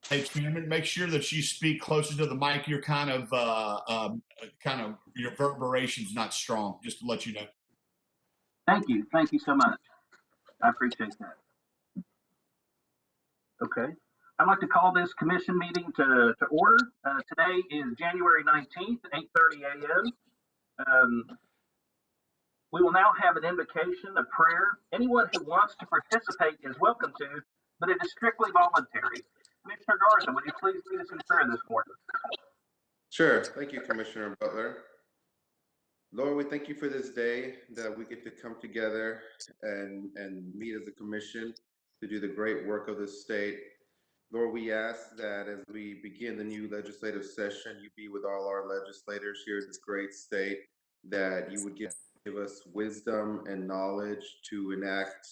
Hey, Chairman, make sure that you speak closer to the mic. You're kind of your reverberation's not strong. Just to let you know. Thank you. Thank you so much. I appreciate that. Okay. I'd like to call this commission meeting to order. Today is January 19th, 8:30 a.m. We will now have an invocation, a prayer. Anyone who wants to participate is welcome to, but it is strictly voluntary. Commissioner Garza, would you please lead us in prayer this morning? Sure. Thank you, Commissioner Butler. Lord, we thank you for this day that we get to come together and meet as a commission to do the great work of the state. Lord, we ask that as we begin the new legislative session, you be with all our legislators here in this great state, that you would give us wisdom and knowledge to enact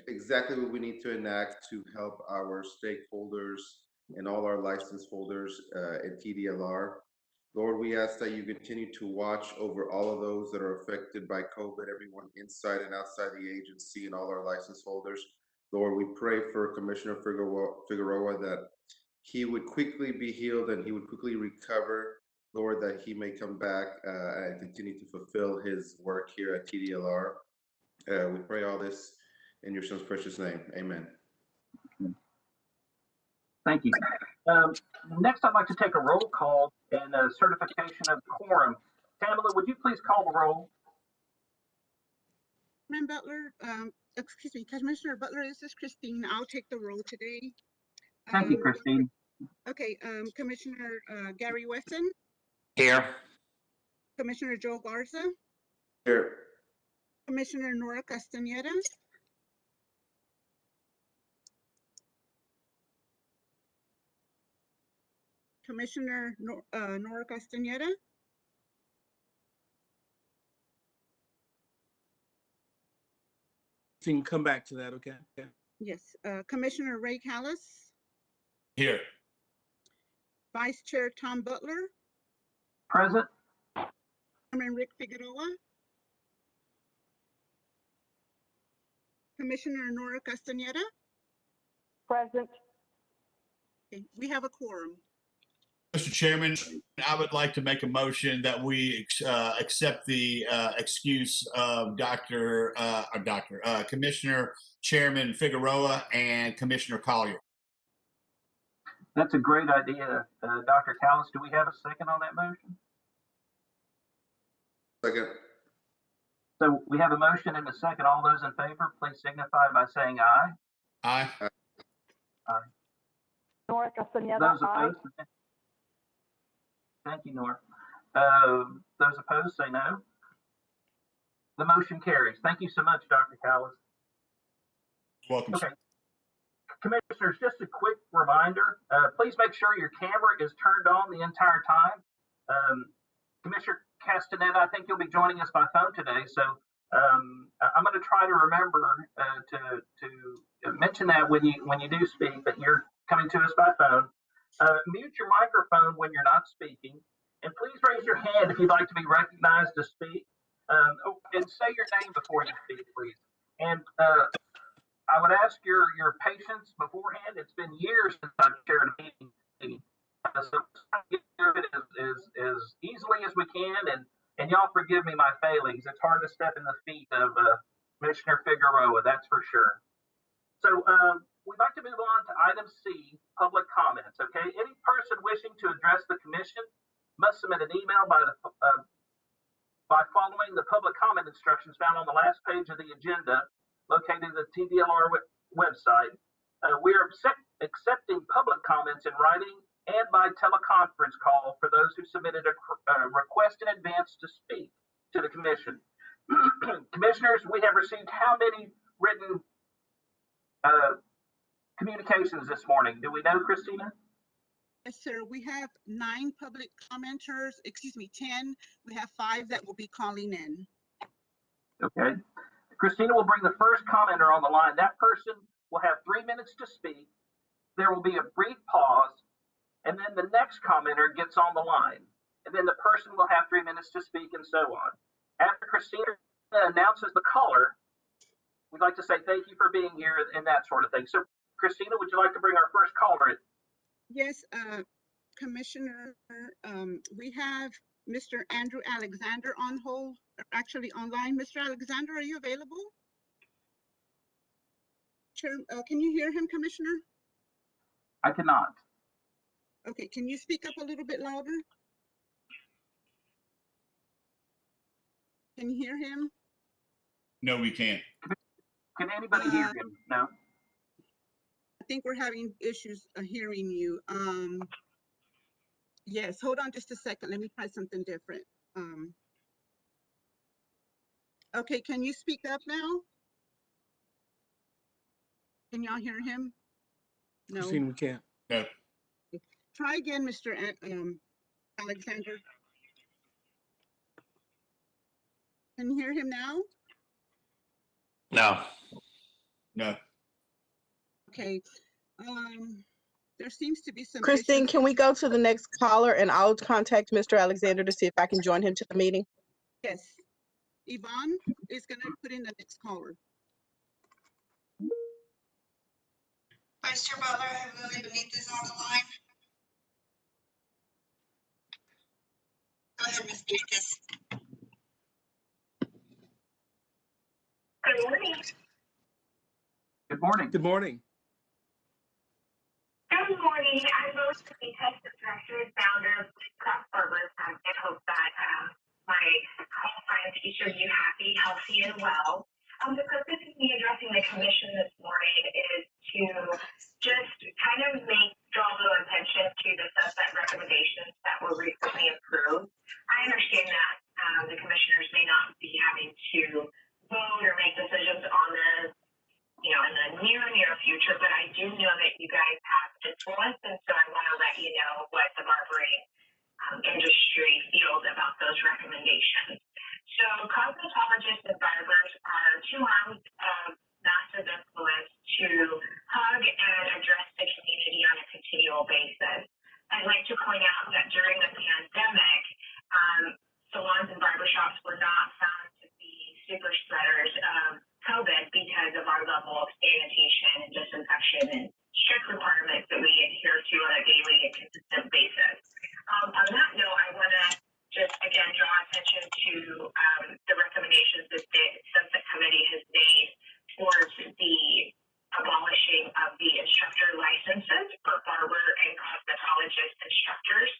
exactly what we need to enact to help our stakeholders and all our license holders at TDLR. Lord, we ask that you continue to watch over all of those that are affected by COVID, everyone inside and outside the agency and all our license holders. Lord, we pray for Commissioner Figueroa that he would quickly be healed and he would quickly recover. Lord, that he may come back and continue to fulfill his work here at TDLR. We pray all this in your son's precious name. Amen. Thank you. Next, I'd like to take a roll call and a certification of quorum. Tamala, would you please call the roll? Chairman Butler, excuse me, Commissioner Butler, this is Christine. I'll take the roll today. Thank you, Christine. Okay, Commissioner Gary Weston. Here. Commissioner Joe Garza. Here. Commissioner Nora Castañeda. Commissioner Nora Castañeda. You can come back to that, okay? Yes. Commissioner Ray Callis. Here. Vice Chair Tom Butler. Present. Chairman Rick Figueroa. Commissioner Nora Castañeda. Present. Okay, we have a quorum. Mr. Chairman, I would like to make a motion that we accept the excuse of Commissioner Chairman Figueroa and Commissioner Collier. That's a great idea, Dr. Callis. Do we have a second on that motion? Second. So we have a motion and a second. All those in favor, please signify by saying aye. Aye. Aye. Nora Castañeda, Those aye. opposed? Thank you, Nora. Those opposed say no. The motion carries. Thank you so much, Dr. Callis. Welcome. Okay. Commissioners, just a quick reminder, please make sure your camera is turned on the entire time. Commissioner Castaneda, I think you'll be joining us by phone today, so I'm going to try to remember to mention that when you do speak, that you're coming to us by phone. Mute your microphone when you're not speaking, and please raise your hand if you'd like to be recognized to speak, and say your name before you speak, please. And I would ask your patience beforehand. It's been years since I've chaired a meeting, so try to get through it as easily as we can, and y'all forgive me my failings. It's hard to step in the feet of Commissioner Figueroa, that's for sure. So we'd like to move on to item C, public comments. Okay, any person wishing to address the commission must submit an email by following the public comment instructions found on the last page of the agenda, located in the TDLR website. We are accepting public comments in writing and by teleconference call for those who submitted a request in advance to speak to the commission. Commissioners, we have received how many written communications this morning? Do we know, Christina? Yes, sir. We have 9 public commenters, 10. We have 5 that will be calling in. Okay. Christina will bring the first commenter on the line. That person will have 3 minutes to speak. There will be a brief pause, and then the next commenter gets on the line. And then the person will have 3 minutes to speak, and so on. After Christina announces the caller, we'd like to say thank you for being here and that sort of thing. So, Christina, would you like to bring our first caller in? Yes, Commissioner, we have Mr. Andrew Alexander on hold, or actually online. Mr. Alexander, are you available? Sure. Can you hear him, Commissioner? I cannot. Okay, can you speak up a little bit louder? Can you hear him? No, we can't. Can anybody hear him? No? I think we're having issues hearing you. Yes, hold on just a second. Let me try something different. Okay, can you speak up now? Can y'all hear him? No. Christine, we can't. No. Try again, Mr. Alexander. Can you hear him now? No. No. Okay. There seems to be some Christine, issues. can we go to the next caller and I'll contact Mr. Alexander to see if I can join him to the meeting? Yes. Yvonne is going to put in the next caller. Vice Chair Butler, I have Lily Benitez on the line. Go ahead, Ms. Benitez. Good morning. Good morning. Good morning. Good morning. I'm Lily Benitez, the director and founder of Craft Barbers. I hope that my call finds each of you happy, healthy, and well. The purpose of me addressing the commission this morning is to just kind of draw a little attention to the sunset recommendations that were recently approved. I understand that the commissioners may not be having to vote or make decisions on this, in the near future, but I do know that you guys have influence, and so I want to let you know what the barbering industry feels about those recommendations. So cosmetologists and barbers are two arms of massive influence to hug and address the community on a continual basis. I'd like to point out that during the pandemic, salons and barbershops were not found to be super spreaders of COVID because of our level of sanitation and disinfection and strict requirements that we adhere to on a daily and consistent basis. On that note, I want to just again draw attention to the recommendations that the Sunset Committee has made towards the abolishing of the instructor licenses for barber and cosmetologist instructors.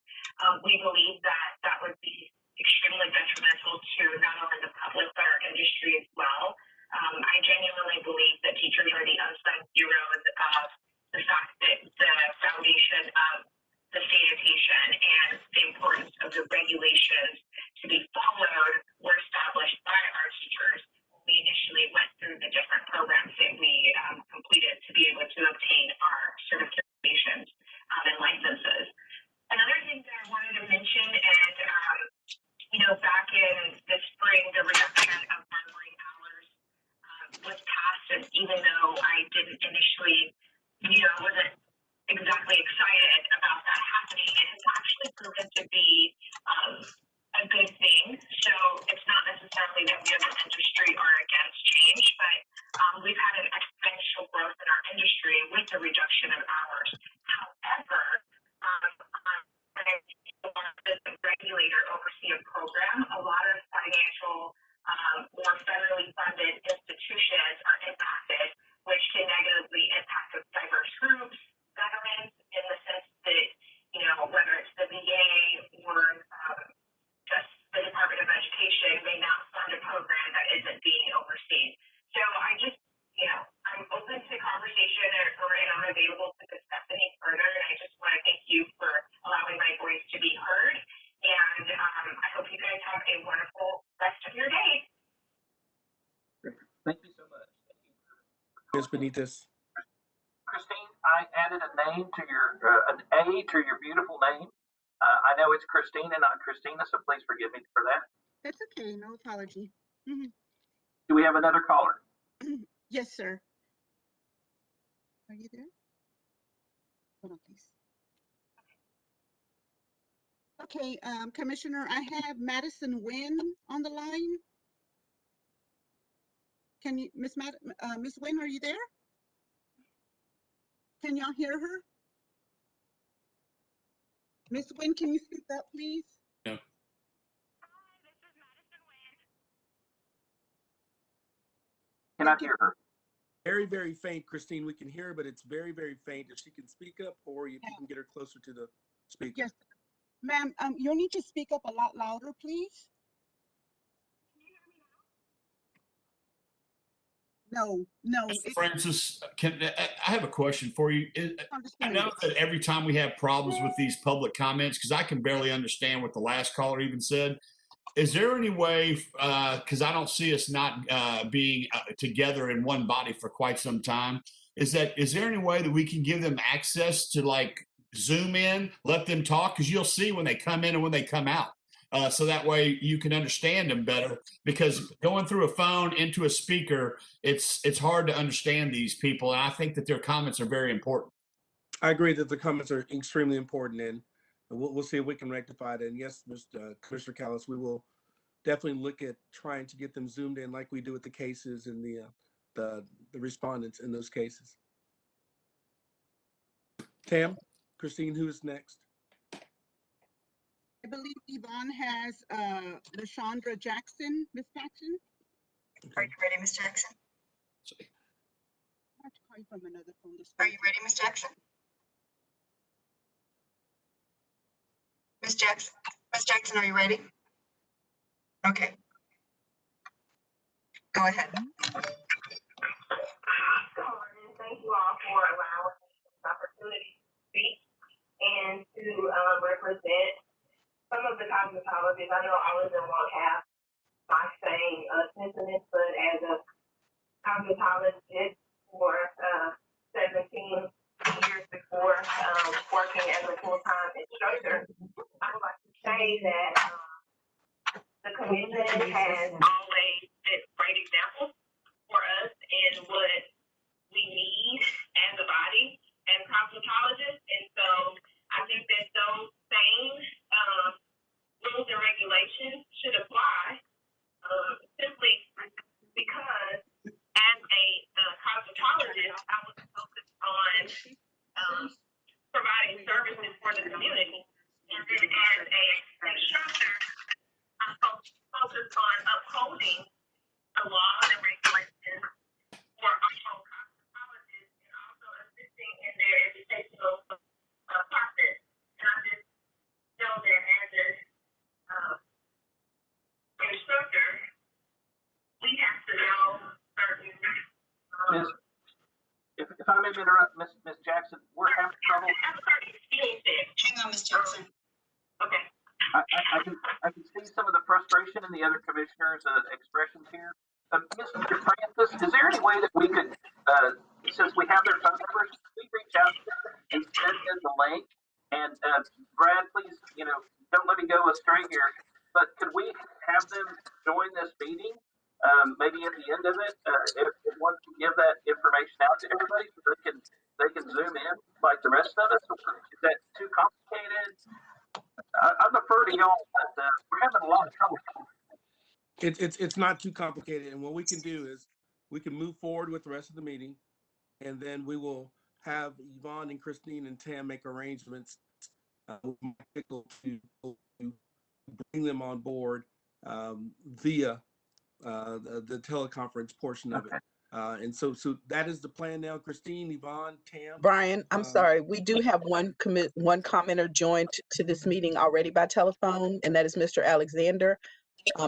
We believe that that would be extremely detrimental to not only the public but our industry as well. I genuinely believe that teachers are the unsung heroes of the fact that the foundation of the sanitation and the importance of the regulations to be followed were established by our teachers. We initially went through the different programs that we completed to be able to obtain our certifications and licenses. Another thing that I wanted to mention, and back in the spring, the reduction of barbering hours was passed, and even though I didn't initially, wasn't exactly excited about that happening, it has actually proven to be a good thing. So it's not necessarily that we as an industry are against change, but we've had an exponential growth in our industry with the reduction of hours. However, as a regulator oversee a program, a lot of financial, more federally funded institutions are impacted, which can negatively impact diverse groups, veterans, in the sense that, whether it's the VA or just the Department of Education may not fund a program that isn't being overseen. So I just, I'm open to conversation and I'm available to discuss any further. And I just want to thank you for allowing my voice to be heard. And I hope you guys have a wonderful rest of your day. Thank you so much. Ms. Benitez. Christine, I added a name to an A to your beautiful name. I know it's Christina, not Christina, so please forgive me for that. That's okay. No apology. Do we have another caller? Yes, sir. Are you there? Hold on, please. Okay, Commissioner, I have Madison Nguyen on the line. Can you, Miss Nguyen, are you there? Can y'all hear her? Ms. Nguyen, can you speak up, please? Cannot hear her. Very, very faint, Christine. We can hear her, but it's very, very faint. If she can speak up, or if you can get her closer to the speaker. Yes, ma'am, you'll need to speak up a lot louder, please. No, Mr. Francis, I have a question for you. I know that every time we have problems with these public comments, because I can barely understand what the last caller even said. Is there any way, because I don't see us not being together in one body for quite some time, is there any way that we can give them access to like Zoom in, let them talk? Because you'll see when they come in and when they come out. So that way you can understand them better, because going through a phone into a speaker, it's hard to understand these people. And I think that their comments are very important. I agree that the comments are extremely important, and we'll see if we can rectify it. And yes, Mr. Commissioner Callis, we will definitely look at trying to get them zoomed in like we do with the cases and the respondents in those cases. Tam, Christine, who is next? I believe Yvonne has LaShondra Jackson. Ms. Jackson? Are you ready, Ms. Jackson? I have to call you from another phone. Are you ready, Ms. Jackson? Ms. Jackson? Ms. Jackson, are you ready? Okay. Go ahead. Good morning. Thank you all for allowing me this opportunity to speak and to represent some of the cosmetologists. I know all of them won't have my same sentiments, but as a cosmetologist for 17 years before working as a full-time instructor, I would like to say that the commission has always set great examples for us in what we need as a body and cosmetologists. And so I think that those same rules and regulations should apply simply because as a cosmetologist, I was focused on providing services for the community. And then as an instructor, I'm focused on upholding the laws and regulations for all cosmetologists and also assisting in their educational process. And I just know that as an instructor, we have to know certain. If I may interrupt, Ms. Jackson, we're having trouble. Hang on, Ms. Jackson. Okay. I can see some of the frustration in the other commissioners' expressions here. Mr. Francis, is there any way that we could, since we have their phone numbers, we reach out to them and send them the link? And Brad, please, don't let me go astray here, but could we have them join this meeting? Maybe at the end of it, if one can give that information out to everybody, so they can zoom in like the rest of us. Is that too complicated? I defer to y'all, but we're having a lot of trouble. It's not too complicated, and what we can do is we can move forward with the rest of the meeting, and then we will have Yvonne and Christine and Tam make arrangements with Michael to bring them on board via the teleconference portion of it. And so that is the plan now. Christine, Yvonne, Tam. Brian, I'm sorry. We do have one commenter joined to this meeting already by telephone, and that is Mr. Alexander.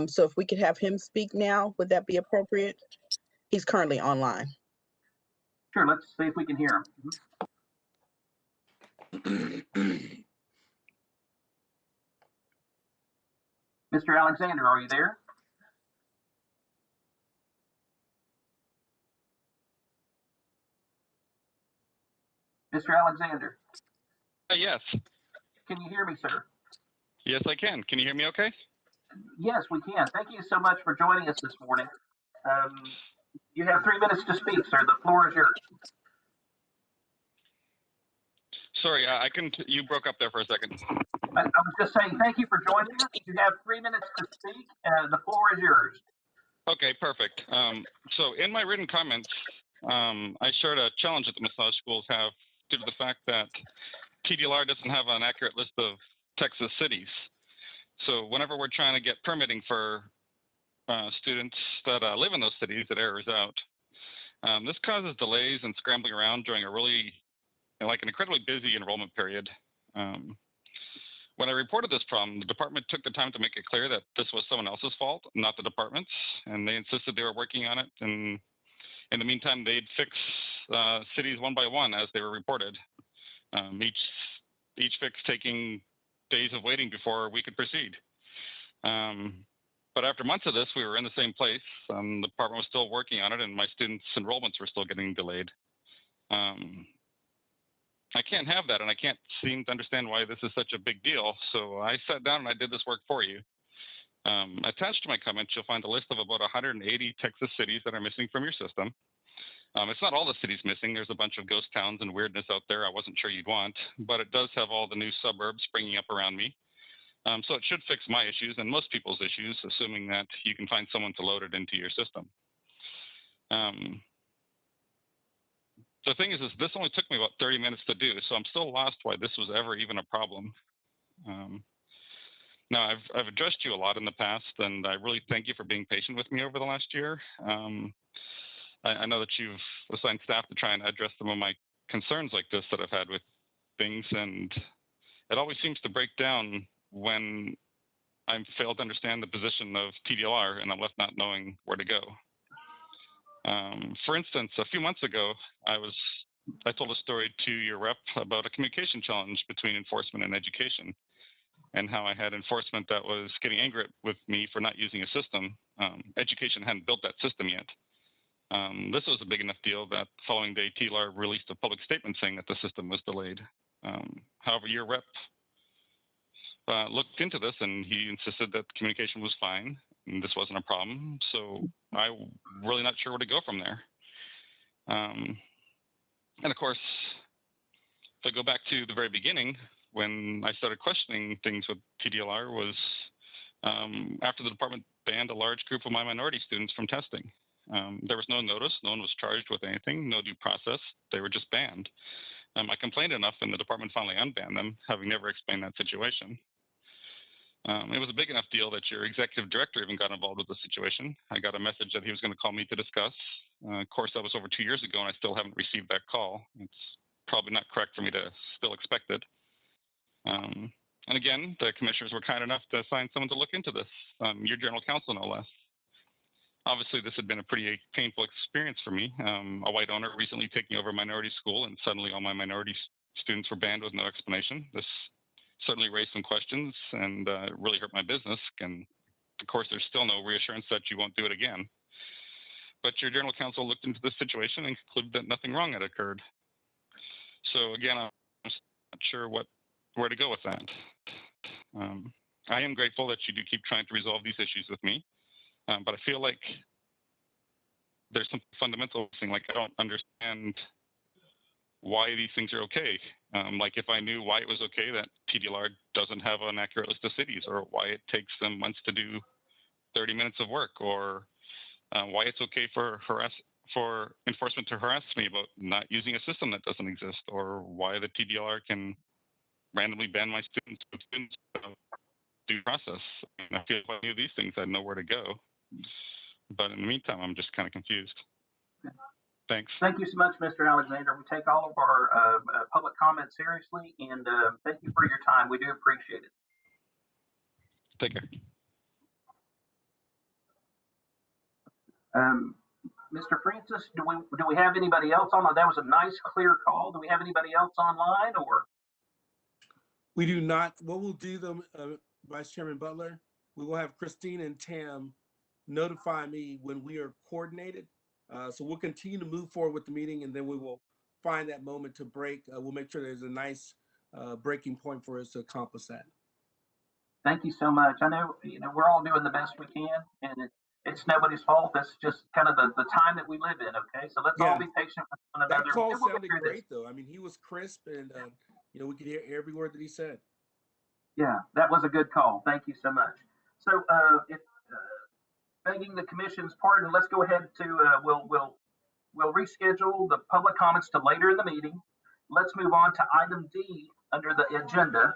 So if we could have him speak now, would that be appropriate? He's currently online. Sure, let's see if we can hear him. Mr. Alexander, are you there? Mr. Alexander? Yes. Can you hear me, sir? Yes, I can. Can you hear me okay? Yes, we can. Thank you so much for joining us this morning. You have 3 minutes to speak, sir. The floor is yours. Sorry, I couldn't. You broke up there for a second. I was just saying thank you for joining us. You have 3 minutes to speak. The floor is yours. Okay, perfect. So in my written comments, I shared a challenge that the massage schools have due to the fact that TDLR doesn't have an accurate list of Texas cities. So whenever we're trying to get permitting for students that live in those cities, it errors out. This causes delays and scrambling around during a really, an incredibly busy enrollment period. When I reported this problem, the department took the time to make it clear that this was someone else's fault, not the department's, and they insisted they were working on it. And in the meantime, they'd fix cities one by one as they were reported. Each fix taking days of waiting before we could proceed. But after months of this, we were in the same place. The department was still working on it, and my students' enrollments were still getting delayed. I can't have that, and I can't seem to understand why this is such a big deal. So I sat down and I did this work for you. Attached to my comments, you'll find a list of about 180 Texas cities that are missing from your system. It's not all the cities missing. There's a bunch of ghost towns and weirdness out there I wasn't sure you'd want, but it does have all the new suburbs springing up around me. So it should fix my issues and most people's issues, assuming that you can find someone to load it into your system. The thing is this only took me about 30 minutes to do, so I'm still lost why this was ever even a problem. Now, I've addressed you a lot in the past, and I really thank you for being patient with me over the last year. I know that you've assigned staff to try and address some of my concerns like this that I've had with things, and it always seems to break down when I fail to understand the position of TDLR and I'm left not knowing where to go. For instance, a few months ago, I told a story to your rep about a communication challenge between enforcement and education, and how I had enforcement that was getting angry with me for not using a system. Education hadn't built that system yet. This was a big enough deal that the following day, TDLR released a public statement saying that the system was delayed. However, your rep looked into this, and he insisted that communication was fine and this wasn't a problem. So I'm really not sure where to go from there. And of course, if I go back to the very beginning, when I started questioning things with TDLR was after the department banned a large group of my minority students from testing. There was no notice, no one was charged with anything, no due process, they were just banned. I complained enough and the department finally unbanned them, having never explained that situation. It was a big enough deal that your executive director even got involved with the situation. I got a message that he was going to call me to discuss. Of course, that was over 2 years ago and I still haven't received that call. It's probably not correct for me to still expect it. And again, the commissioners were kind enough to assign someone to look into this, your general counsel, no less. Obviously, this had been a pretty painful experience for me. A white owner recently taking over a minority school, and suddenly all my minority students were banned with no explanation. This certainly raised some questions and really hurt my business. And of course, there's still no reassurance that you won't do it again. But your general counsel looked into this situation and concluded that nothing wrong had occurred. So again, I'm not sure where to go with that. I am grateful that you do keep trying to resolve these issues with me, but I feel like there's some fundamental thing, like I don't understand why these things are okay. Like if I knew why it was okay that TDLR doesn't have an accurate list of cities, or why it takes them months to do 30 minutes of work, or why it's okay for enforcement to harass me about not using a system that doesn't exist, or why the TDLR can randomly ban my students due process. And I feel if I knew these things, I'd know where to go. But in the meantime, I'm just kind of confused. Thanks. Thank you so much, Mr. Alexander. We take all of our public comments seriously, and thank you for your time. We do appreciate it. Take care. Mr. Francis, do we have anybody else on? That was a nice, clear call. Do we have anybody else online, or? We do not. What we'll do, though, Vice Chairman Butler, we will have Christine and Tam notify me when we are coordinated. So we'll continue to move forward with the meeting, and then we will find that moment to break. We'll make sure there's a nice breaking point for us to accomplish that. Thank you so much. I know, we're all doing the best we can, and it's nobody's fault. That's just kind of the time that we live in. Okay, so let's all be patient with one another. That call sounded great, though. I mean, he was crisp, and we could hear every word that he said. Yeah, that was a good call. Thank you so much. So, begging the commission's pardon, let's go ahead to we'll reschedule the public comments to later in the meeting. Let's move on to item D under the agenda.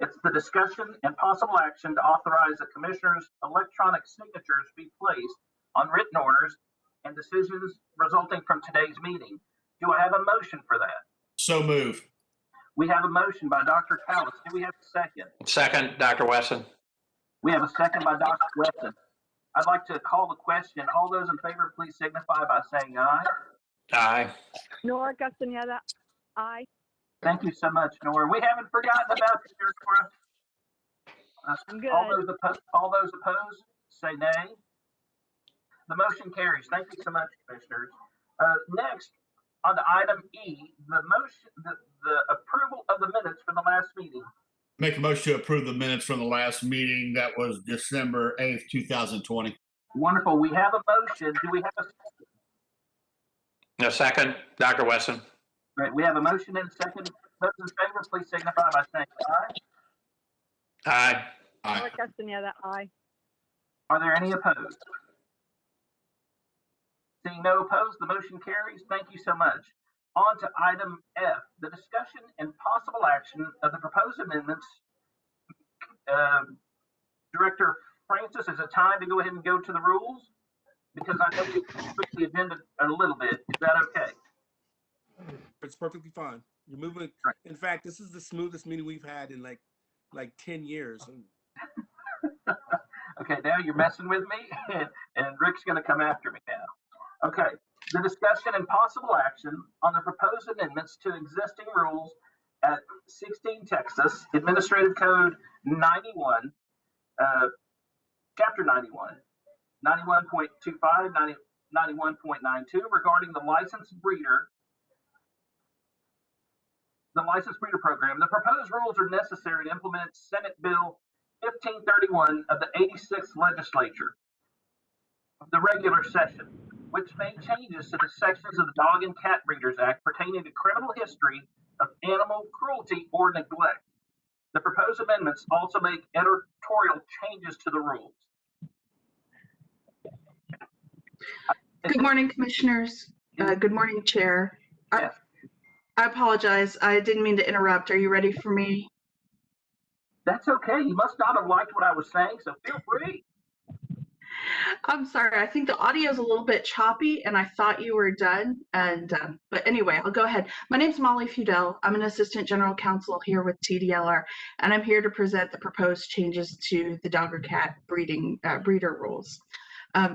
It's the discussion and possible action to authorize the commissioner's electronic signatures be placed on written orders and decisions resulting from today's meeting. Do I have a motion for that? So move. We have a motion by Dr. Callis. Do we have a second? Second, Dr. Wesson. We have a second by Dr. Wesson. I'd like to call the question. All those in favor, please signify by saying aye. Aye. Nora Castaneda, aye. Thank you so much, Nora. We haven't forgotten about you, Nora. I'm good. All those opposed, say nay. The motion carries. Thank you so much, commissioners. Next, on to item E, the approval of the minutes from the last meeting. Make a motion to approve the minutes from the last meeting. That was December 8th, 2020. Wonderful. We have a motion. Do we have a second? No, second, Dr. Wesson. Great. We have a motion and a second. Those in favor, please signify by saying aye. Aye. Aye. Nora Castaneda, aye. Are there any opposed? Seeing no opposed, the motion carries. Thank you so much. On to item F, the discussion and possible action of the proposed amendments. Director Francis, is it time to go ahead and go to the rules? Because I know you switched the agenda a little bit. Is that okay? It's perfectly fine. You're moving. Right. In fact, this is the smoothest meeting we've had in like 10 years. Okay, now you're messing with me, and Rick's going to come after me now. Okay, the discussion and possible action on the proposed amendments to existing rules at 16 Texas Administrative Code 91, Chapter 91, 91.25, 91.92 regarding the licensed breeder program. The proposed rules are necessary to implement Senate Bill 1531 of the 86th legislature, the regular session, which made changes to the sections of the Dog and Cat Breeders Act pertaining to criminal history of animal cruelty or neglect. The proposed amendments also make editorial changes to the rules. Good morning, commissioners. Good morning, Chair. Yes. I apologize. I didn't mean to interrupt. Are you ready for me? That's okay. You must not have liked what I was saying, so feel free. I'm sorry. I think the audio is a little bit choppy, and I thought you were done. But anyway, I'll go ahead. My name's Molly Fudel. I'm an Assistant General Counsel here with TDLR, and I'm here to present the proposed changes to the dog or cat breeder rules.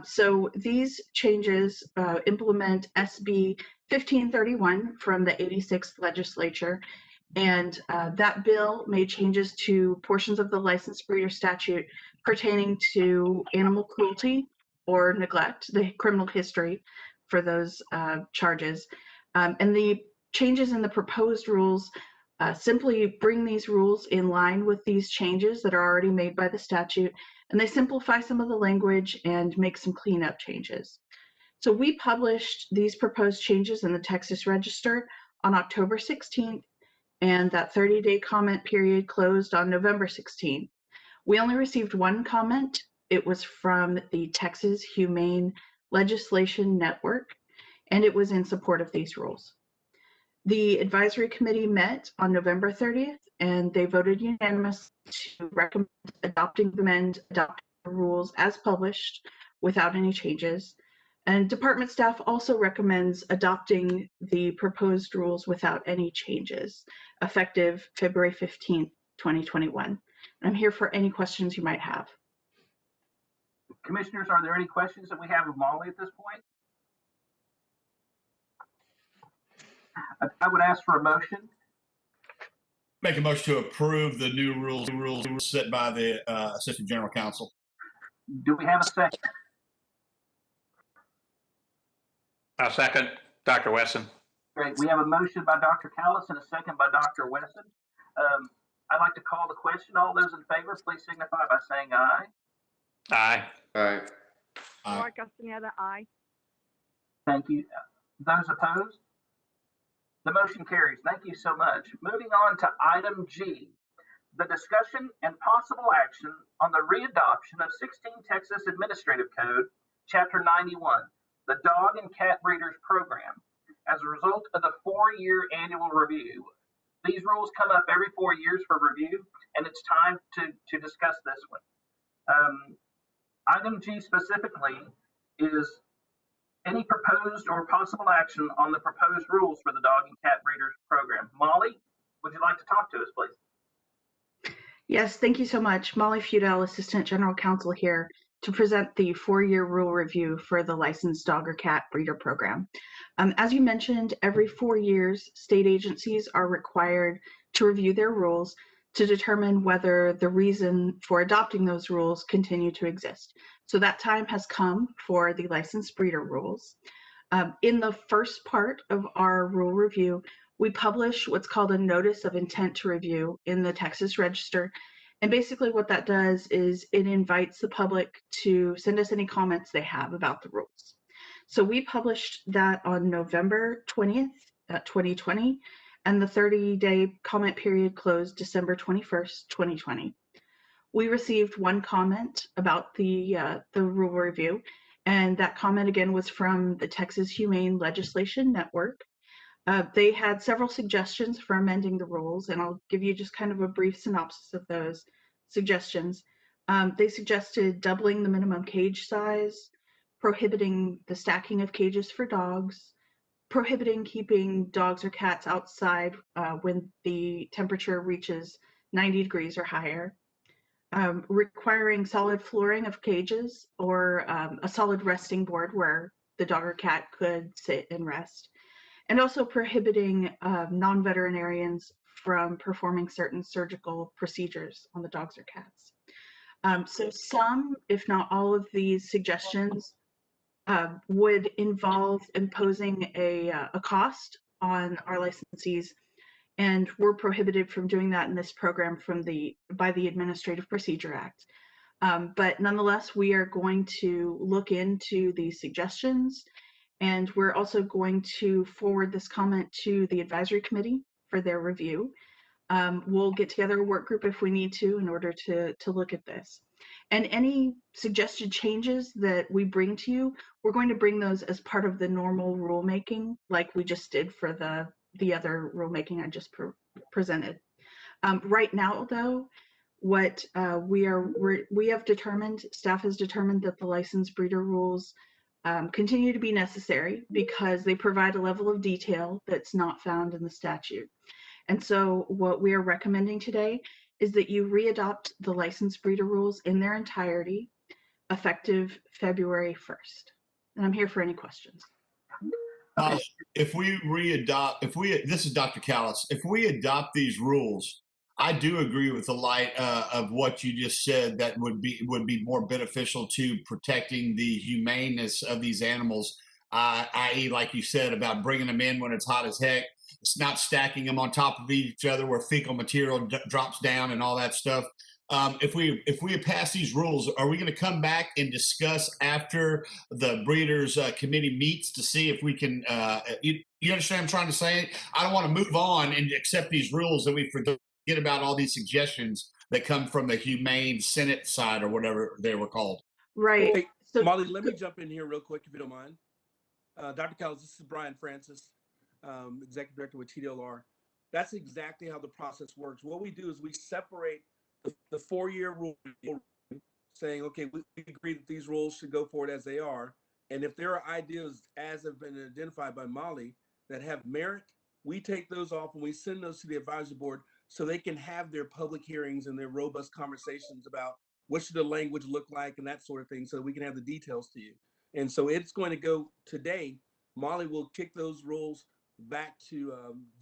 So these changes implement SB 1531 from the 86th legislature, and that bill made changes to portions of the licensed breeder statute pertaining to animal cruelty or neglect, the criminal history for those charges. And the changes in the proposed rules simply bring these rules in line with these changes that are already made by the statute, and they simplify some of the language and make some cleanup changes. So we published these proposed changes in the Texas Register on October 16th, and that 30-day comment period closed on November 16th. We only received one comment. It was from the Texas Humane Legislation Network, and it was in support of these rules. The advisory committee met on November 30th, and they voted unanimously to recommend adopting the rules as published without any changes. And department staff also recommends adopting the proposed rules without any changes, effective February 15th, 2021. I'm here for any questions you might have. Commissioners, are there any questions that we have of Molly at this point? I would ask for a motion. Make a motion to approve the new rules set by the Assistant General Counsel. Do we have a second? I'll second, Dr. Wesson. Great. We have a motion by Dr. Callis and a second by Dr. Wesson. I'd like to call the question. All those in favor, please signify by saying aye. Aye. Aye. Nora Castaneda, aye. Thank you. Those opposed? The motion carries. Thank you so much. Moving on to item G, the discussion and possible action on the readoption of 16 Texas Administrative Code, Chapter 91, the Dog and Cat Breeders Program, as a result of the 4-year annual review. These rules come up every 4 years for review, and it's time to discuss this one. Item G specifically is any proposed or possible action on the proposed rules for the dog and cat breeders program. Molly, would you like to talk to us, please? Yes, thank you so much. Molly Feudel, Assistant General Counsel here to present the 4-year rule review for the licensed dog or cat breeder program. As you mentioned, every 4 years, state agencies are required to review their rules to determine whether the reason for adopting those rules continue to exist. So that time has come for the licensed breeder rules. In the first part of our rule review, we publish what's called a notice of intent to review in the Texas Register. And basically what that does is it invites the public to send us any comments they have about the rules. So we published that on November 20th, 2020, and the 30-day comment period closed December 21st, 2020. We received one comment about the rule review, and that comment again was from the Texas Humane Legislation Network. They had several suggestions for amending the rules, and I'll give you just kind of a brief synopsis of those suggestions. They suggested doubling the minimum cage size, prohibiting the stacking of cages for dogs, prohibiting keeping dogs or cats outside when the temperature reaches 90 degrees or higher, requiring solid flooring of cages or a solid resting board where the dog or cat could sit and rest, and also prohibiting non-veterinarians from performing certain surgical procedures on the dogs or cats. So some, if not all of these suggestions would involve imposing a cost on our licensees, and we're prohibited from doing that in this program by the Administrative Procedure Act. But nonetheless, we are going to look into these suggestions, and we're also going to forward this comment to the advisory committee for their review. We'll get together a work group if we need to in order to look at this. And any suggested changes that we bring to you, we're going to bring those as part of the normal rulemaking, like we just did for the other rulemaking I just presented. Right now, though, what we have determined, staff has determined that the licensed breeder rules continue to be necessary because they provide a level of detail that's not found in the statute. And so what we are recommending today is that you readopt the licensed breeder rules in their entirety, effective February 1st. And I'm here for any questions. If we this is Dr. Callis, if we adopt these rules, I do agree with the light of what you just said, that would be more beneficial to protecting the humaneness of these animals, i.e., like you said, about bringing them in when it's hot as heck. It's not stacking them on top of each other where fecal material drops down and all that stuff. If we pass these rules, are we going to come back and discuss after the breeders committee meets to see if we can, you understand what I'm trying to say? I don't want to move on and accept these rules and we forget about all these suggestions that come from the Humane Senate side or whatever they were called. Right. Hey, so, Molly, let me jump in here real quick if you don't mind. Dr. Callis, this is Brian Francis, Executive Director with TDLR. That's exactly how the process works. What we do is we separate the 4-year rule, saying, okay, we agree that these rules should go forward as they are. And if there are ideas, as have been identified by Molly, that have merit, we take those off and we send those to the advisory board so they can have their public hearings and their robust conversations about what should the language look like and that sort of thing, so we can have the details to you. And so it's going to go today. Molly will kick those rules back to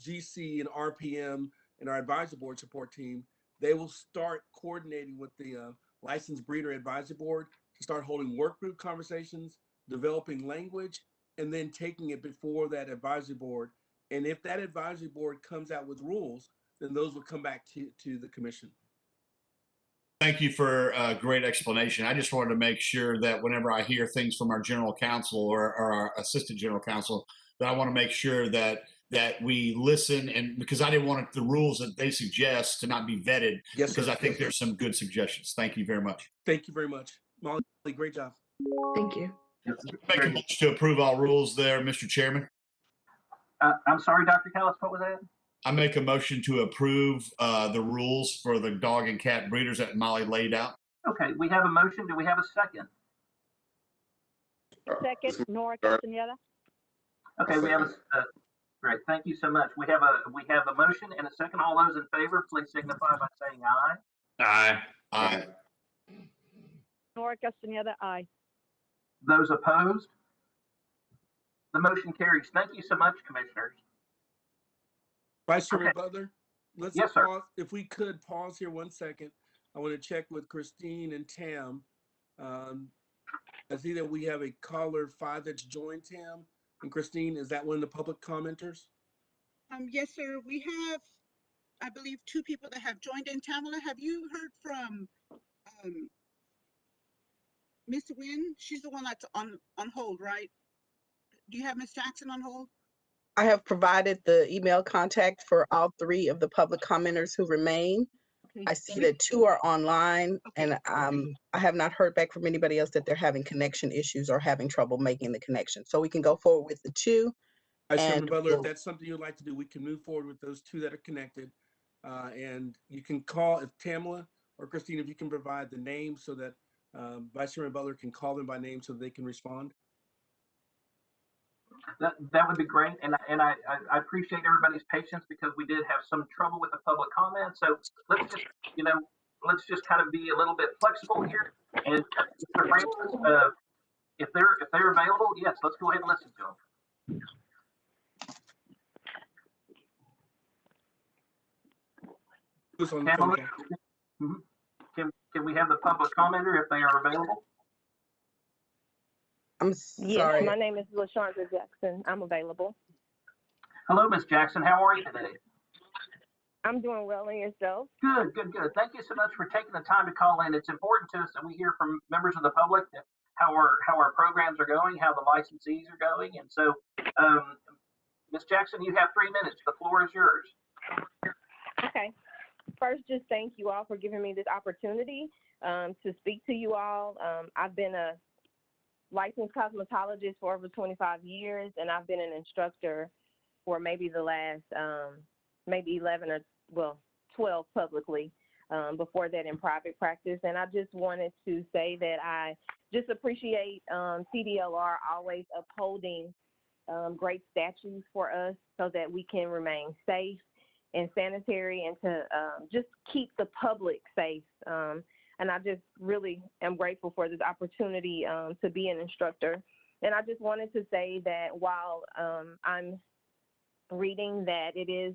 GC and RPM and our advisory board support team. They will start coordinating with the licensed breeder advisory board to start holding work group conversations, developing language, and then taking it before that advisory board. And if that advisory board comes out with rules, then those will come back to the commission. Thank you for a great explanation. I just wanted to make sure that whenever I hear things from our general counsel or our assistant general counsel, that I want to make sure that we listen, and because I didn't want the rules that they suggest to not be vetted, yes, because sir. I think there's some good suggestions. Thank you very much. Thank you very much, Molly. Great job. Thank you. Make a motion to approve all rules there, Mr. Chairman. I'm sorry, Dr. Callis, what was that? I make a motion to approve the rules for the dog and cat breeders that Molly laid out. Okay, we have a motion. Do we have a second? Second, Nora Castaneda. Okay, we have a, great, thank you so much. We have a motion and a second. All those in favor, please signify by saying aye. Aye. Aye. Nora Castaneda, aye. Those opposed? The motion carries. Thank you so much, commissioners. Vice Chairman Okay. Butler, let's Yes, sir. pause. If we could pause here 1 second. I want to check with Christine and Tam. I see that we have a caller 5 that's joined, Tam. And Christine, is that one of the public commenters? Yes, sir. We have, I believe, 2 people that have joined in. Tamala, have you heard from Miss Wynn? She's the one that's on hold, right? Do you have Miss Jackson on hold? I have provided the email contact for all 3 of the public commenters who remain. Okay. I see that 2 are online, Okay. and I have not heard back from anybody else that they're having connection issues or having trouble making the connection. So we can go forward with the 2. Vice Chairman And Butler, if we'll- that's something you'd like to do, we can move forward with those 2 that are connected. And you can call, if Tamala or Christine, if you can provide the name so that Vice Chairman Butler can call them by name so they can respond. That would be great, and I appreciate everybody's patience because we did have some trouble with the public comment. So let's just kind of be a little bit flexible here. And Mr. Francis, if they're available, yes, let's go ahead and listen to them. Who's on the Tamala, phone? can we have the public commenter if they are available? I'm Yes, sorry. my name is LaShondra Jackson. I'm available. Hello, Ms. Jackson. How are you today? I'm doing well, and yourself? Good. Thank you so much for taking the time to call in. It's important to us that we hear from members of the public that how our programs are going, how the licensees are going. And so, Ms. Jackson, you have 3 minutes. The floor is yours. Okay. First, just thank you all for giving me this opportunity to speak to you all. I've been a licensed cosmetologist for over 25 years, and I've been an instructor for maybe the last maybe 11 or 12 publicly, before that in private practice. And I just wanted to say that I just appreciate TDLR always upholding great statutes for us so that we can remain safe and sanitary and to just keep the public safe. And I just really am grateful for this opportunity to be an instructor. And I just wanted to say that while I'm reading that it is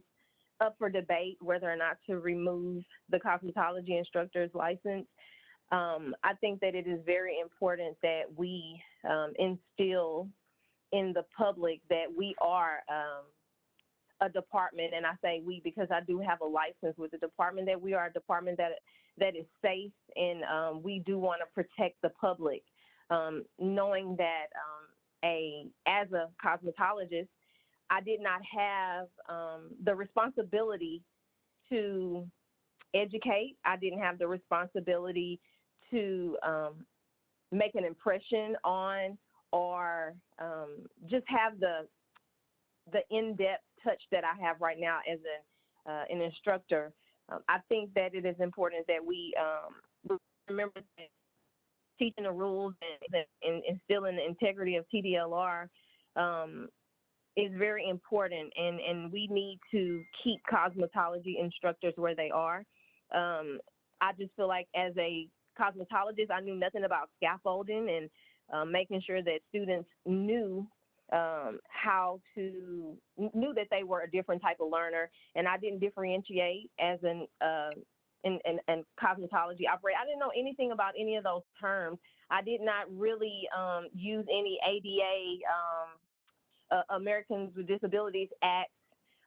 up for debate whether or not to remove the cosmetology instructor's license, I think that it is very important that we instill in the public that we are a department, and I say we because I do have a license with the department, that we are a department that is safe, and we do want to protect the public, knowing that as a cosmetologist, I did not have the responsibility to educate. I didn't have the responsibility to make an impression on or just have the in-depth touch that I have right now as an instructor. I think that it is important that we remember that teaching the rules and instilling the integrity of TDLR is very important, and we need to keep cosmetology instructors where they are. I just feel like as a cosmetologist, I knew nothing about scaffolding and making sure that students knew knew that they were a different type of learner, and I didn't differentiate as in cosmetology operator. I didn't know anything about any of those terms. I did not really use any ADA, Americans with Disabilities Act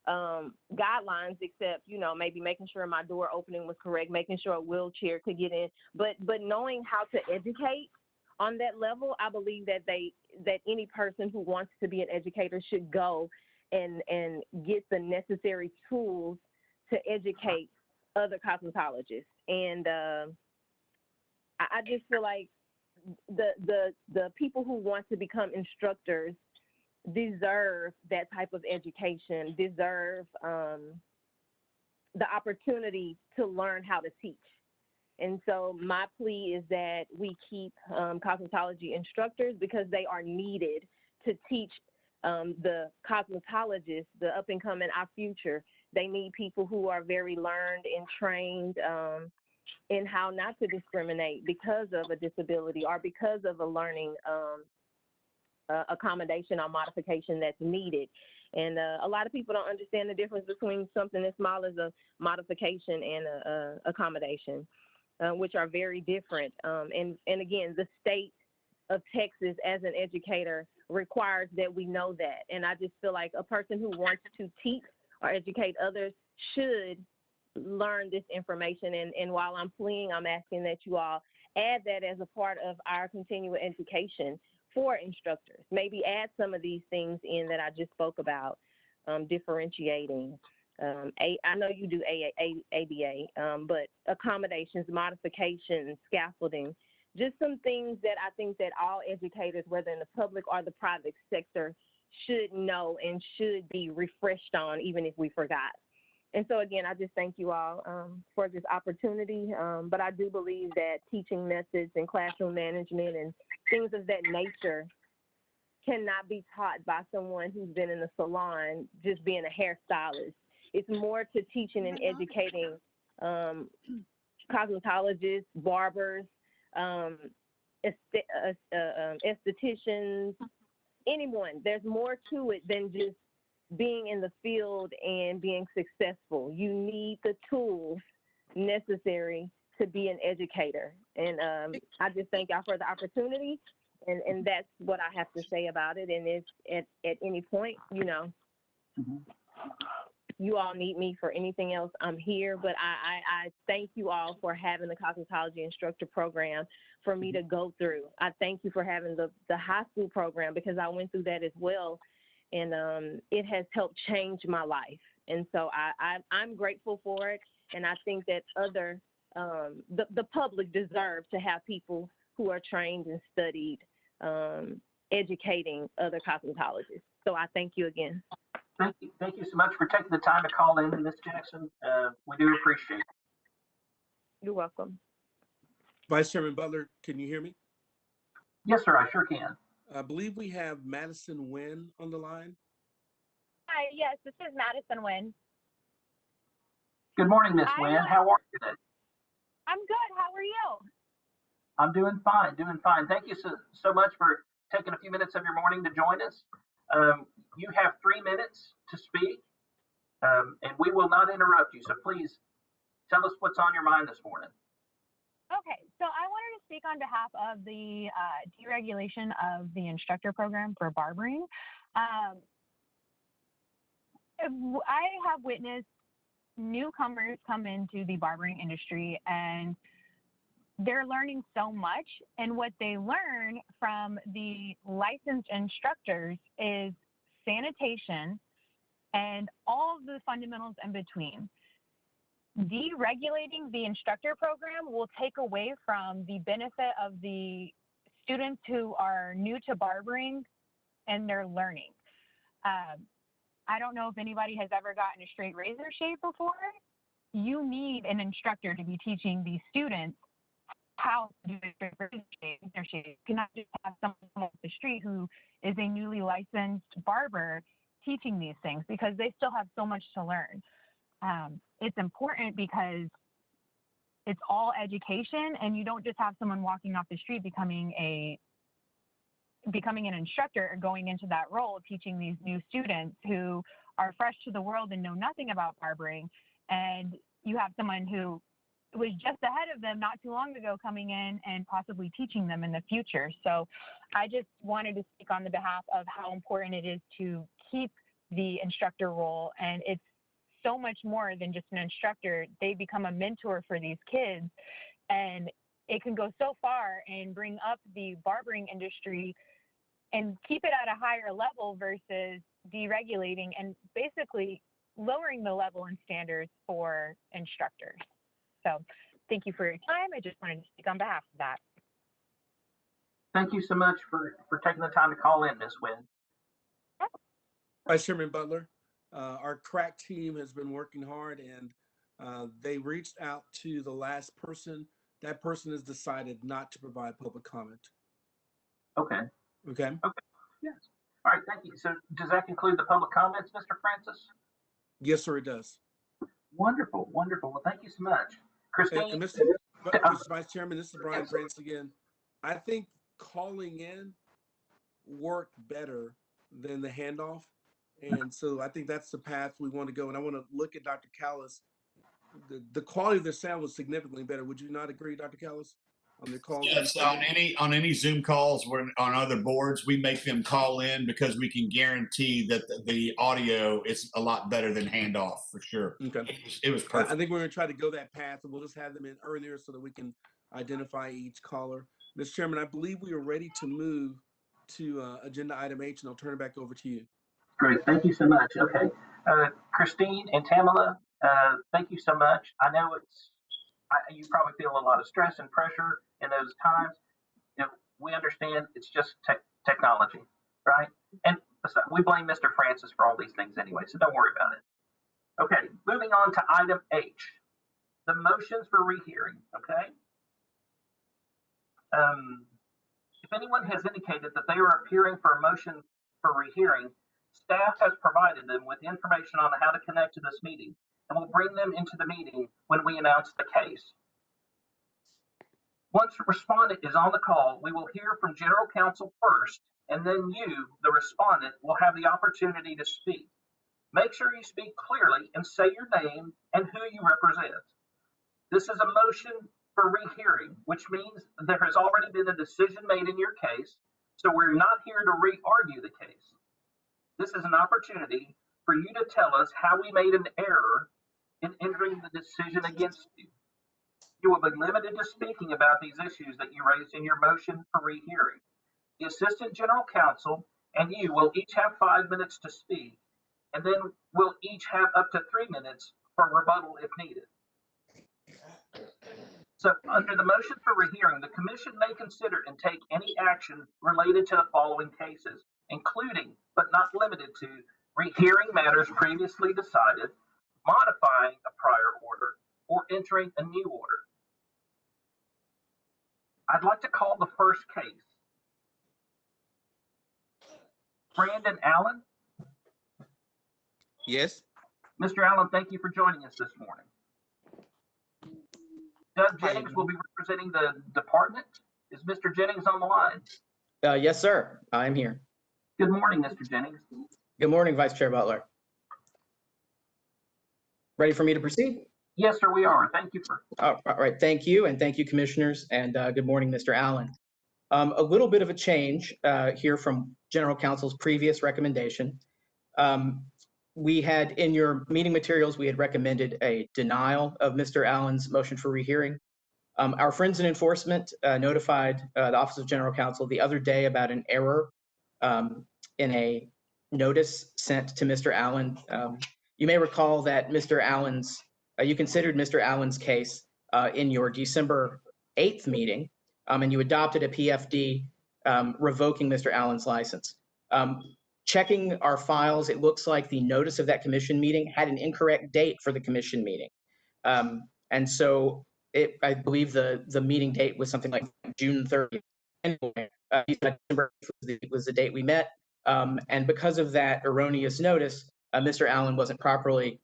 guidelines, except, maybe making sure my door opening was correct, making sure a wheelchair could get in, but knowing how to educate on that level, I believe that any person who wants to be an educator should go and get the necessary tools to educate other cosmetologists. And I just feel like the people who want to become instructors deserve that type of education, deserve the opportunity to learn how to teach. And so my plea is that we keep cosmetology instructors because they are needed to teach the cosmetologists, the up and coming, our future. They need people who are very learned and trained in how not to discriminate because of a disability or because of a learning accommodation or modification that's needed. And a lot of people don't understand the difference between something as small as a modification and a accommodation, which are very different. And again, the state of Texas as an educator requires that we know that. And I just feel like a person who wants to teach or educate others should learn this information. And while I'm pleading, I'm asking that you all add that as a part of our continuing education for instructors. Maybe add some of these things in that I just spoke about, differentiating. I know you do ABA, but accommodations, modifications, scaffolding, just some things that I think that all educators, whether in the public or the private sector, should know and should be refreshed on, even if we forgot. And so again, I just thank you all for this opportunity. But I do believe that teaching methods and classroom management and things of that nature cannot be taught by someone who's been in the salon just being a hairstylist. It's more to teaching and educating cosmetologists, barbers, estheticians, anyone. There's more to it than just being in the field and being successful. You need the tools necessary to be an educator. And I just thank y'all for the opportunity. And that's what I have to say about it. And if at any point, you know, you all need me for anything else, I'm here. But I thank you all for having the cosmetology instructor program for me to go through. I thank you for having the high school program because I went through that as well. And it has helped change my life. And so I'm grateful for it. And I think that the public deserves to have people who are trained and studied educating other cosmetologists. So I thank you again. Thank you so much for taking the time to call in, Ms. Jackson. We do appreciate it. You're welcome. Vice Chairman Butler, can you hear me? Yes, sir, I sure can. I believe we have Madison Nguyen on the line. Hi, yes, this is Madison Nguyen. Good morning, Ms. Nguyen. How are you today? I'm good. How are you? I'm doing fine, doing fine. Thank you so much for taking a few minutes of your morning to join us. You have 3 minutes to speak, and we will not interrupt you. So please tell us what's on your mind this morning. Okay, so I wanted to speak on behalf of the deregulation of the instructor program for barbering. I have witnessed newcomers come into the barbering industry and they're learning so much, and what they learn from the licensed instructors is sanitation and all of the fundamentals in between. Deregulating the instructor program will take away from the benefit of the students who are new to barbering and they're learning. I don't know if anybody has ever gotten a straight razor shave before. You need an instructor to be teaching these students how to do a straight razor shave. You cannot just have someone off the street who is a newly licensed barber teaching these things because they still have so much to learn. It's important because it's all education, and you don't just have someone walking off the street becoming an instructor or going into that role, teaching these new students who are fresh to the world and know nothing about barbering. And you have someone who was just ahead of them not too long ago coming in and possibly teaching them in the future. So I just wanted to speak on the behalf of how important it is to keep the instructor role. And it's so much more than just an instructor. They become a mentor for these kids, and it can go so far and bring up the barbering industry and keep it at a higher level versus deregulating and basically lowering the level and standards for instructors. So thank you for your time. I just wanted to speak on behalf of that. Thank you so much for taking the time to call in, Ms. Nguyen. Vice Chairman Butler, our crack team has been working hard, and They reached out to the last person. That person has decided not to provide public comment. Okay. Okay. Okay. Yes. All right. Thank you. So does that conclude the public comments, Mr. Francis? Yes, sir, it does. Wonderful. Wonderful. Well, thank you so much. Christine? And Mr. Vice Chairman, this is Brian Grants again. I think calling in worked better than the handoff. And so I think that's the path we want to go. And I want to look at Dr. Callis. The quality of the sound was significantly better. Would you not agree, Dr. Callis? On the calls? Yes, on any Zoom calls, we're on other boards, we make them call in because we can guarantee that the audio is a lot better than handoff for sure. Okay. It was perfect. I think we're going to try to go that path, and we'll just have them in earlier so that we can identify each caller. Mr. Chairman, I believe we are ready to move to agenda item H, and I'll turn it back over to you. Great. Thank you so much. Okay. Christine and Tamala, thank you so much. I know you probably feel a lot of stress and pressure in those times. We understand it's just technology, right? And we blame Mr. Francis for all these things anyway, so don't worry about it. Okay, moving on to item H, the motions for rehearing, okay? If anyone has indicated that they are appearing for a motion for rehearing, staff has provided them with information on how to connect to this meeting and will bring them into the meeting when we announce the case. Once the respondent is on the call, we will hear from General Counsel first, and then you, the respondent, will have the opportunity to speak. Make sure you speak clearly and say your name and who you represent. This is a motion for rehearing, which means there has already been a decision made in your case, so we're not here to re-argue the case. This is an opportunity for you to tell us how we made an error in entering the decision against you. You will be limited to speaking about these issues that you raised in your motion for rehearing. The Assistant General Counsel and you will each have 5 minutes to speak, and then we'll each have up to 3 minutes for rebuttal if needed. So under the motion for rehearing, the Commission may consider and take any action related to the following cases, including, but not limited to, rehearing matters previously decided, modifying a prior order, or entering a new order. I'd like to call the first case. Brandon Allen? Yes. Mr. Allen, thank you for joining us this morning. Doug Jennings will be representing the department. Is Mr. Jennings on the line? Yes, sir. I'm here. Good morning, Mr. Jennings. Good morning, Vice Chair Butler. Ready for me to proceed? Yes, sir, we are. Thank you for. All right. Thank you. And thank you, commissioners. And good morning, Mr. Allen. A little bit of a change here from General Counsel's previous recommendation. We had in your meeting materials, we had recommended a denial of Mr. Allen's motion for rehearing. Our friends in enforcement notified the Office of General Counsel the other day about an error in a notice sent to Mr. Allen. You may recall that Mr. Allen's, you considered Mr. Allen's case in your December 8th meeting, and you adopted a PFD revoking Mr. Allen's license. Checking our files, it looks like the notice of that commission meeting had an incorrect date for the commission meeting. And so I believe the meeting date was something like June 30th. Anyway, December 8th was the date we met. And because of that erroneous notice, Mr. Allen wasn't properly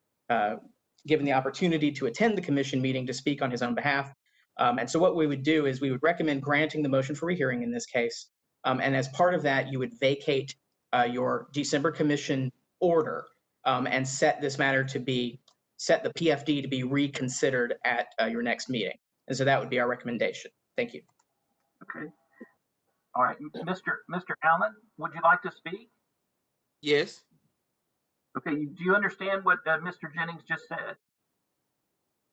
given the opportunity to attend the commission meeting to speak on his own behalf. And so what we would do is we would recommend granting the motion for rehearing in this case. And as part of that, you would vacate your December commission order and set this matter to be, set the PFD to be reconsidered at your next meeting. And so that would be our recommendation. Thank you. Okay. All right, Mr. Allen, would you like to speak? Yes. Okay, do you understand what Mr. Jennings just said?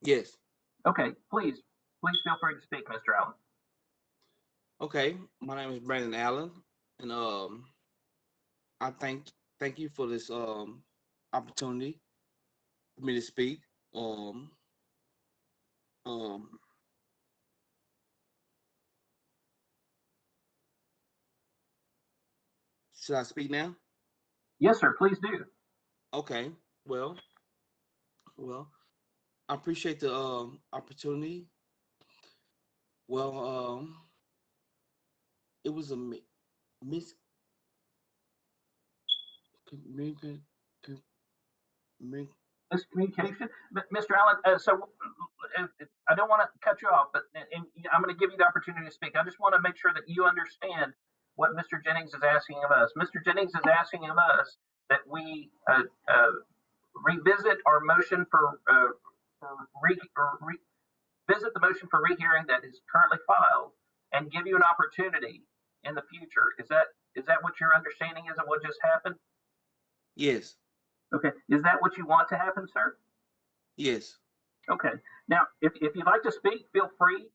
Yes. Okay, please feel free to speak, Mr. Allen. Okay, my name is Brandon Allen, and I thank you for this opportunity for me to speak. Should I speak now? Yes, sir. Please do. Okay. Well. I appreciate the opportunity. Well, it was a mis communication. Miscommunication. Mr. Allen, I don't want to cut you off, but I'm going to give you the opportunity to speak. I just want to make sure that you understand what Mr. Jennings is asking of us. Mr. Jennings is asking of us that we revisit our motion visit the motion for rehearing that is currently filed and give you an opportunity in the future. Is that what your understanding is of what just happened? Yes. Okay. Is that what you want to happen, sir? Yes. Okay. Now, if you'd like to speak, feel free,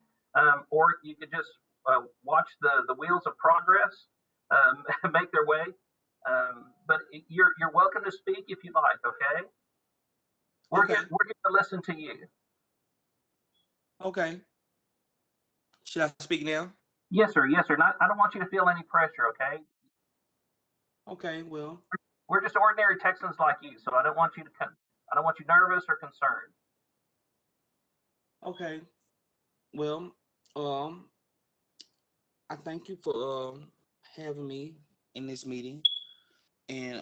or you could just watch the wheels of progress make their way. But you're welcome to speak if you like. Okay. We're here to listen to you. Okay. Should I speak now? Yes, sir. Yes, sir. I don't want you to feel any pressure. Okay. Okay. Well, we're just ordinary Texans like you, so I don't want you nervous or concerned. okay. Well, I thank you for having me in this meeting, and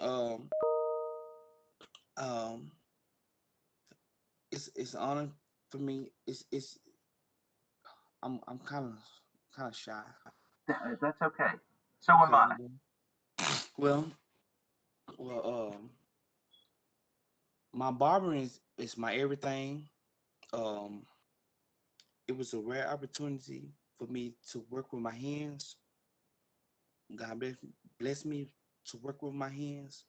it's an honor for me. I'm kind of shy. That's okay. So am I. Well, my barbering is my everything. It was a rare opportunity for me to work with my hands. God bless me to work with my hands.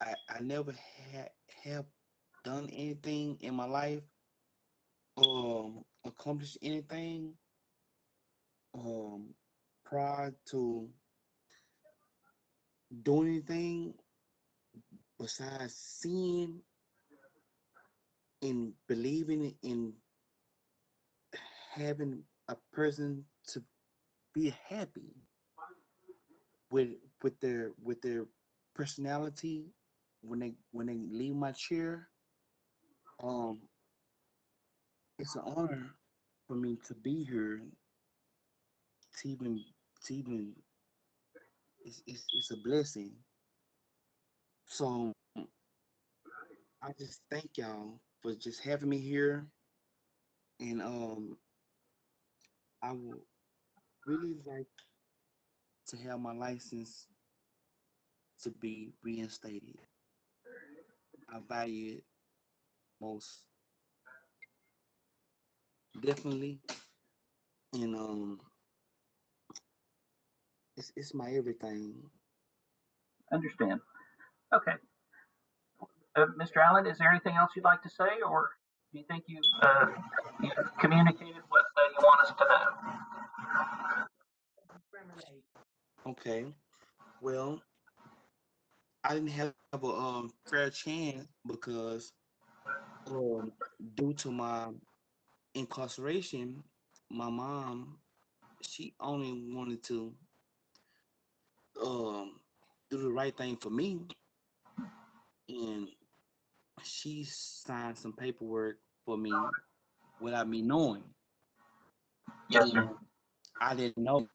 I never have done anything in my life, accomplished anything, prior to doing anything besides seeing and believing in having a person to be happy with their personality when they leave my chair. It's an honor for me to be here. To even it's a blessing. So I just thank y'all for just having me here, and I would really like to have my license to be reinstated. I value it most definitely, and it's my everything. Understand. Okay. Mr. Allen, is there anything else you'd like to say, or do you think you've communicated what you want us to know? Okay. Well, I didn't have a fair chance because due to my incarceration, my mom, she only wanted to do the right thing for me, and she signed some paperwork for me without me knowing. Yes, sir. I didn't know.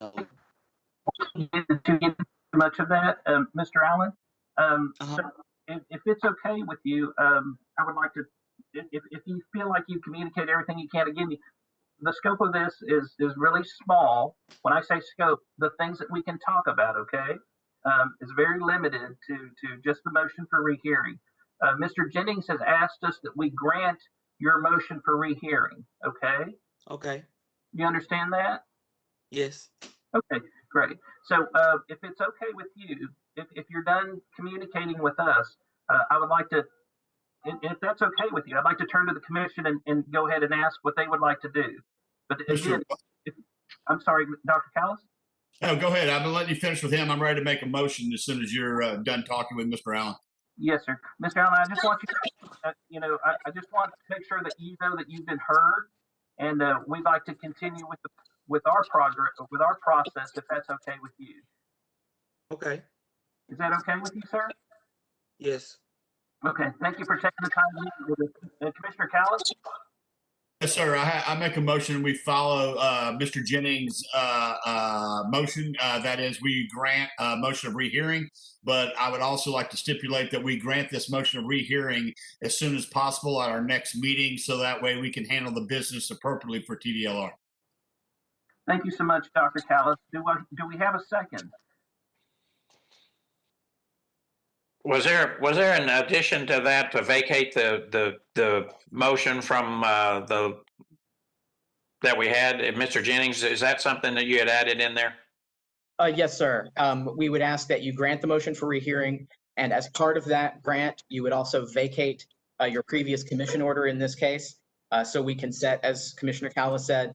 To get much of that, Mr. Allen. So if it's okay with you, I would like to, if you feel like you communicate everything you can, again, the scope of this is really small. When I say scope, the things that we can talk about, okay, is very limited to just the motion for rehearing. Mr. Jennings has asked us that we grant your motion for rehearing, okay? Okay. You understand that? Yes. Okay, great. So if it's okay with you, if you're done communicating with us, I would like to, if that's okay with you, I'd like to turn to the commission and go ahead and ask what they would like to do. But again, I'm sorry, Dr. Callis? No, go ahead. I've been letting you finish with him. I'm ready to make a motion as soon as you're done talking with Mr. Allen. Yes, sir. Mr. Allen, I just want you to, I just want to make sure that you know that you've been heard, and we'd like to continue with our progress, with our process, if that's okay with you. Okay. Is that okay with you, sir? Yes. Okay, thank you for taking the time to meet with us. Commissioner Callis? Yes, sir. I make a motion. We follow Mr. Jennings' motion. That is, we grant a motion of rehearing. But I would also like to stipulate that we grant this motion of rehearing as soon as possible at our next meeting, so that way we can handle the business appropriately for TDLR. Thank you so much, Dr. Callis. Do we have a second? Was there an addition to that to vacate the motion from that we had, Mr. Jennings? Is that something that you had added in there? Yes, sir. We would ask that you grant the motion for rehearing, and as part of that grant, you would also vacate your previous commission order in this case, so we can set, as Commissioner Callis said,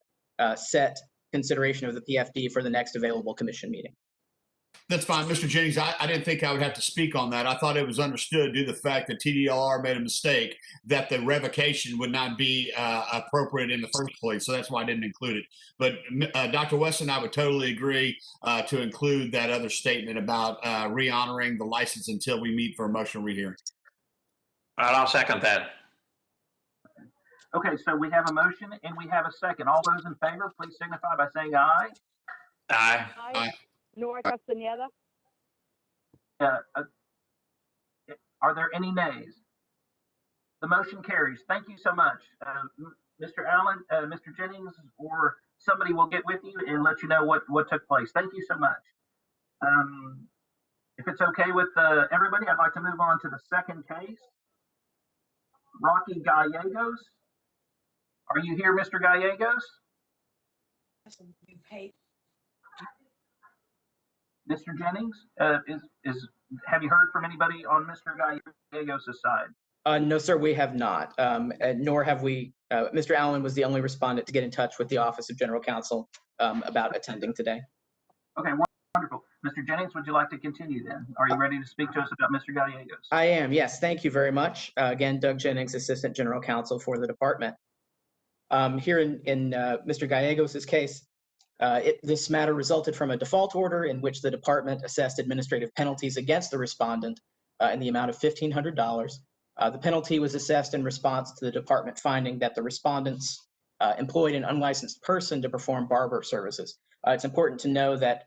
set consideration of the PFD for the next available commission meeting. That's fine, Mr. Jennings. I didn't think I would have to speak on that. I thought it was understood due to the fact that TDLR made a mistake that the revocation would not be appropriate in the first place. So that's why I didn't include it. But Dr. Wesson, I would totally agree to include that other statement about re-honoring the license until we meet for a motion rehearing. All right, I'll second that. Okay, so we have a motion and we have a second. All those in favor, please signify by saying aye. Aye. Aye. Nora Castaneda? Are there any nays? The motion carries. Thank you so much. Mr. Allen, Mr. Jennings, or somebody will get with you and let you know what took place. Thank you so much. If it's okay with everybody, I'd like to move on to the second case. Rocky Gallegos. Are you here, Mr. Gallegos? Mr. Jennings, have you heard from anybody on Mr. Gallegos' side? No, sir, we have not, nor have we. Mr. Allen was the only respondent to get in touch with the Office of General Counsel about attending today. Okay, wonderful. Mr. Jennings, would you like to continue then? Are you ready to speak to us about Mr. Gallegos? I am, yes. Thank you very much. Again, Doug Jennings, Assistant General Counsel for the department. Here in Mr. Gallegos' case, this matter resulted from a default order in which the department assessed administrative penalties against the respondent in the amount of $1,500. The penalty was assessed in response to the department finding that the respondents employed an unlicensed person to perform barber services. It's important to know that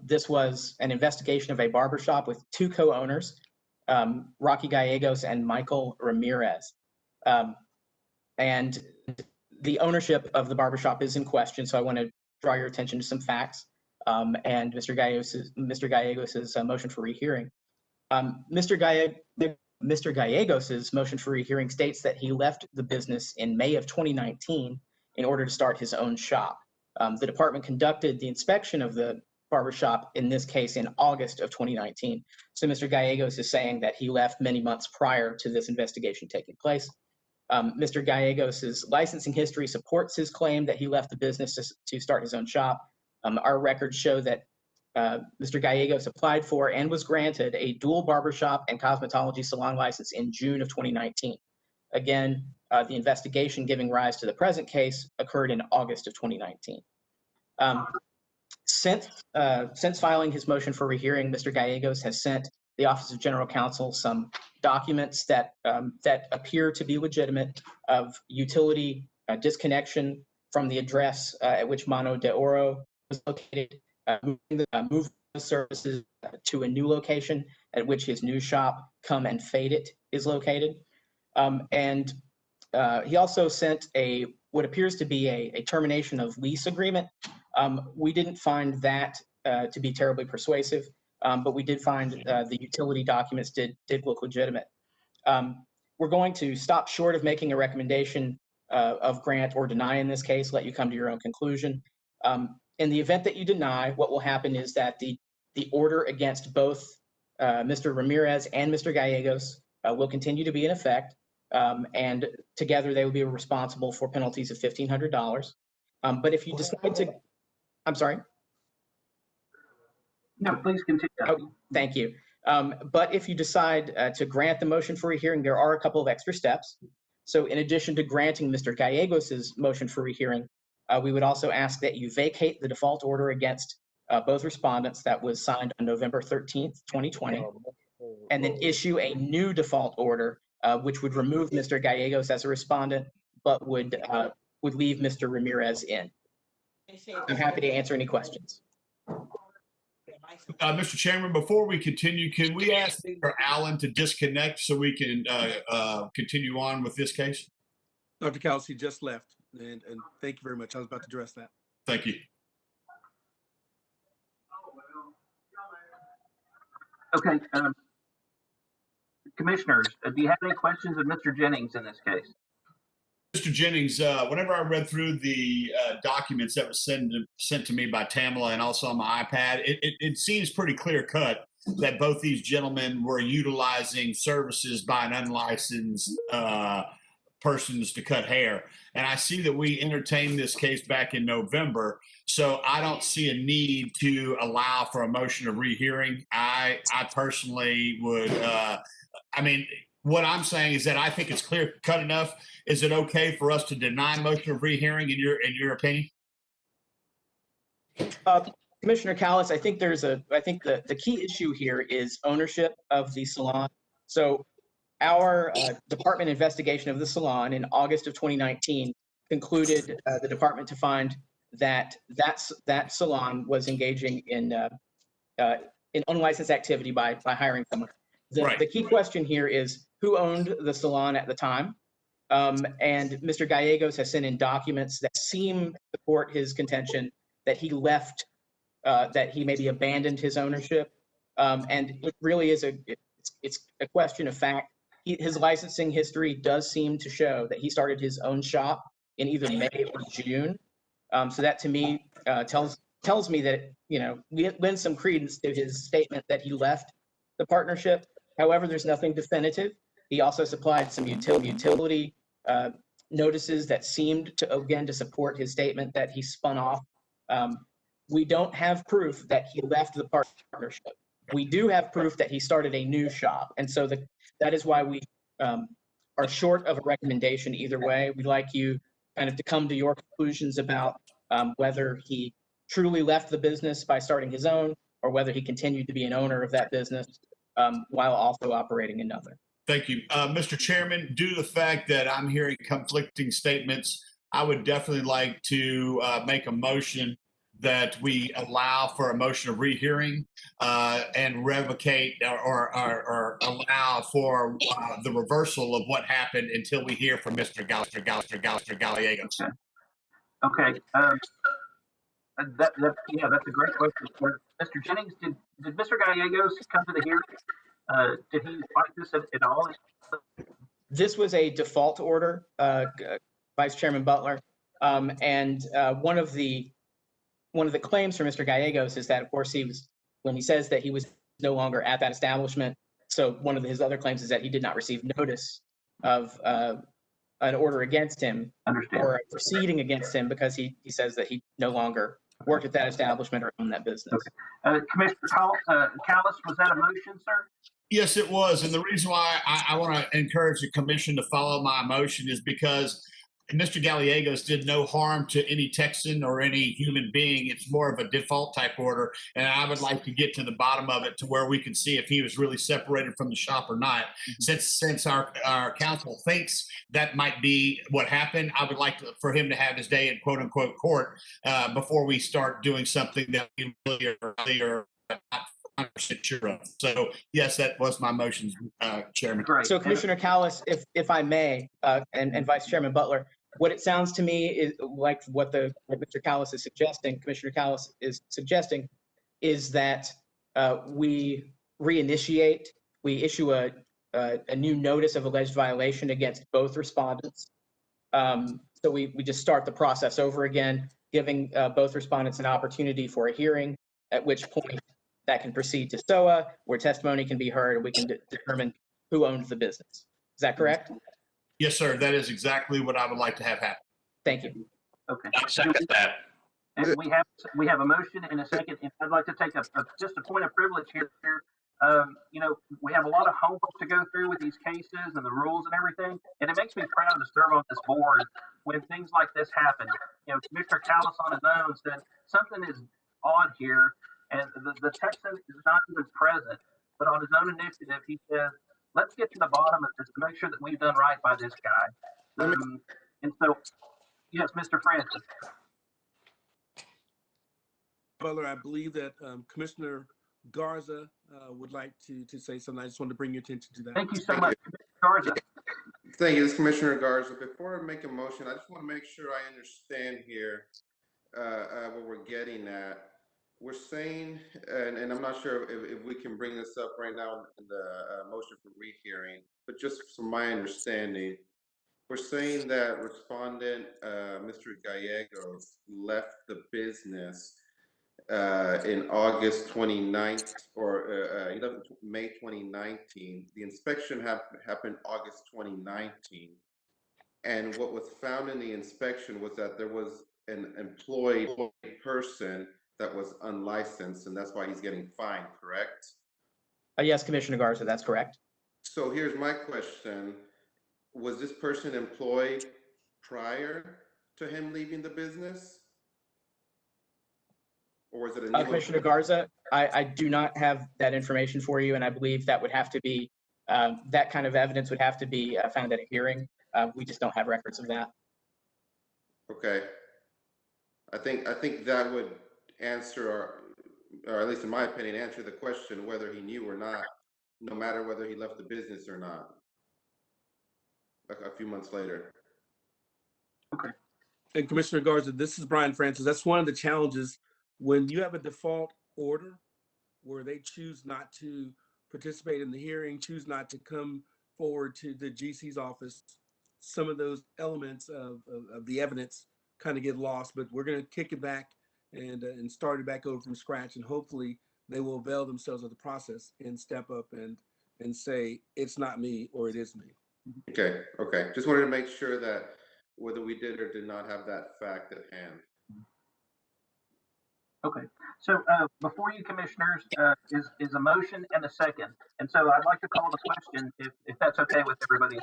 this was an investigation of a barbershop with two co-owners, Rocky Gallegos and Michael Ramirez. And the ownership of the barbershop is in question, so I want to draw your attention to some facts and Mr. Gallegos' motion for rehearing. Mr. Gallegos' motion for rehearing states that he left the business in May of 2019 in order to start his own shop. The department conducted the inspection of the barbershop, in this case, in August of 2019. So Mr. Gallegos is saying that he left many months prior to this investigation taking place. Mr. Gallegos' licensing history supports his claim that he left the business to start his own shop. Our records show that Mr. Gallegos applied for and was granted a dual barbershop and cosmetology salon license in June of 2019. Again, the investigation giving rise to the present case occurred in August of 2019. Since filing his motion for rehearing, Mr. Gallegos has sent the Office of General Counsel some documents that appear to be legitimate of utility disconnection from the address at which Mano de Oro was located, moving the services to a new location at which his new shop, Come and Fade It, is located. And he also sent what appears to be a termination of lease agreement. We didn't find that to be terribly persuasive, but we did find the utility documents did look legitimate. We're going to stop short of making a recommendation of grant or deny in this case, let you come to your own conclusion. In the event that you deny, what will happen is that the order against both Mr. Ramirez and Mr. Gallegos will continue to be in effect, and together they will be responsible for penalties of $1,500. But if you decide to, I'm sorry? No, please continue. Oh, thank you. But if you decide to grant the motion for rehearing, there are a couple of extra steps. So in addition to granting Mr. Gallegos' motion for rehearing, we would also ask that you vacate the default order against both respondents that was signed on November 13th, 2020. and then issue a new default order, which would remove Mr. Gallegos as a respondent, but would leave Mr. Ramirez in. I'm happy to answer any questions. Mr. Chairman, before we continue, can we ask Mr. Allen to disconnect so we can continue on with this case? Dr. Callis, he just left, and thank you very much. I was about to address that. Thank you. Okay, commissioners, do you have any questions of Mr. Jennings in this case? Mr. Jennings, whenever I read through the documents that was sent to me by Tamala and also on my iPad, it seems pretty clear cut that both these gentlemen were utilizing services by an unlicensed persons to cut hair. And I see that we entertained this case back in November, so I don't see a need to allow for a motion of rehearing. I personally would, what I'm saying is that I think it's clear cut enough. Is it okay for us to deny motion of rehearing in your opinion? Commissioner Callis, I think the key issue here is ownership of the salon. So our department investigation of the salon in August of 2019 concluded the department to find that salon was engaging in unlicensed activity by hiring someone. The key question here is who owned the salon at the time? And Mr. Gallegos has sent in documents that seem to support his contention that he left, that he maybe abandoned his ownership. And it really is it's a question of fact. His licensing history does seem to show that he started his own shop in either May or June. So that to me tells me that, we lend some credence to his statement that he left the partnership. However, there's nothing definitive. He also supplied some utility notices that seemed to support his statement that he spun off. We don't have proof that he left the partnership. We do have proof that he started a new shop. And so that is why we are short of a recommendation either way. We'd like you kind of to come to your conclusions about whether he truly left the business by starting his own or whether he continued to be an owner of that business while also operating another. Thank you. Mr. Chairman, due to the fact that I'm hearing conflicting statements, I would definitely like to make a motion that we allow for a motion of rehearing and revocate or allow for the reversal of what happened until we hear from Mr. Gallegos. Okay. That's a great question. Mr. Jennings, did Mr. Gallegos come to the hearing? Did he fight this at all? This was a default order, Vice Chairman Butler, and one of the claims for Mr. Gallegos is that, of course, when he says that he was no longer at that establishment. So one of his other claims is that he did not receive notice of an order against him or a proceeding against him because he says that he no longer worked at that establishment or owned that business. Okay. Commissioner Callis, was that a motion, sir? Yes, it was. And the reason why I want to encourage the commission to follow my motion is because Mr. Gallegos did no harm to any Texan or any human being. It's more of a default type order. And I would like to get to the bottom of it to where we can see if he was really separated from the shop or not. Since our counsel thinks that might be what happened, I would like for him to have his day in quote unquote court before we start doing something that we really are not 100% sure of. So yes, that was my motion, Chairman. So Commissioner Callis, if I may, and Vice Chairman Butler, what it sounds to me is like what Mr. Callis is suggesting, Commissioner Callis is suggesting, is that we reinitiate, we issue a new notice of alleged violation against both respondents. So we just start the process over again, giving both respondents an opportunity for a hearing, at which point that can proceed to SOA, where testimony can be heard, and we can determine who owns the business. Is that correct? Yes, sir. That is exactly what I would like to have happen. Thank you. Okay. I second that. And we have a motion and a second. And I'd like to take just a point of privilege here. We have a lot of homework to go through with these cases and the rules and everything, and it makes me proud to serve on this board when things like this happen. Mr. Callis on his own said something is odd here, and the Texan is not even present, but on his own initiative, he says, let's get to the bottom of this to make sure that we've done right by this guy. And so, yes, Mr. Francis. Butler, I believe that Commissioner Garza would like to say something. I just wanted to bring your attention to that. Thank you so much, Commissioner Garza. Thank you. This is Commissioner Garza. Before I make a motion, I just want to make sure I understand here what we're getting at. We're saying, and I'm not sure if we can bring this up right now in the motion for rehearing, but just from my understanding, we're saying that respondent, Mr. Gallegos, left the business in August 29th or May 2019. The inspection happened August 2019. And what was found in the inspection was that there was an employed person that was unlicensed, and that's why he's getting fined, correct? Yes, Commissioner Garza, that's correct. So here's my question. Was this person employed prior to him leaving the business? Or is it a new Commissioner Garza, I do not have that information for you, and I believe that would have to be, that kind of evidence would have to be found at a hearing. We just don't have records of that. Okay. I think that would answer, or at least in my opinion, answer the question whether he knew or not, no matter whether he left the business or not, a few months later. Okay. And Commissioner Garza, this is Brian Francis. That's one of the challenges when you have a default order where they choose not to participate in the hearing, choose not to come forward to the GC's office. Some of those elements of the evidence kind of get lost, but we're going to kick it back and start it back over from scratch. And hopefully they will avail themselves of the process and step up and say, it's not me or it is me. Okay. Okay. Just wanted to make sure that whether we did or did not have that fact at hand. Okay, so before you commissioners is a motion and a second. And so I'd like to call the question if that's okay with everybody.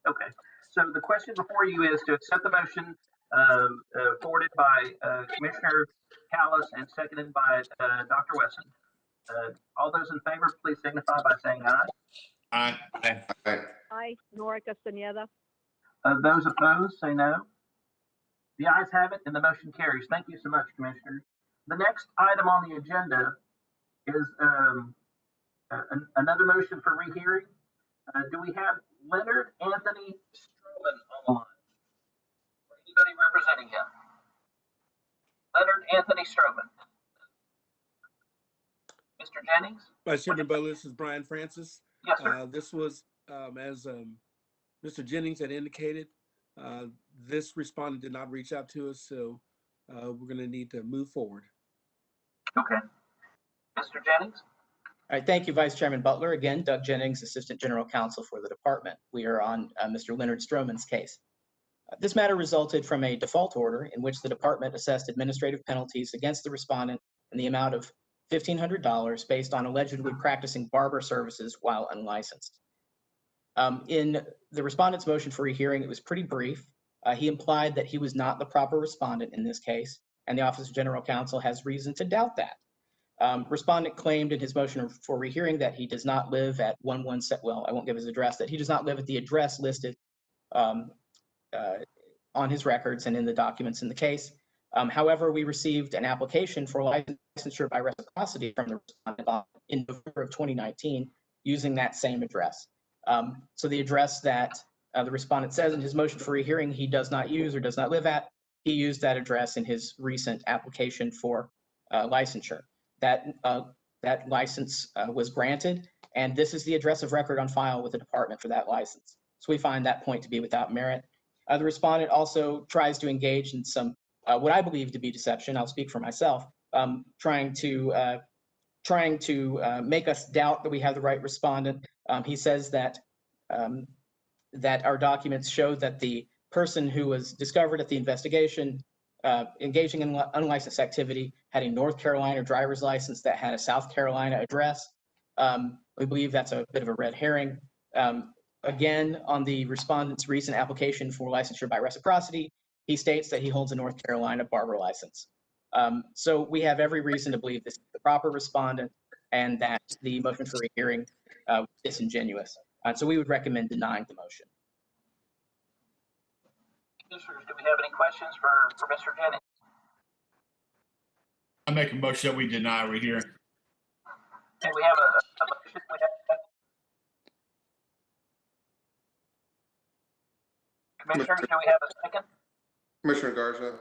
Okay, so the question before you is to accept the motion forwarded by Commissioner Callis and seconded by Dr. Wesson. All those in favor, please signify by saying aye. Aye. Aye, Nora Castaneda. Those opposed, say no. The ayes have it and the motion carries. Thank you so much, Commissioner. The next item on the agenda is another motion for rehearing. Do we have Leonard Anthony Stroman on the line? Or anybody representing him? Leonard Anthony Stroman. Mr. Jennings? Vice Chairman Butler, this is Brian Francis. Yes, sir. This was, as Mr. Jennings had indicated, this respondent did not reach out to us, so we're going to need to move forward. Okay. Mr. Jennings? All right, thank you, Vice Chairman Butler. Again, Doug Jennings, Assistant General Counsel for the department. We are on Mr. Leonard Stroman's case. This matter resulted from a default order in which the department assessed administrative penalties against the respondent in the amount of $1,500 based on allegedly practicing barber services while unlicensed. In the respondent's motion for rehearing, it was pretty brief. He implied that he was not the proper respondent in this case, and the Office of General Counsel has reason to doubt that. Respondent claimed in his motion for rehearing that he does not live at 117, well, I won't give his address, that he does not live at the address listed on his records and in the documents in the case. However, we received an application for licensure by reciprocity from the respondent in November of 2019 using that same address. So the address that the respondent says in his motion for rehearing he does not use or does not live at, he used that address in his recent application for licensure. That license was granted, and this is the address of record on file with the department for that license. So we find that point to be without merit. The respondent also tries to engage in some what I believe to be deception. I'll speak for myself, trying to make us doubt that we have the right respondent. He says that that our documents show that the person who was discovered at the investigation engaging in unlicensed activity had a North Carolina driver's license that had a South Carolina address. We believe that's a bit of a red herring. Again, on the respondent's recent application for licensure by reciprocity, he states that he holds a North Carolina barber license. So we have every reason to believe this is the proper respondent. and that the motion for rehearing was disingenuous. So we would recommend denying the motion. Commissioners, do we have any questions for Mr. Jennings? I make a motion that we deny rehearing. Okay, we have a motion. We have, Commissioners, do we have a second? Commissioner Garza,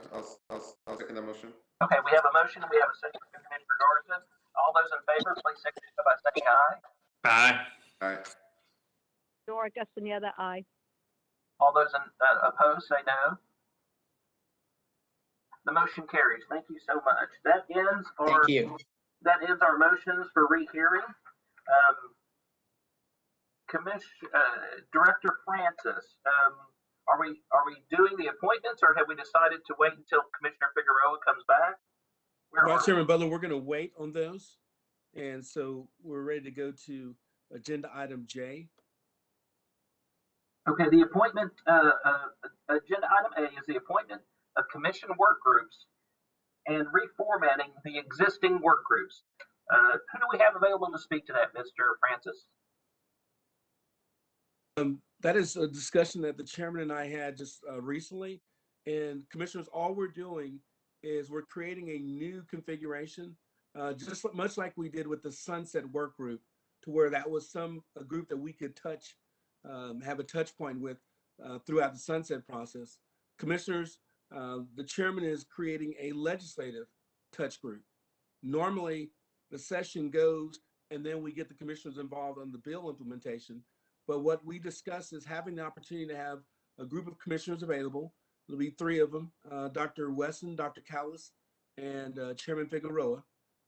I'll second that motion. Okay, we have a motion and we have a second from Commissioner Garza. All those in favor, please signify by saying aye. Aye. Aye. Nora Castaneda, aye. All those opposed, say no. The motion carries. Thank you so much. That ends Thank you. our motions for rehearing. Director Francis, are we doing the appointments, or have we decided to wait until Commissioner Figueroa comes back? Vice Chairman Butler, we're going to wait on those. And so we're ready to go to agenda item J. Okay, the appointment, agenda item A is the appointment of commission work groups and reformatting the existing work groups. Who do we have available to speak to that, Mr. Francis? That is a discussion that the chairman and I had just recently. And commissioners, all we're doing is we're creating a new configuration, just much like we did with the Sunset Work Group, to where that was a group that we could touch, have a touch point with throughout the sunset process. Commissioners, the chairman is creating a legislative touch group. Normally, the session goes and then we get the commissioners involved on the bill implementation. But what we discussed is having the opportunity to have a group of commissioners available. There'll be 3 of them, Dr. Wesson, Dr. Callis, and Chairman Figueroa,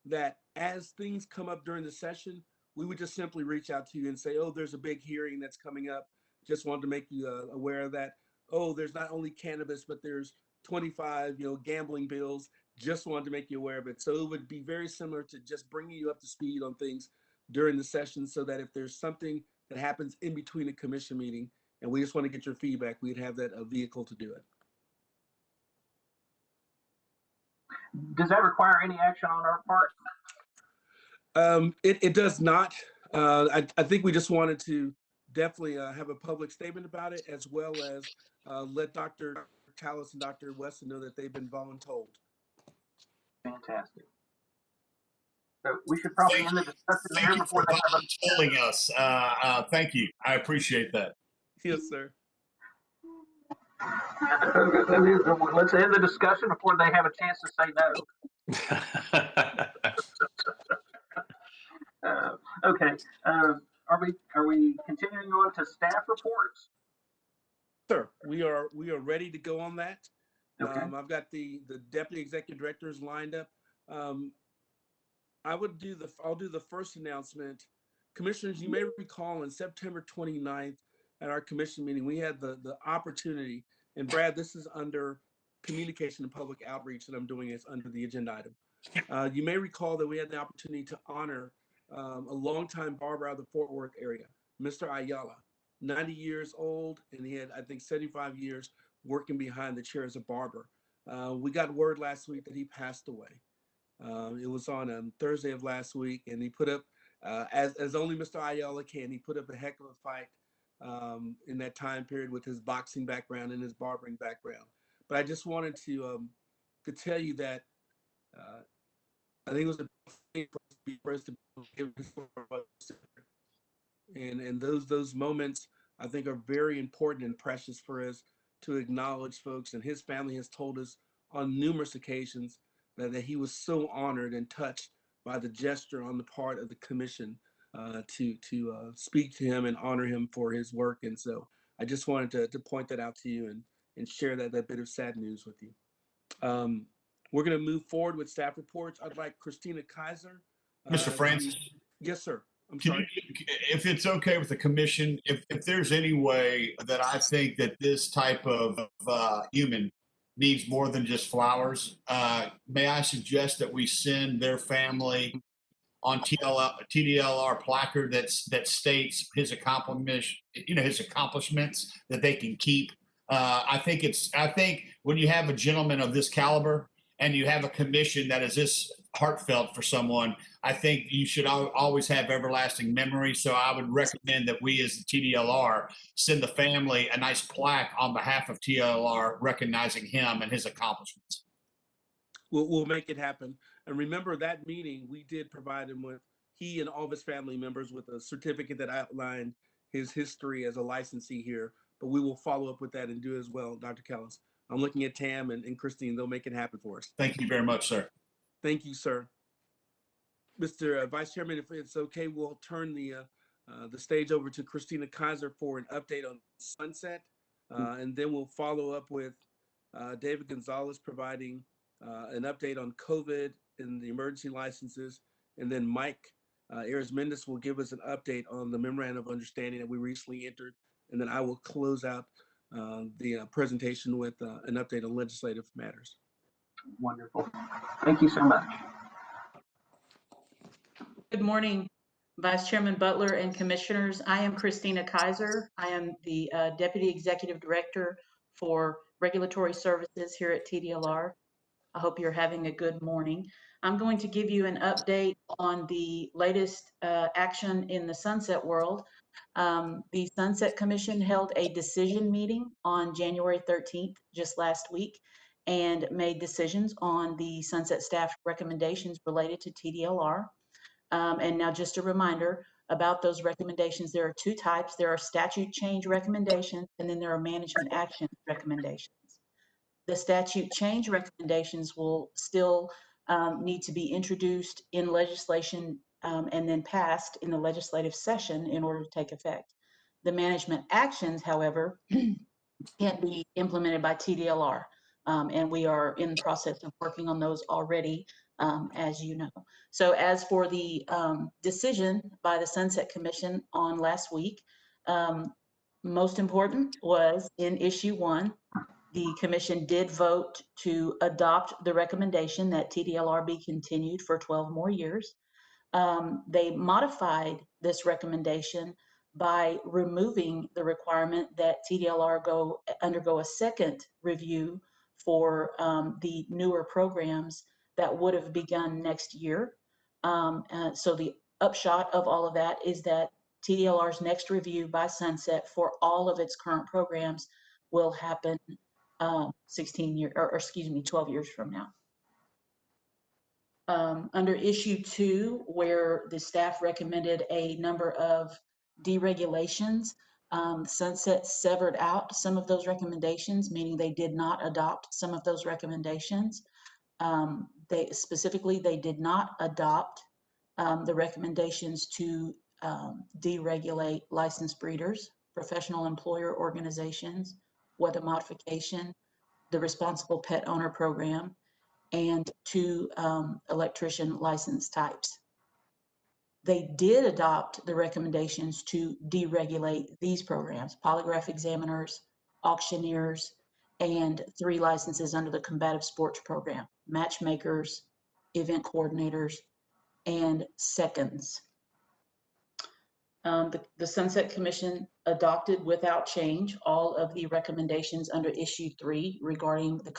that as things come up during the session, we would just simply reach out to you and say, oh, there's a big hearing that's coming up. Just wanted to make you aware of that. Oh, there's not only cannabis, but there's 25, gambling bills. Just wanted to make you aware of it. So it would be very similar to just bringing you up to speed on things during the session, so that if there's something that happens in between a commission meeting and we just want to get your feedback, we'd have that a vehicle to do it. Does that require any action on our part? It does not. I think we just wanted to definitely have a public statement about it, as well as let Dr. Callis and Dr. Weston know that they've been voluntold. Fantastic. So we should probably end the discussion here before they have telling us. Thank you. I appreciate that. Yes, sir. Let's end the discussion before they have a chance to say no. Okay. Are we continuing on to staff reports? Sir, we are ready to go on that. Okay. I've got the deputy executive directors lined up. I'll do the first announcement. Commissioners, you may recall on September 29th at our commission meeting, we had the opportunity, and Brad, this is under communication and public outreach that I'm doing, is under the agenda item. You may recall that we had the opportunity to honor a longtime barber out of the Fort Worth area, Mr. Ayala, 90 years old, and he had, I think, 75 years working behind the chair as a barber. We got word last week that he passed away. It was on Thursday of last week, and he put up, as only Mr. Ayala can, he put up a heck of a fight in that time period with his boxing background and his barbering background. But I just wanted to tell you that I think it was a thing for us to give, and those moments I think are very important and precious for us to acknowledge folks. And his family has told us on numerous occasions that he was so honored and touched by the gesture on the part of the commission to speak to him and honor him for his work. And so I just wanted to point that out to you and share that bit of sad news with you. We're going to move forward with staff reports. I'd like Christina Kaiser. Mr. Francis. Yes, sir. I'm Can sorry. if it's okay with the commission, if there's any way that I think that this type of human needs more than just flowers, may I suggest that we send their family on TDLR placard that states his accomplishments, that they can keep. I think when you have a gentleman of this caliber and you have a commission that is this heartfelt for someone, I think you should always have everlasting memory. So I would recommend that we as the TDLR send the family a nice plaque on behalf of TDLR recognizing him and his accomplishments. We'll make it happen. And remember that meeting, we did provide him with, he and all of his family members, with a certificate that outlined his history as a licensee here. But we will follow up with that and do as well, Dr. Kellis. I'm looking at Tam and Christine. They'll make it happen for us. Thank you very much, sir. Thank you, sir. Mr. Vice Chairman, if it's okay, we'll turn the stage over to Christina Kaiser for an update on Sunset. And then we'll follow up with David Gonzalez providing an update on COVID and the emergency licenses. And then Mike Arizmendiz will give us an update on the memorandum of understanding that we recently entered. And then I will close out the presentation with an update on legislative matters. Wonderful. Thank you so much. Good morning, Vice Chairman Butler and Commissioners. I am Christina Kaiser. I am the Deputy Executive Director for Regulatory Services here at TDLR. I hope you're having a good morning. I'm going to give you an update on the latest action in the Sunset world. The Sunset Commission held a decision meeting on January 13th, just last week, and made decisions on the Sunset staff recommendations related to TDLR. And now just a reminder about those recommendations. There are two types. There are statute change recommendations, and then there are management action recommendations. The statute change recommendations will still need to be introduced in legislation and then passed in the legislative session in order to take effect. The management actions, however, can be implemented by TDLR, and we are in the process of working on those already, as you know. So as for the decision by the Sunset Commission on last week, most important was in issue 1, the commission did vote to adopt the recommendation that TDLR be continued for 12 more years. They modified this recommendation by removing the requirement that TDLR undergo a second review for the newer programs that would have begun next year. So the upshot of all of that is that TDLR's next review by Sunset for all of its current programs will happen 12 years from now. Under issue 2, where the staff recommended a number of deregulations, Sunset severed out some of those recommendations, meaning they did not adopt some of those recommendations. They did not adopt the recommendations to deregulate licensed breeders, professional employer organizations, weather modification, the responsible pet owner program, and 2 electrician license types. They did adopt the recommendations to deregulate these programs: polygraph examiners, auctioneers, and 3 licenses under the combative sports program: matchmakers, event coordinators, and seconds. The Sunset Commission adopted without change all of the recommendations under issue 3 regarding the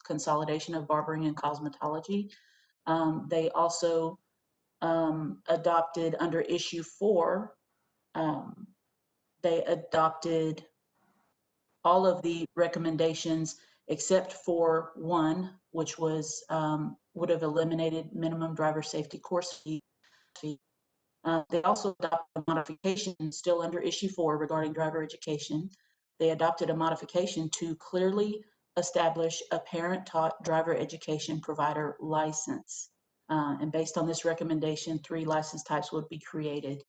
consolidation of barbering and cosmetology. They also adopted under issue 4, they adopted all of the recommendations except for 1, which was would have eliminated minimum driver safety course fee. They also adopted a modification still under issue 4 regarding driver education. They adopted a modification to clearly establish a parent-taught driver education provider license. And based on this recommendation, 3 license types would be created.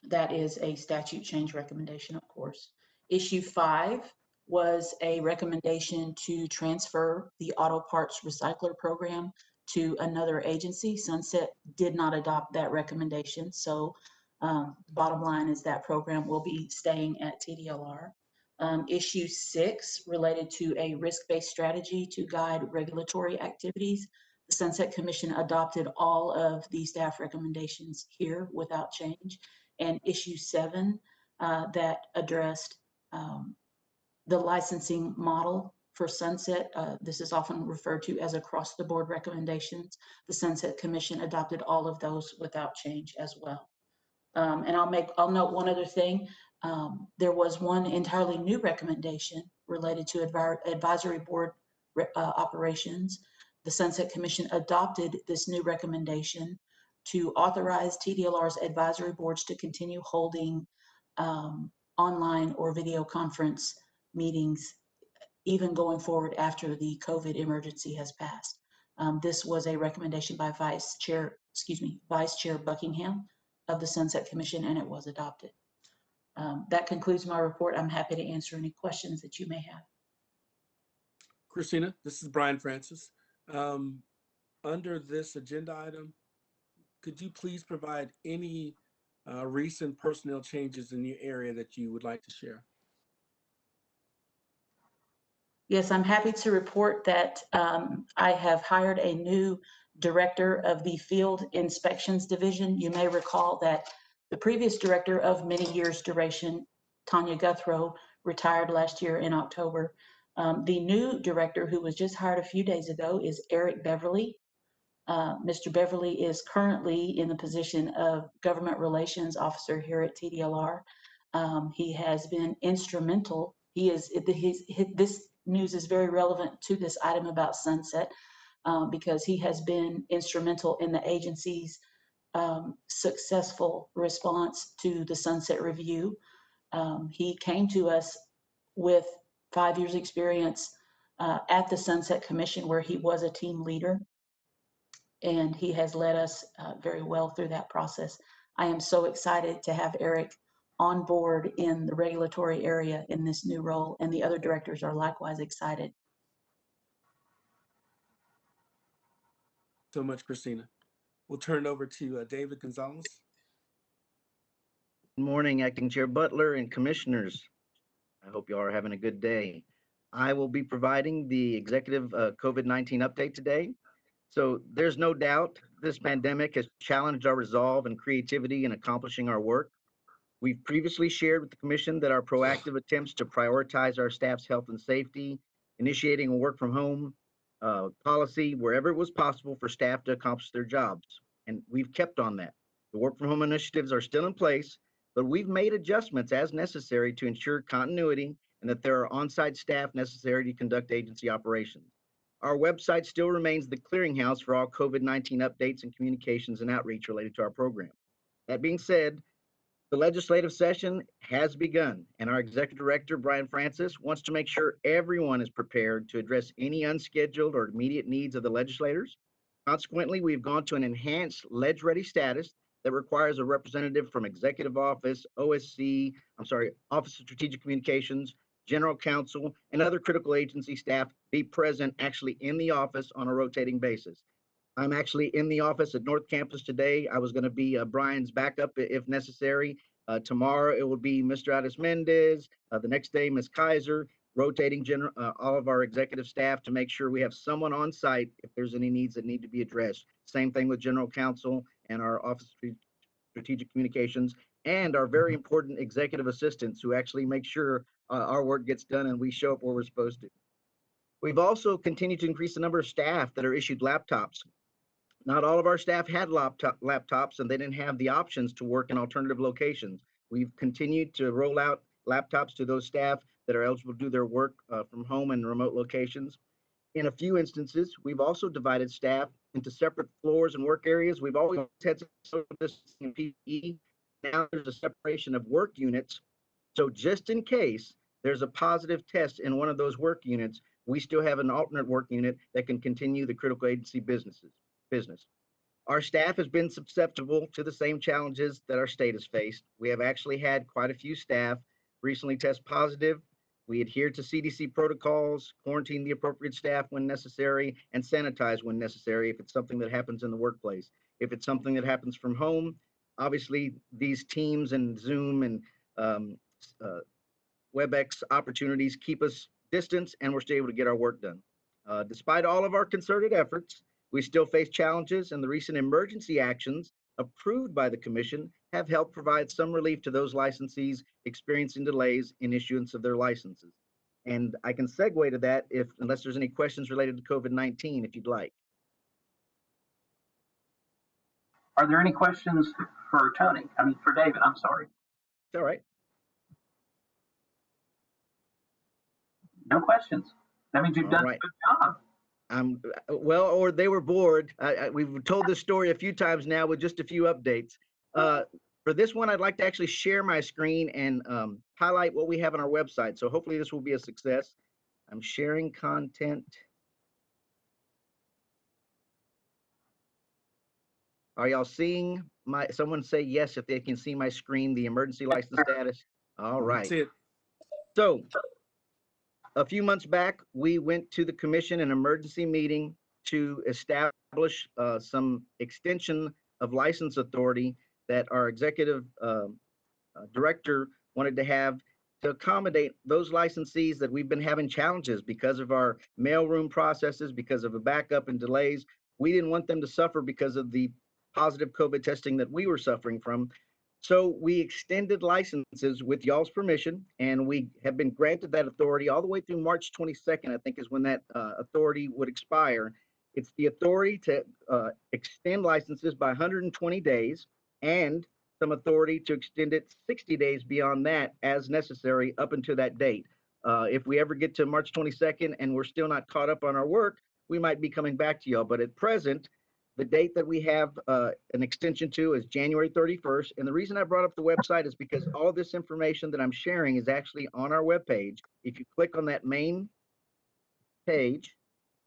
That is a statute change recommendation, of course. Issue 5 was a recommendation to transfer the auto parts recycler program to another agency. Sunset did not adopt that recommendation. So bottom line is that program will be staying at TDLR. Issue 6 related to a risk-based strategy to guide regulatory activities. The Sunset Commission adopted all of the staff recommendations here without change. And issue 7 that addressed the licensing model for sunset. This is often referred to as across-the-board recommendations. The Sunset Commission adopted all of those without change as well. And I'll note one other thing. There was one entirely new recommendation related to advisory board operations. The Sunset Commission adopted this new recommendation to authorize TDLR's advisory boards to continue holding online or video conference meetings, even going forward after the COVID emergency has passed. This was a recommendation by Vice Chair Buckingham of the Sunset Commission, and it was adopted. That concludes my report. I'm happy to answer any questions that you may have. Christina, this is Brian Francis. Under this agenda item, could you please provide any recent personnel changes in your area that you would like to share? Yes, I'm happy to report that I have hired a new director of the Field Inspections Division. You may recall that the previous director of many years duration, Tanya Guthrow, retired last year in October. The new director, who was just hired a few days ago, is Eric Beverly. Mr. Beverly is currently in the position of Government Relations Officer here at TDLR. He has been instrumental. This news is very relevant to this item about Sunset because he has been instrumental in the agency's successful response to the Sunset Review. He came to us with 5 years experience at the Sunset Commission, where he was a team leader, and he has led us very well through that process. I am so excited to have Eric on board in the regulatory area in this new role, and the other directors are likewise excited. So much, Christina. We'll turn it over to David Gonzalez. Good morning, Acting Chair Butler and Commissioners. I hope you all are having a good day. I will be providing the executive COVID-19 update today. So there's no doubt this pandemic has challenged our resolve and creativity in accomplishing our work. We've previously shared with the Commission that our proactive attempts to prioritize our staff's health and safety, initiating a work from home policy wherever it was possible for staff to accomplish their jobs. And we've kept on that. The work from home initiatives are still in place, but we've made adjustments as necessary to ensure continuity and that there are on-site staff necessary to conduct agency operations. Our website still remains the clearinghouse for all COVID-19 updates and communications and outreach related to our program. That being said, the legislative session has begun, and our Executive Director, Brian Francis, wants to make sure everyone is prepared to address any unscheduled or immediate needs of the legislators. Consequently, we've gone to an enhanced ledge-ready status that requires a representative from Executive Office, Office of Strategic Communications, General Counsel, and other critical agency staff be present actually in the office on a rotating basis. I'm actually in the office at North Campus today. I was going to be Brian's backup if necessary. Tomorrow it will be Mr. Addis Mendez. The next day, Ms. Kaiser, rotating all of our executive staff to make sure we have someone on site if there's any needs that need to be addressed. Same thing with General Counsel and our Office of Strategic Communications and our very important executive assistants who actually make sure our work gets done and we show up where we're supposed to. We've also continued to increase the number of staff that are issued laptops. Not all of our staff had laptops and they didn't have the options to work in alternative locations. We've continued to roll out laptops to those staff that are eligible to do their work from home and remote locations. In a few instances, we've also divided staff into separate floors and work areas. We've always had social distancing PPE. Now there's a separation of work units. So just in case there's a positive test in one of those work units, we still have an alternate work unit that can continue the critical agency business. Our staff has been susceptible to the same challenges that our state has faced. We have actually had quite a few staff recently test positive. We adhere to CDC protocols, quarantine the appropriate staff when necessary, and sanitize when necessary if it's something that happens in the workplace. If it's something that happens from home, obviously these Teams and Zoom and WebEx opportunities keep us distance and we're still able to get our work done. Despite all of our concerted efforts, we still face challenges, and the recent emergency actions approved by the Commission have helped provide some relief to those licensees experiencing delays in issuance of their licenses. And I can segue to that unless there's any questions related to COVID-19, if you'd like. Are there any questions for Tony? I mean, for David, I'm sorry. All right. No questions. That means you've done a good job. Well, or they were bored. We've told this story a few times now with just a few updates. For this one, I'd like to actually share my screen and highlight what we have on our website. So hopefully this will be a success. I'm sharing content. Are y'all seeing someone say yes if they can see my screen, the emergency license status? All right. So a few months back, we went to the commission, an emergency meeting to establish some extension of license authority that our executive director wanted to have to accommodate those licensees that we've been having challenges because of our mailroom processes, because of a backup and delays. We didn't want them to suffer because of the positive COVID testing that we were suffering from. So we extended licenses with y'all's permission, and we have been granted that authority all the way through March 22nd, I think is when that authority would expire. It's the authority to extend licenses by 120 days and some authority to extend it 60 days beyond that as necessary up until that date. If we ever get to March 22nd and we're still not caught up on our work, we might be coming back to y'all. But at present, the date that we have an extension to is January 31st. And the reason I brought up the website is because all of this information that I'm sharing is actually on our webpage. If you click on that main page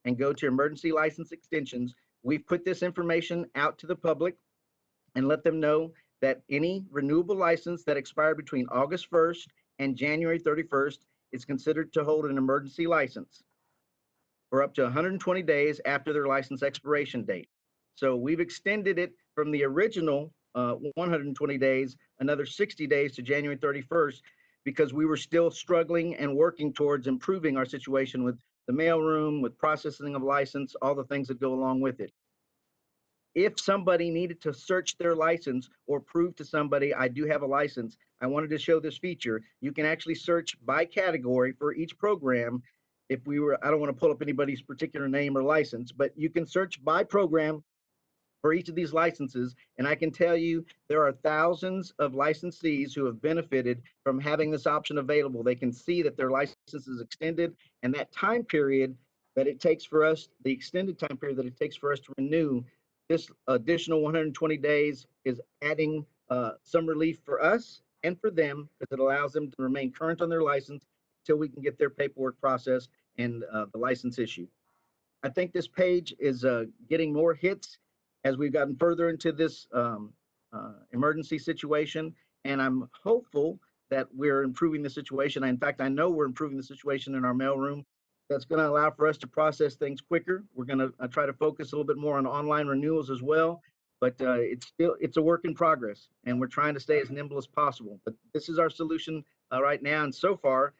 and go to emergency license extensions, we've put this information out to the public and let them know that any renewable license that expired between August 1st and January 31st is considered to hold an emergency license for up to 120 days after their license expiration date. So we've extended it from the original 120 days, another 60 days to January 31st, because we were still struggling and working towards improving our situation with the mailroom, with processing of license, all the things that go along with it. If somebody needed to search their license or prove to somebody, I do have a license, I wanted to show this feature. You can actually search by category for each program. If we were, I don't want to pull up anybody's particular name or license, but you can search by program for each of these licenses. And I can tell you there are thousands of licensees who have benefited from having this option available. They can see that their license is extended, and that time period that it takes for us, the extended time period that it takes for us to renew this additional 120 days is adding some relief for us and for them, because it allows them to remain current on their license until we can get their paperwork processed and the license issued. I think this page is getting more hits as we've gotten further into this emergency situation, and I'm hopeful that we're improving the situation. In fact, I know we're improving the situation in our mailroom. That's going to allow for us to process things quicker. We're going to try to focus a little bit more on online renewals as well, but it's a work in progress, and we're trying to stay as nimble as possible. But this is our solution right now, and so far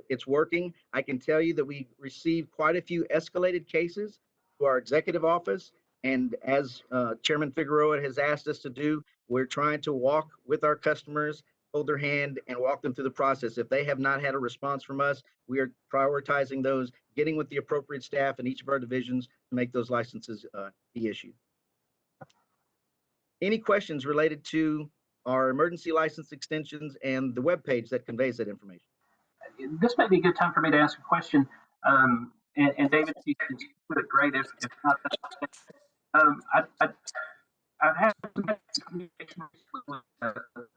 it's working. I can tell you that we received quite a few escalated cases to our executive office. And as Chairman Figueroa has asked us to do, we're trying to walk with our customers, hold their hand, and walk them through the process. If they have not had a response from us, we are prioritizing those, getting with the appropriate staff in each of our divisions to make those licenses be issued. Any questions related to our emergency license extensions and the webpage that conveys that information? This may be a good time for me to ask a question. And David, you can put it great if not. I've had communication with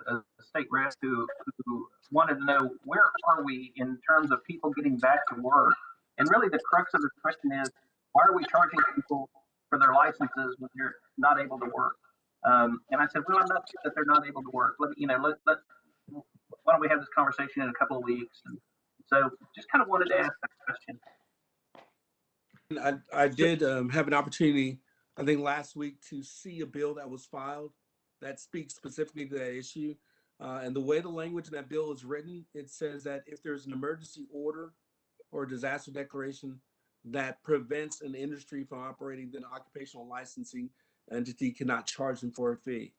a state rep who wanted to know where are we in terms of people getting back to work. And really the crux of the question is, why are we charging people for their licenses when they're not able to work? And I said, well, I'm not sure that they're not able to work. Why don't we have this conversation in a couple of weeks? And so just kind of wanted to ask that question. I did have an opportunity, I think last week, to see a bill that was filed that speaks specifically to that issue. And the way the language in that bill is written, it says that if there's an emergency order or disaster declaration that prevents an industry from operating, then an occupational licensing entity cannot charge them for a fee.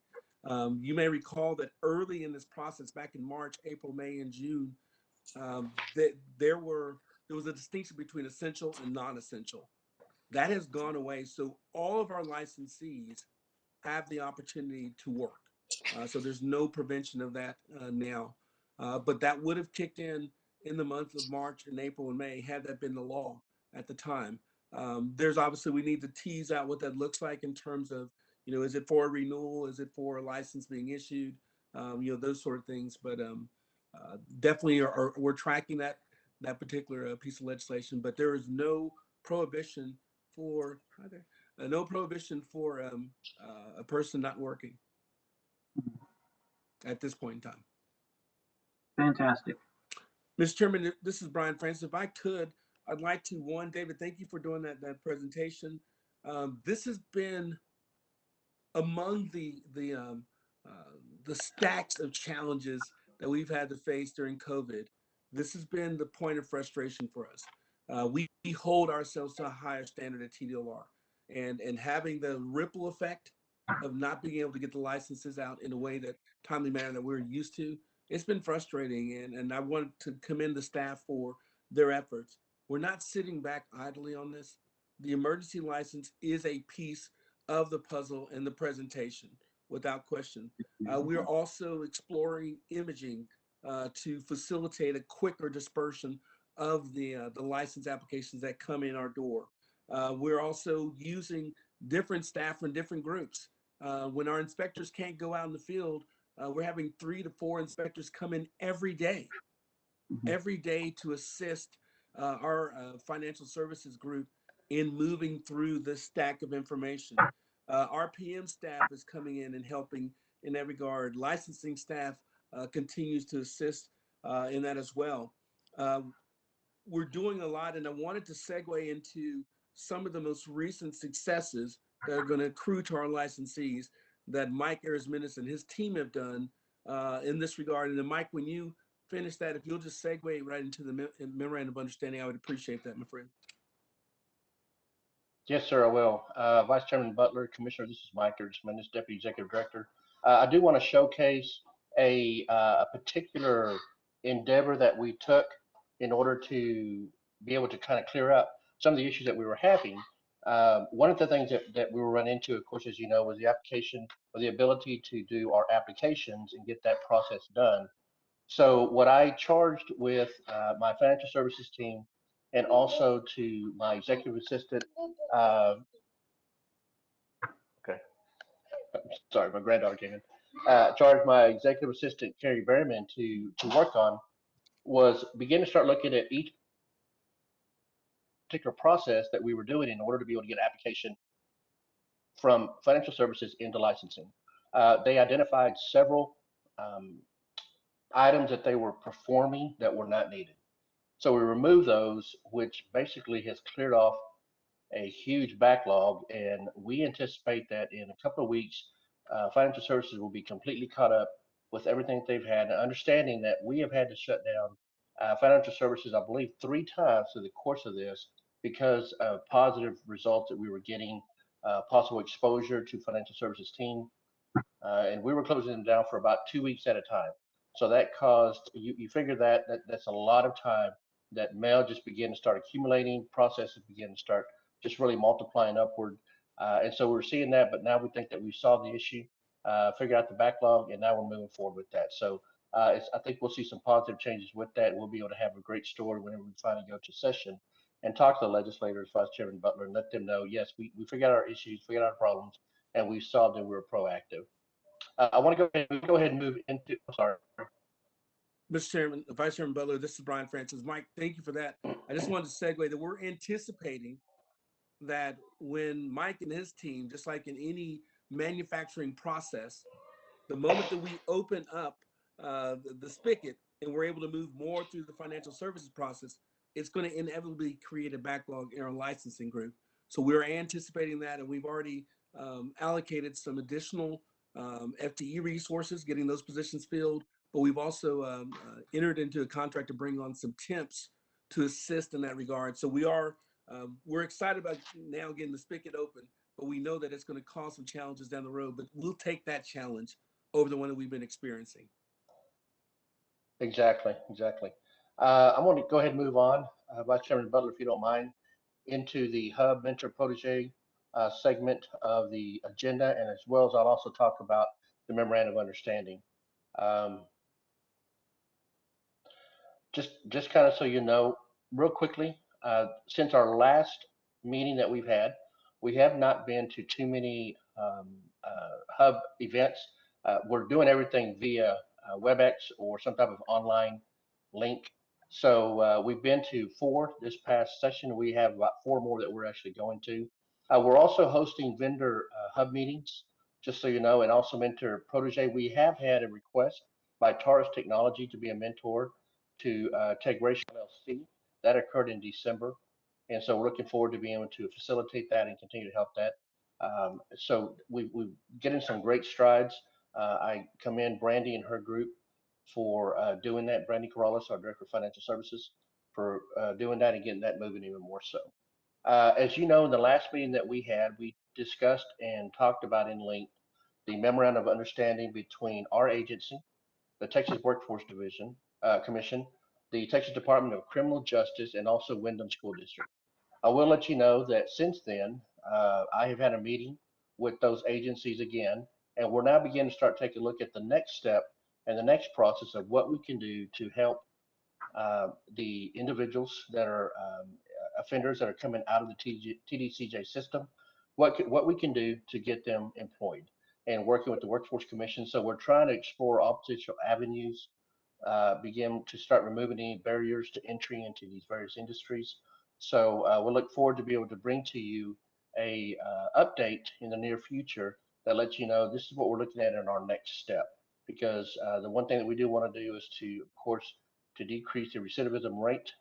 You may recall that early in this process, back in March, April, May, and June, there was a distinction between essential and non-essential. That has gone away. So all of our licensees have the opportunity to work. So there's no prevention of that now. But that would have kicked in the month of March and April and May had that been the law at the time. There's obviously, we need to tease out what that looks like in terms of, is it for a renewal? Is it for a license being issued? Those sort of things. But definitely we're tracking that particular piece of legislation, but there is no prohibition for a person not working at this point in time. Fantastic. Mr. Chairman, this is Brian Francis. If I could, I'd like to, David, thank you for doing that presentation. This has been among the stacks of challenges that we've had to face during COVID. This has been the point of frustration for us. We hold ourselves to a higher standard at TDLR, and having the ripple effect of not being able to get the licenses out in a way that timely manner that we're used to, it's been frustrating. And I want to commend the staff for their efforts. We're not sitting back idly on this. The emergency license is a piece of the puzzle and the presentation, without question. We are also exploring imaging to facilitate a quicker dispersion of the license applications that come in our door. We're also using different staff from different groups. When our inspectors can't go out in the field, we're having 3 to 4 inspectors come in every day to assist our financial services group in moving through this stack of information. Our PM staff is coming in and helping in that regard. Licensing staff continues to assist in that as well. We're doing a lot, and I wanted to segue into some of the most recent successes that are going to accrue to our licensees that Mike Arizmenis and his team have done in this regard. And then, Mike, when you finish that, if you'll just segue right into the memorandum of understanding, I would appreciate that, my friend. Yes, sir, I will. Vice Chairman Butler, Commissioner, this is Mike Arizmenis, Deputy Executive Director. I do want to showcase a particular endeavor that we took in order to be able to kind of clear up some of the issues that we were having. One of the things that we were running into, of course, as you know, was the application or the ability to do our applications and get that process done. So what I charged with my financial services team and also to my executive assistant, sorry, my granddaughter came in, charged my executive assistant, Carrie Berryman, to work on was begin to start looking at each particular process that we were doing in order to be able to get an application from financial services into licensing. They identified several items that they were performing that were not needed. So we removed those, which basically has cleared off a huge backlog, and we anticipate that in a couple of weeks, financial services will be completely caught up with everything that they've had, and understanding that we have had to shut down financial services, I believe, 3 times through the course of this because of positive results that we were getting, possible exposure to financial services team, and we were closing them down for about 2 weeks at a time. So that caused, you figure that's a lot of time that mail just began to start accumulating, processes began to start just really multiplying upward. And so we're seeing that, but now we think that we solved the issue, figured out the backlog, and now we're moving forward with that. So I think we'll see some positive changes with that. We'll be able to have a great story whenever we finally go to session and talk to the legislators, Vice Chairman Butler, and let them know, yes, we figured out our issues, figured out our problems, and we solved them. We were proactive. I want to go ahead and move into, I'm sorry. Mr. Chairman, Vice Chairman Butler, this is Brian Francis. Mike, thank you for that. I just wanted to segue that we're anticipating that when Mike and his team, just like in any manufacturing process, the moment that we open up the spigot and we're able to move more through the financial services process, it's going to inevitably create a backlog in our licensing group. So we're anticipating that, and we've already allocated some additional FTE resources, getting those positions filled. But we've also entered into a contract to bring on some temps to assist in that regard. So we're excited about now getting the spigot open, but we know that it's going to cause some challenges down the road. But we'll take that challenge over the one that we've been experiencing. Exactly. I'm going to go ahead and move on, Vice Chairman Butler, if you don't mind, into the Hub Mentor Protege segment of the agenda, and as well as I'll also talk about the memorandum of understanding. Um, just kind of so you know, real quickly, since our last meeting that we've had, we have not been to too many Hub events. We're doing everything via WebEx or some type of online link. So we've been to 4 this past session. We have about 4 more that we're actually going to. We're also hosting vendor Hub meetings, just so you know, and also Mentor Protege. We have had a request by Taurus Technology to be a mentor to Tegration LLC. That occurred in December. And so we're looking forward to being able to facilitate that and continue to help that. So we're getting some great strides. I commend Brandy and her group for doing that. Brandy Corrales, our Director of Financial Services, for doing that and getting that moving even more so. As you know, in the last meeting that we had, we discussed and talked about in length the memorandum of understanding between our agency, the Texas Workforce Division Commission, the Texas Department of Criminal Justice, and also Wyndham School District. I will let you know that since then, I have had a meeting with those agencies again, and we're now beginning to start taking a look at the next step and the next process of what we can do to help the individuals that are offenders that are coming out of the TDCJ system, what we can do to get them employed, and working with the Workforce Commission. So we're trying to explore all potential avenues, begin to start removing any barriers to entry into these various industries. So we'll look forward to be able to bring to you a update in the near future that lets you know this is what we're looking at in our next step. Because the one thing that we do want to do is to, of course, to decrease the recidivism rate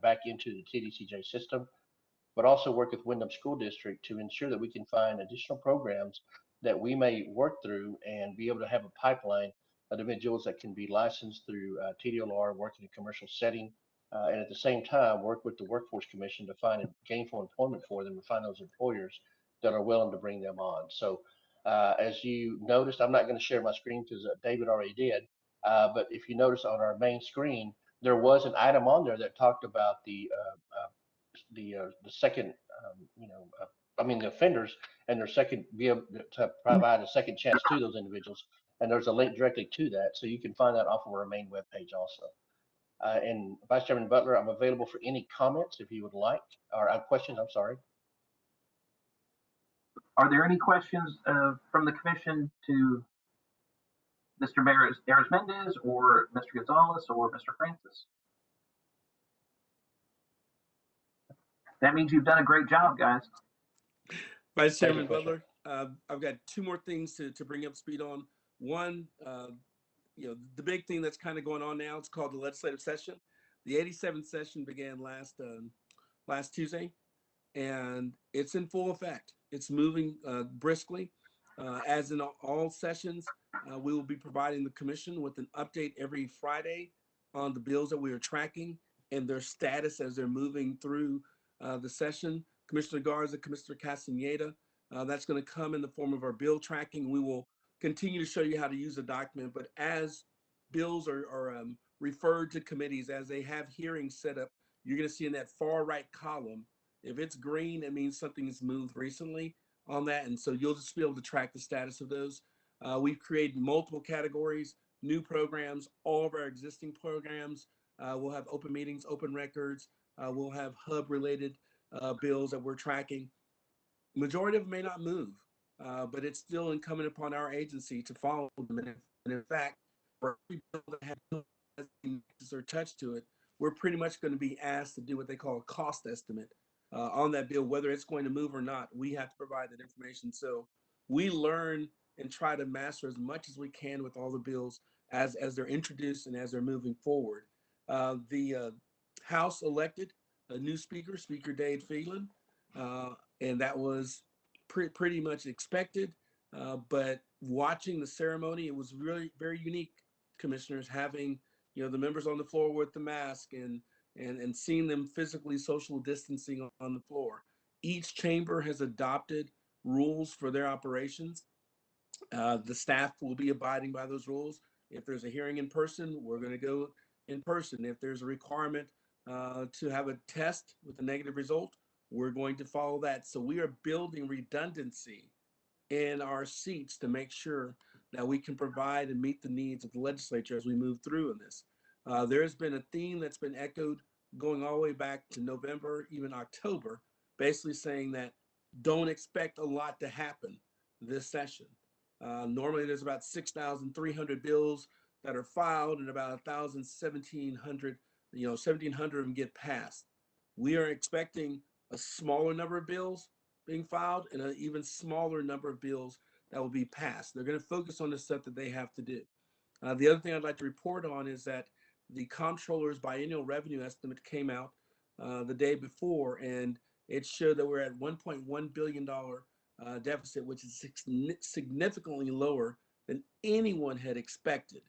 back into the TDCJ system, but also work with Wyndham School District to ensure that we can find additional programs that we may work through and be able to have a pipeline of individuals that can be licensed through TDLR, work in a commercial setting, and at the same time work with the Workforce Commission to find gainful employment for them and find those employers that are willing to bring them on. So as you noticed, I'm not going to share my screen because David already did, but if you notice on our main screen, there was an item on there that talked about the second, the offenders and their second, be able to provide a second chance to those individuals. And there's a link directly to that. So you can find that off of our main webpage also. And Vice Chairman Butler, I'm available for any comments if you would like, or questions, I'm sorry. Are there any questions from the commission to Mr. Arizmendez or Mr. Gonzalez or Mr. Francis? That means you've done a great job, guys. Vice Chairman Butler, I've got 2 more things to bring up speed on. One, the big thing that's kind of going on now, it's called the legislative session. The 87th session began last Tuesday, and it's in full effect. It's moving briskly. As in all sessions, we will be providing the commission with an update every Friday on the bills that we are tracking and their status as they're moving through the session. Commissioner Garza, Commissioner Castaneda, that's going to come in the form of our bill tracking. We will continue to show you how to use the document, but as bills are referred to committees, as they have hearings set up, you're going to see in that far right column, if it's green, it means something has moved recently on that. And so you'll just be able to track the status of those. We've created multiple categories, new programs, all of our existing programs. We'll have open meetings, open records. We'll have hub related bills that we're tracking. Majority of them may not move, but it's still incumbent upon our agency to follow them. And in fact, for every bill that has or touch to it, we're pretty much going to be asked to do what they call a cost estimate on that bill, whether it's going to move or not. We have to provide that information. So we learn and try to master as much as we can with all the bills as they're introduced and as they're moving forward. The House elected a new speaker, Speaker Dade Phelan, and that was pretty much expected. But watching the ceremony, it was really very unique, commissioners, having the members on the floor with the mask and seeing them physically social distancing on the floor. Each chamber has adopted rules for their operations. The staff will be abiding by those rules. If there's a hearing in person, we're going to go in person. If there's a requirement to have a test with a negative result, we're going to follow that. So we are building redundancy in our seats to make sure that we can provide and meet the needs of the legislature as we move through in this. There's been a theme that's been echoed going all the way back to November, even October, basically saying that don't expect a lot to happen this session. Normally there's about 6,300 bills that are filed and about 1,700, 1,700 of them get passed. We are expecting a smaller number of bills being filed and an even smaller number of bills that will be passed. They're going to focus on the stuff that they have to do. The other thing I'd like to report on is that the comptroller's biennial revenue estimate came out the day before, and it showed that we're at $1.1 billion deficit, which is significantly lower than anyone had expected.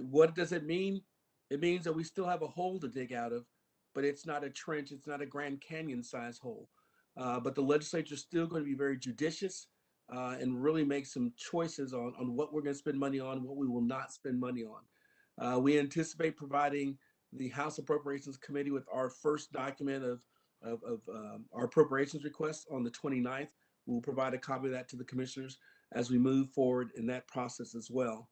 What does it mean? It means that we still have a hole to dig out of, but it's not a trench, it's not a Grand Canyon size hole. But the legislature is still going to be very judicious and really make some choices on what we're going to spend money on, what we will not spend money on. We anticipate providing the House Appropriations Committee with our first document of our appropriations request on the 29th. We'll provide a copy of that to the commissioners as we move forward in that process as well.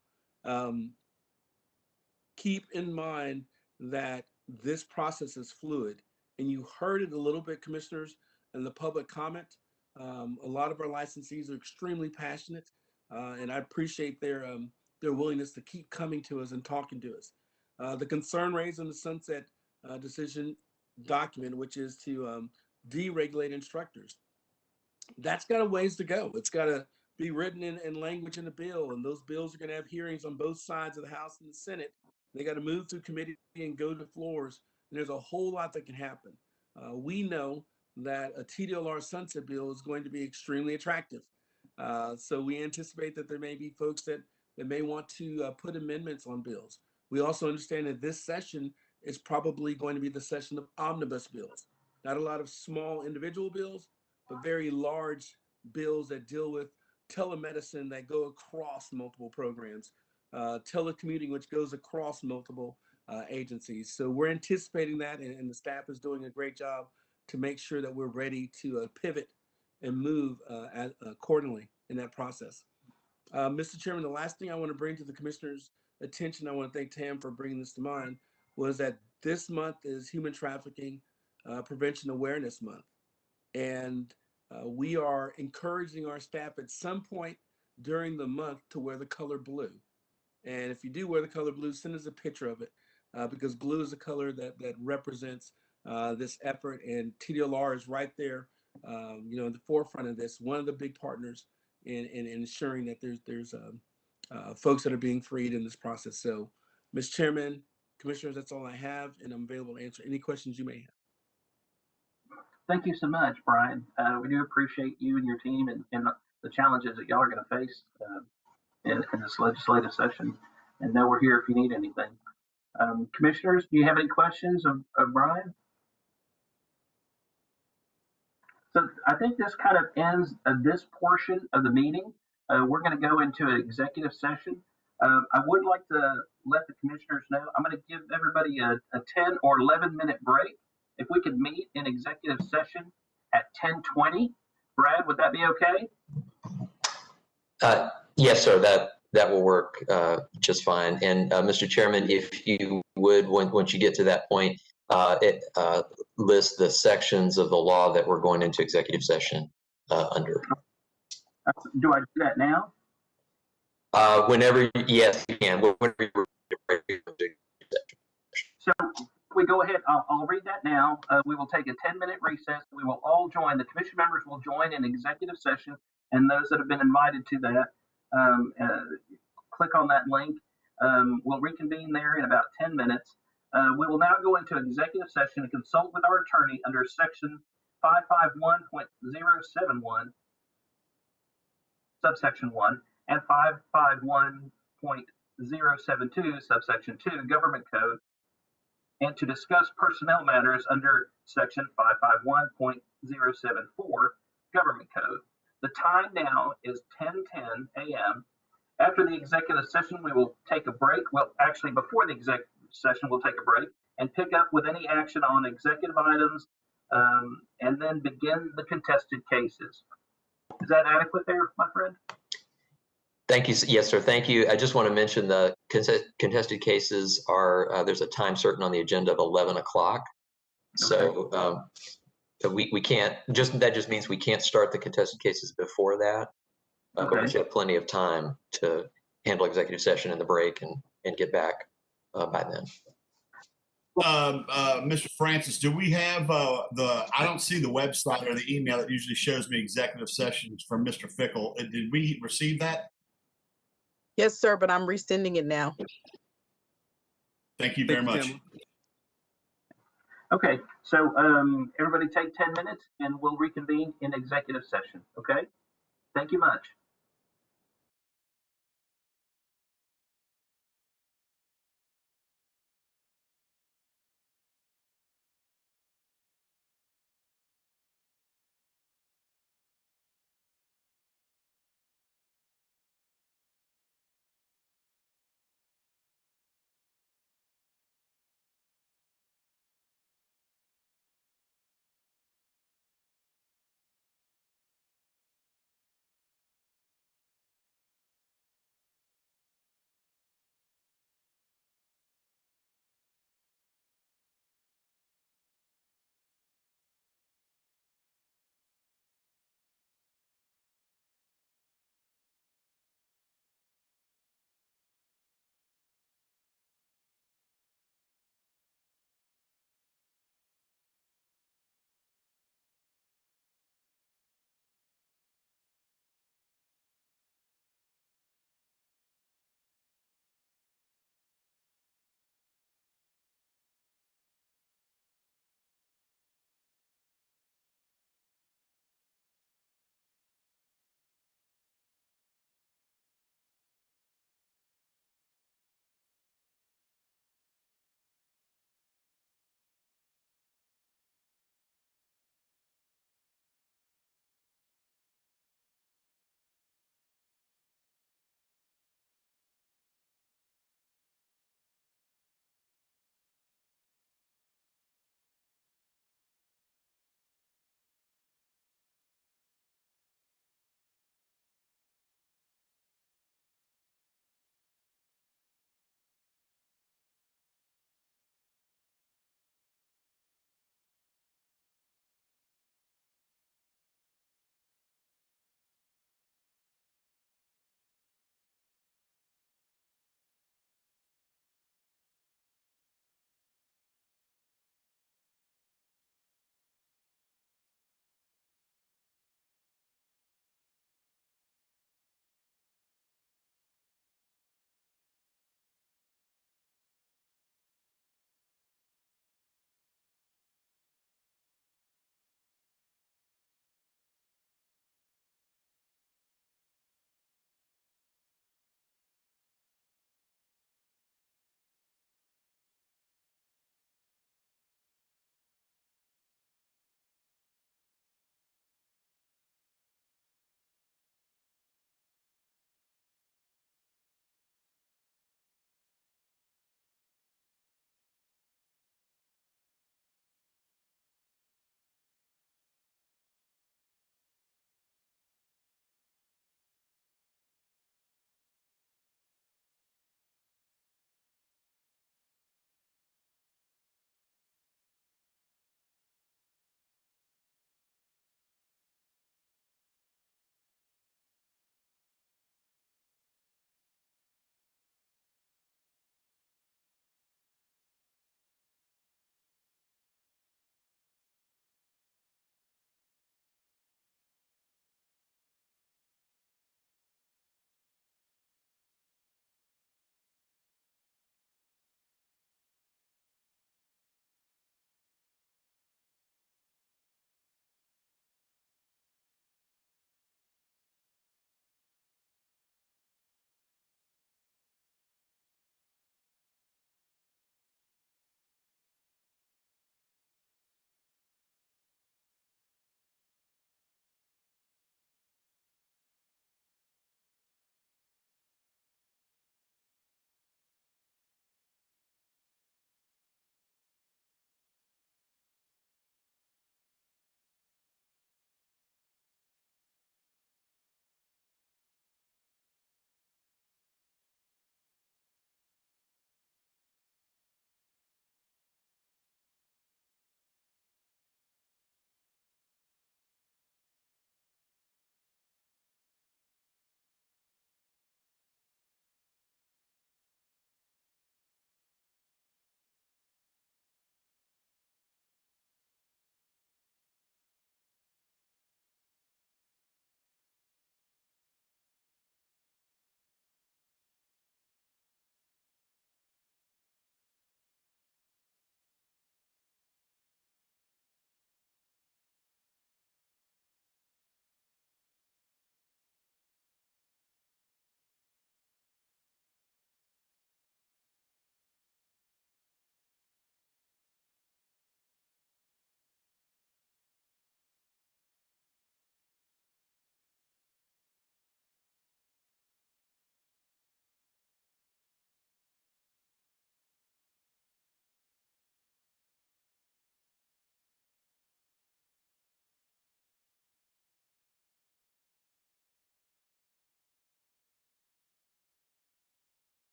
Keep in mind that this process is fluid, and you heard it a little bit, commissioners, in the public comment. A lot of our licensees are extremely passionate, and I appreciate their willingness to keep coming to us and talking to us. The concern raised in the sunset decision document, which is to deregulate instructors, that's got a ways to go. It's got to be written in language in the bill, and those bills are going to have hearings on both sides of the House and the Senate. They got to move through committee and go to floors. And there's a whole lot that can happen. We know that a TDLR sunset bill is going to be extremely attractive. So we anticipate that there may be folks that may want to put amendments on bills. We also understand that this session is probably going to be the session of omnibus bills. Not a lot of small individual bills, but very large bills that deal with telemedicine that go across multiple programs, telecommuting, which goes across multiple agencies. So we're anticipating that, and the staff is doing a great job to make sure that we're ready to pivot and move accordingly in that process. Mr. Chairman, the last thing I want to bring to the commissioner's attention, I want to thank Tam for bringing this to mind, was that this month is Human Trafficking Prevention Awareness Month. And we are encouraging our staff at some point during the month to wear the color blue. And if you do wear the color blue, send us a picture of it because blue is a color that represents this effort, and TDLR is right there, in the forefront of this. One of the big partners in ensuring that there's folks that are being freed in this process. So, Mr. Chairman, Commissioners, that's all I have, and I'm available to answer any questions you may have. Thank you so much, Brian. We do appreciate you and your team and the challenges that y'all are going to face in this legislative session. And know we're here if you need anything. Commissioners, do you have any questions of Brian? So I think this kind of ends this portion of the meeting. We're going to go into an executive session. I would like to let the commissioners know, I'm going to give everybody a 10 or 11-minute break. If we could meet in executive session at 10:20, Brad, would that be okay? Yes, sir. That will work just fine. And Mr. Chairman, if you would, once you get to that point, list the sections of the law that we're going into executive session under. Do I do that now? Whenever, yes, you can. Whenever you're ready. So we go ahead. I'll read that now. We will take a 10-minute recess. We will all join. The commission members will join in executive session, and those that have been invited to that, click on that link. We'll reconvene there in about 10 minutes. We will now go into executive session and consult with our attorney under section 551.071, subsection 1, and 551.072, subsection 2, Government Code, and to discuss personnel matters under section 551.074, Government Code. The time now is 10:10 a.m. After the executive session, we will take a break. Well, actually, before the session, we'll take a break and pick up with any action on executive items, and then begin the contested cases. Is that adequate there, my friend? Thank you. Yes, sir. Thank you. I just want to mention the contested cases are, there's a time certain on the agenda of 11 o'clock. So we can't, that just means we can't start the contested cases before that. But we should have plenty of time to handle executive session in the break and get back by then. Mr. Francis, do we have I don't see the website or the email that usually shows me executive sessions from Mr. Fickle. Did we receive that? Yes, sir, but I'm resending it now. Thank you very much. Okay, so everybody take 10 minutes and we'll reconvene in executive session, okay? Thank you much.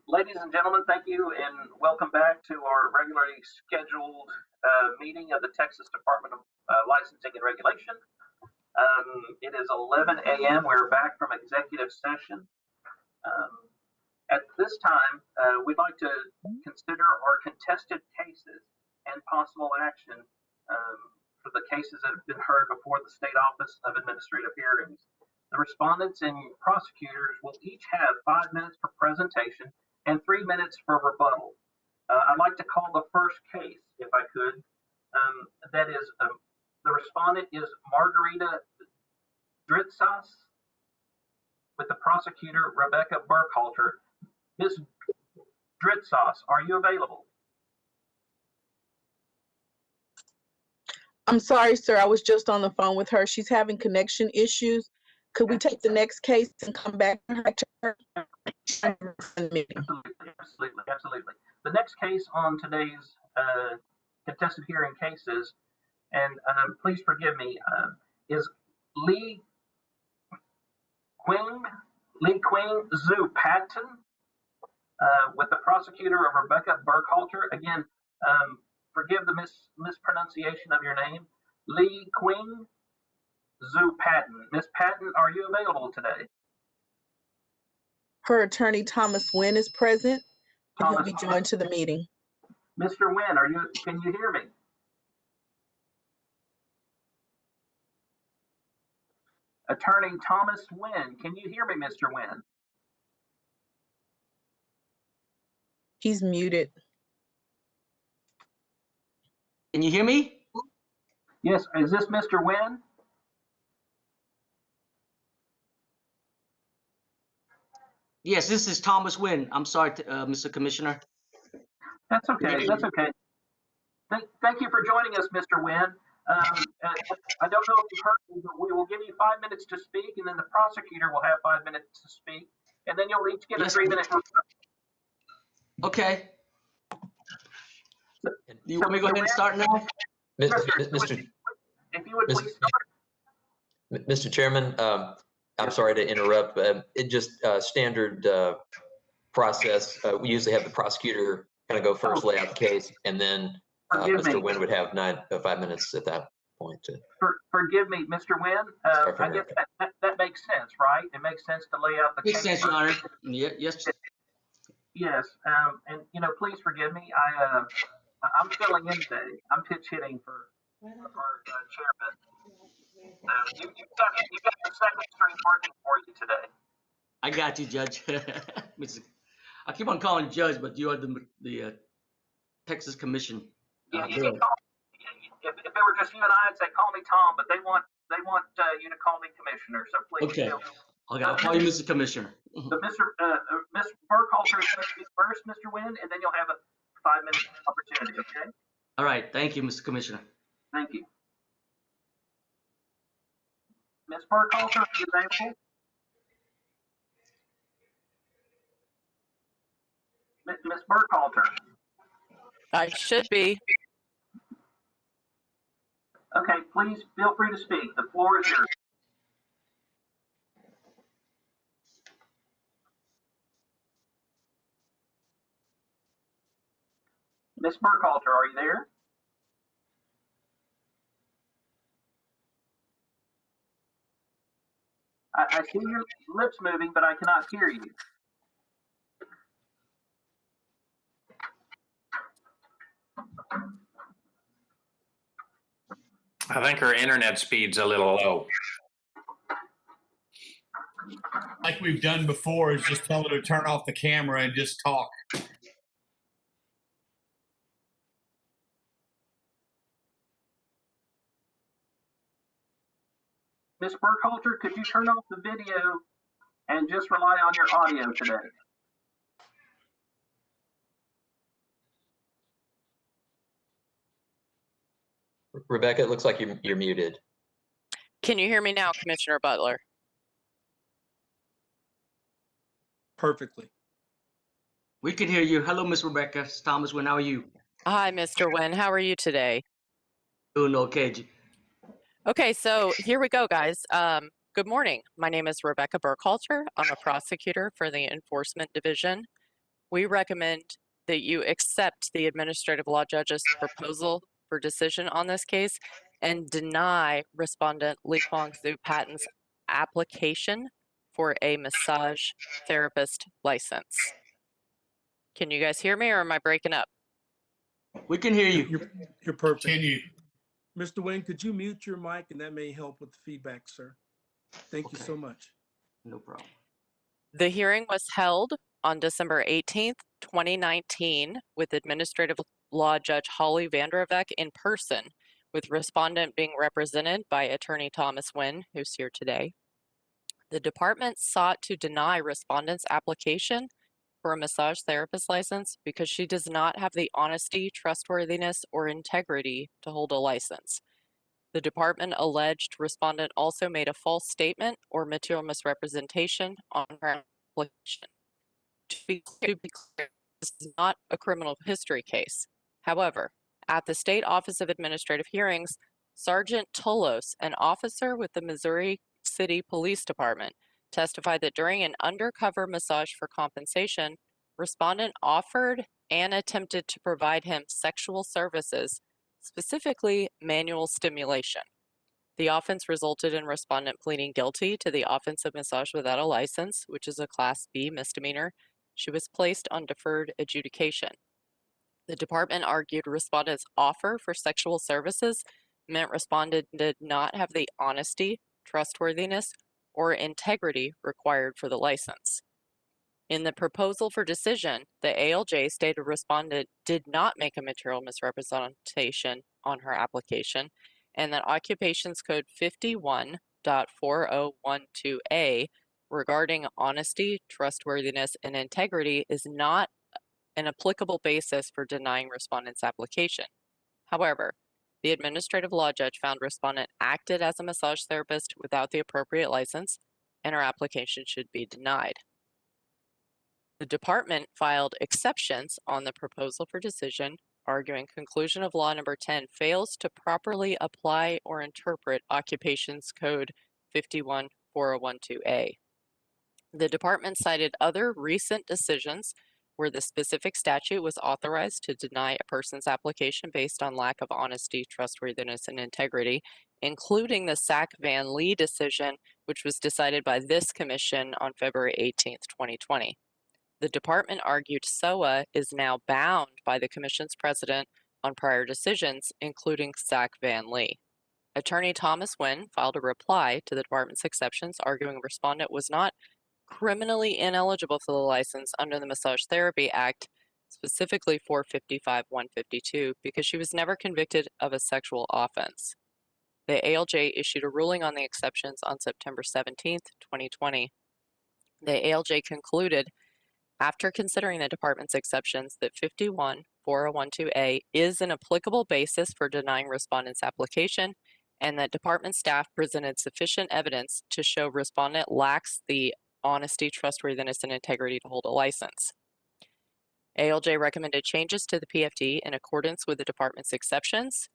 Ladies and gentlemen, thank you and welcome back to our regularly scheduled meeting of the Texas Department of Licensing and Regulation. It is 11 a.m. We're back from executive session. At this time, we'd like to consider our contested cases and possible action for the cases that have been heard before the State Office of Administrative Hearings. The respondents and prosecutors will each have 5 minutes for presentation and 3 minutes for rebuttal. I'd like to call the first case, if I could. That is, the respondent is Margarita Dritsas with the prosecutor Rebecca Burkhalter. Ms. Dritsas, are you available? I'm sorry, sir. I was just on the phone with her. She's having connection issues. Could we take the next case and come back to her? Absolutely. The next case on today's contested hearing cases, and please forgive me, is Lee Quing Zhu Patton with the prosecutor of Rebecca Burkhalter. Again, forgive the mispronunciation of your name. Lee Quing Zhu Patton. Ms. Patton, are you available today? Her attorney, Thomas Nguyen, is present. He will be joined to the meeting. Mr. Nguyen, can you hear me? Attorney Thomas Nguyen, can you hear me, Mr. Nguyen? He's muted. Can you hear me? Yes, is this Mr. Nguyen? Yes, this is Thomas Nguyen. I'm sorry, Mr. Commissioner. That's okay. That's okay. Thank you for joining us, Mr. Nguyen. I don't know if you've heard me, but we will give you 5 minutes to speak, and then the prosecutor will have 5 minutes to speak, and then you'll each get a 3-minute. Okay. You want me to go ahead and start now? Mr. If you would please start. Mr. Chairman, I'm sorry to interrupt. It just standard process. We usually have the prosecutor kind of go first, lay out the case, and then Mr. Nguyen would have 5 minutes at that point. Forgive me, Mr. Nguyen. I guess that makes sense, right? It makes sense to lay out the case. Makes sense, Your Honor. Yes. Yes, and please forgive me. I'm filling in today. I'm pitch hitting for our chairman. You've got the second string working for you today. I got you, Judge. I keep on calling Judge, but you are the Texas Commission. Yeah, you can call me, if it were just you and I, I'd say call me Tom, but they want you to call me Commissioner. So please. Okay. I'll call you Mr. Commissioner. So Ms. Burkhalter is going to speak first, Mr. Nguyen, and then you'll have a 5-minute opportunity. Okay. All right. Thank you, Mr. Commissioner. Thank you. Ms. Burkhalter, are you available? Ms. Burkhalter. I should be. Okay, please feel free to speak. The floor is yours. Ms. Burkhalter, are you there? I see your lips moving, but I cannot hear you. I think her internet speed's a little low. Like we've done before, is just tell her to turn off the camera and just talk. Ms. Burkhalter, could you turn off the video and just rely on your audio today? Rebecca, it looks like you're muted. Can you hear me now, Commissioner Butler? Perfectly. We can hear you. Hello, Miss Rebecca. It's Thomas Nguyen. How are you? Hi, Mr. Nguyen. How are you today? Doing okay. Okay, so here we go, guys. Good morning. My name is Rebecca Burkhalter. I'm a prosecutor for the Enforcement Division we recommend that you accept the administrative law judge's proposal for decision on this case and deny respondent Lee Kwang Soo Patton's application for a massage therapist license. Can you guys hear me, or am I breaking up? We can hear you. You're perfect. Can you? Mr. Wynn, could you mute your mic, and that may help with the feedback, sir? Thank you so much. No problem. The hearing was held on December 18th, 2019, with Administrative Law Judge Holly Vanderavec in person, with respondent being represented by Attorney Thomas Wynn, who's here today. The department sought to deny respondent's application for a massage therapist license because she does not have the honesty, trustworthiness, or integrity to hold a license. The department alleged respondent also made a false statement or material misrepresentation on her application. To be clear, this is not a criminal history case. However, at the State Office of Administrative Hearings, Sergeant Tolos, an officer with the Missouri City Police Department, testified that during an undercover massage for compensation, respondent offered and attempted to provide him sexual services, specifically manual stimulation. The offense resulted in respondent pleading guilty to the offense of massage without a license, which is a Class B misdemeanor. She was placed on deferred adjudication. The department argued respondent's offer for sexual services meant respondent did not have the honesty, trustworthiness, or integrity required for the license. In the proposal for decision, the ALJ stated respondent did not make a material misrepresentation on her application, and that Occupations Code 51.4012A regarding honesty, trustworthiness, and integrity is not an applicable basis for denying respondent's application. However, the administrative law judge found respondent acted as a massage therapist without the appropriate license, and her application should be denied. The department filed exceptions on the proposal for decision, arguing conclusion of law number 10 fails to properly apply or interpret Occupations Code 51.4012A. The department cited other recent decisions where the specific statute was authorized to deny a person's application based on lack of honesty, trustworthiness, and integrity, including the Sack Van Lee decision, which was decided by this commission on February 18th, 2020. The department argued SOA is now bound by the commission's precedent on prior decisions, including Sack Van Lee. Attorney Thomas Wynn filed a reply to the department's exceptions, arguing respondent was not criminally ineligible for the license under the Massage Therapy Act, specifically 455-152, because she was never convicted of a sexual offense. The ALJ issued a ruling on the exceptions on September 17th, 2020. The ALJ concluded, after considering the department's exceptions, that 51.4012A is an applicable basis for denying respondent's application, and that department staff presented sufficient evidence to show respondent lacks the honesty, trustworthiness, and integrity to hold a license. ALJ recommended changes to the PFD in accordance with the department's exceptions.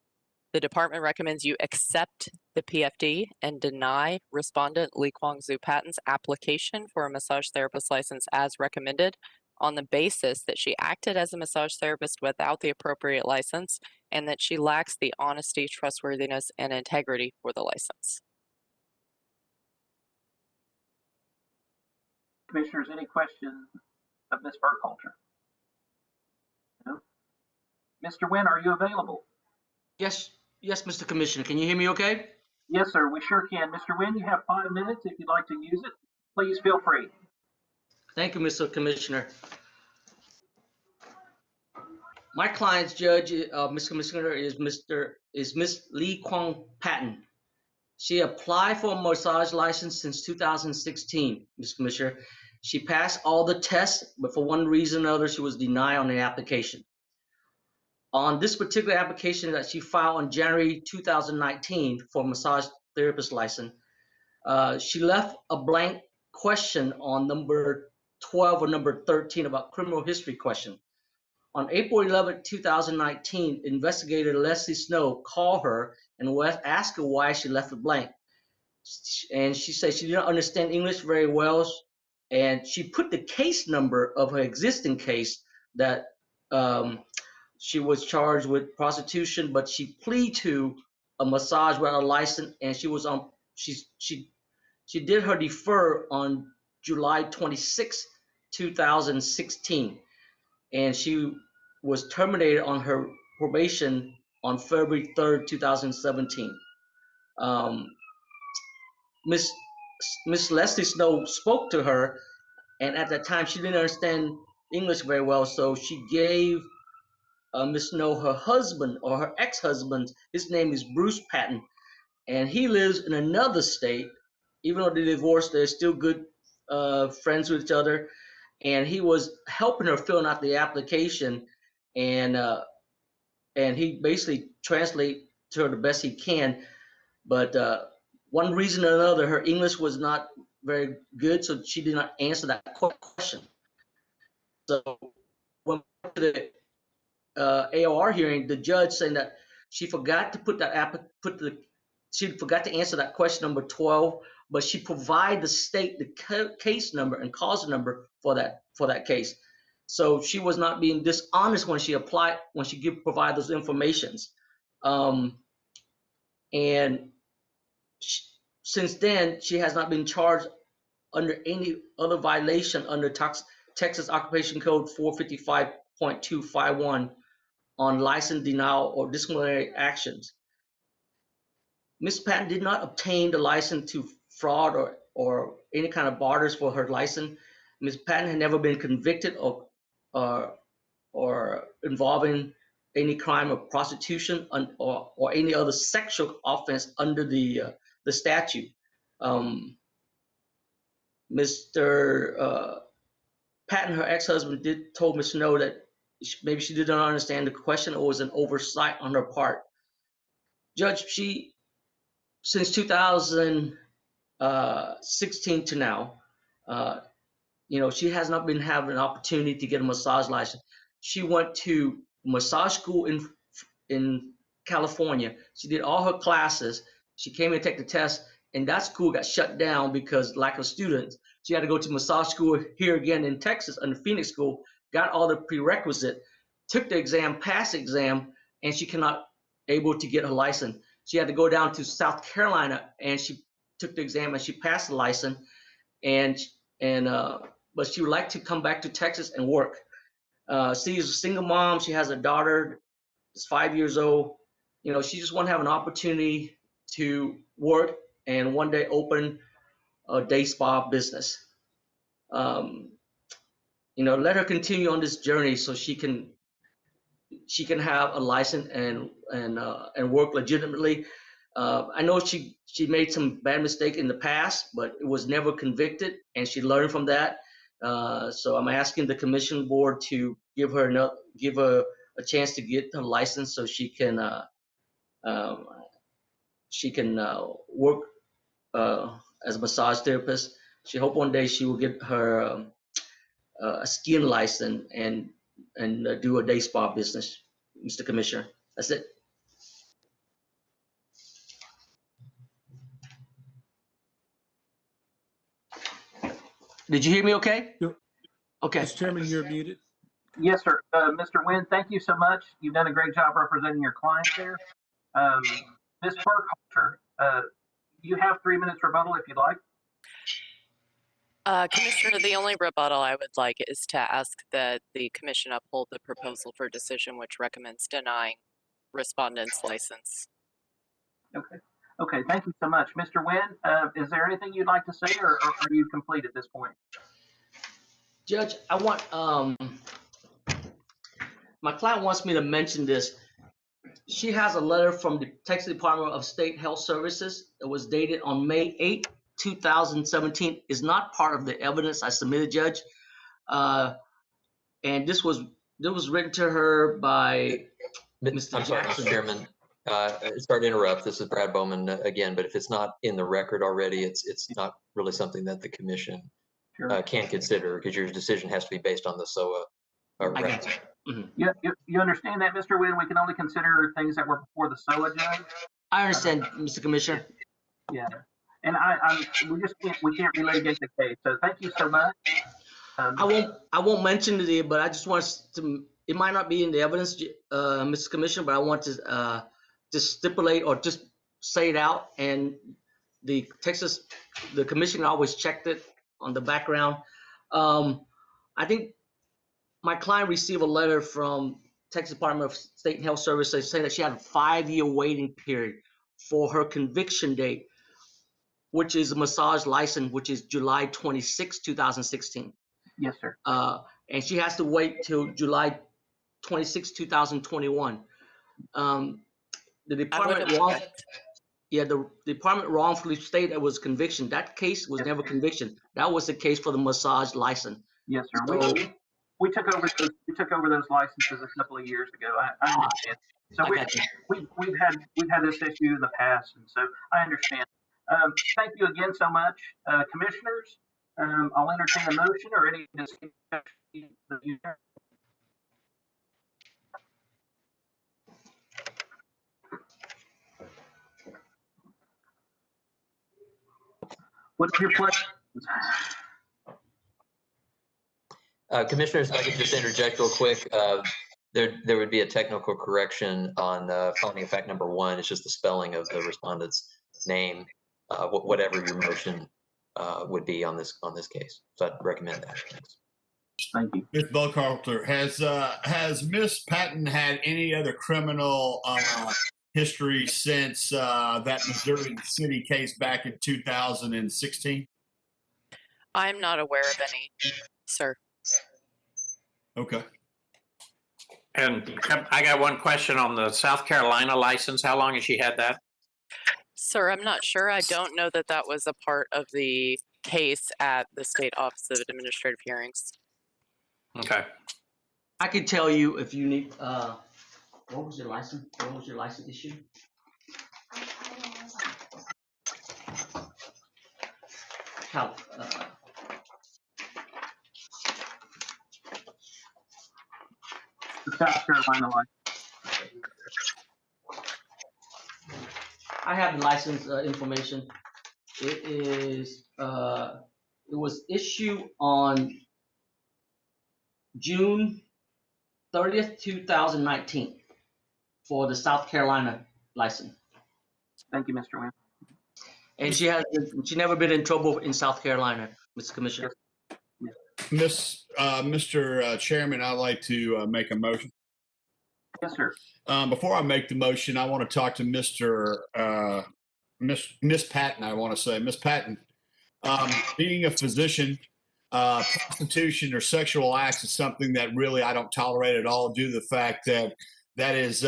The department recommends you accept the PFD and deny respondent Lee Kwang Soo Patton's application for a massage therapist license as recommended on the basis that she acted as a massage therapist without the appropriate license and that she lacks the honesty, trustworthiness, and integrity for the license. Commissioners, any questions of Ms. Burkhalter? No? Mr. Wynn, are you available? Yes, Mr. Commissioner. Can you hear me okay? Yes, sir, we sure can. Mr. Wynn, you have 5 minutes. If you'd like to use it, please feel free. Thank you, Mr. Commissioner. My client's judge, Mr. Commissioner, is Miss Lee Kwang Patton. She applied for a massage license since 2016, Mr. Commissioner. She passed all the tests, but for one reason or another, she was denied on the application. On this particular application that she filed in January 2019 for a massage therapist license, she left a blank question on number 12 or number 13 about criminal history question. On April 11, 2019, investigator Leslie Snow called her and asked her why she left it blank. And she said she didn't understand English very well. and she put the case number of her existing case that she was charged with prostitution, but she pleaded to a massage without a license, and she was on. She did her defer on July 26, 2016, and she was terminated on her probation on February 3rd, 2017. Miss Leslie Snow spoke to her, and at that time she didn't understand English very well, so she gave Miss Snow her husband or her ex-husband. His name is Bruce Patton, and he lives in another state. Even though they divorced, they're still good friends with each other. And he was helping her filling out the application, and he basically translate to her the best he can. But one reason or another, her English was not very good, so she did not answer that question. So when we went to the AOR hearing, the judge saying that she forgot to she forgot to answer that question number 12, but she provided the state the case number and cause number for that case. So she was not being dishonest when she provided those informations. And since then, she has not been charged under any other violation under Texas Occupation Code 455.251 on license denial or disciplinary actions. Ms. Patton did not obtain the license to fraud or any kind of barters for her license. Ms. Patton had never been convicted or involving any crime of prostitution or any other sexual offense under the statute. Mr. Patton, her ex-husband, told Ms. Snow that maybe she did not understand the question or was an oversight on her part. Judge, since 2016 to now, she has not been having an opportunity to get a massage license. She went to massage school in California. She did all her classes. She came in to take the test, and that school got shut down because lack of students. She had to go to massage school here again in Texas, under Phoenix School, got all the prerequisite, took the exam, passed the exam, and she cannot able to get her license. She had to go down to South Carolina, and she took the exam and she passed the license, but she would like to come back to Texas and work. She is a single mom. She has a daughter that's 5 years old. She just want to have an opportunity to work and one day open a day spa business. Let her continue on this journey so she can have a license and work legitimately. I know she made some bad mistake in the past, but it was never convicted, and she learned from that. So I'm asking the commission board to give her a chance to get her license so she can work as a massage therapist. She hope one day she will get her a skin license and do a day spa business, Mr. Commissioner. That's it. Did you hear me okay? Okay. Mr. Chairman, you're muted. Yes, sir. Mr. Nguyen, thank you so much. You've done a great job representing your clients there. Ms. Burkhalter, you have 3 minutes rebuttal if you'd like. Commissioner, the only rebuttal I would like is to ask that the commission uphold the proposal for decision which recommends denying respondent's license. Okay, thank you so much. Mr. Nguyen, is there anything you'd like to say, or are you complete at this point? Judge, I want, my client wants me to mention this. She has a letter from the Texas Department of State Health Services. It was dated on May 8, 2017. Is not part of the evidence I submitted, Judge. And this was written to her by Mr. I'm sorry, Jackson. Mr. Chairman. Sorry to interrupt. This is Brad Bowman again, but if it's not in the record already, it's not really something that the commission can consider, because your decision has to be based on the SOA. I got you. Yeah, you understand that, Mr. Nguyen? We can only consider things that were before the SOA judge. I understand, Mr. Commissioner. Yeah. And we can't relitigate the case. So thank you so much. I won't mention it, but I just want to. It might not be in the evidence, Mr. Commissioner, but I want to just stipulate or just say it out. And the commission always checked it on the background. I think my client received a letter from Texas Department of State and Health Services saying that she had a 5-year waiting period for her conviction date, which is a massage license, which is July 26, 2016. Yes, sir. And she has to wait till July 26, 2021. The department the department wrongfully stated it was conviction. That case was never conviction. That was the case for the massage license. Yes, sir. So, we took over those licenses a couple of years ago. I understand. So we've had this issue in the past, and so I understand. Thank you again so much, commissioners. I'll entertain a motion or any discussion. What's your pleasure? Commissioners, if I could just interject real quick, there would be a technical correction on felony effect number 1. It's just the spelling of the respondent's name, whatever your motion would be on this case. So I'd recommend that. Thanks. Thank you. Ms. Buckhalter, has Ms. Patton had any other criminal history since that Missouri City case back in 2016? I'm not aware of any, sir. Okay. And I got one question on the South Carolina license. How long has she had that? Sir, I'm not sure. I don't know that that was a part of the case at the State Office of Administrative Hearings. Okay. I can tell you if you need. What was your license? What was your license issue? The South Carolina license. I have the license information. It is. It was issued on June 30th, 2019 for the South Carolina license. Thank you, Mr. Wynn. And she never been in trouble in South Carolina, Mr. Commissioner. Mr. Chairman, I'd like to make a motion. Yes, sir. Before I make the motion, I want to talk to Miss Patton. I want to say, Miss Patton, being a physician, prostitution or sexual acts is something that really I don't tolerate at all, due to the fact that that is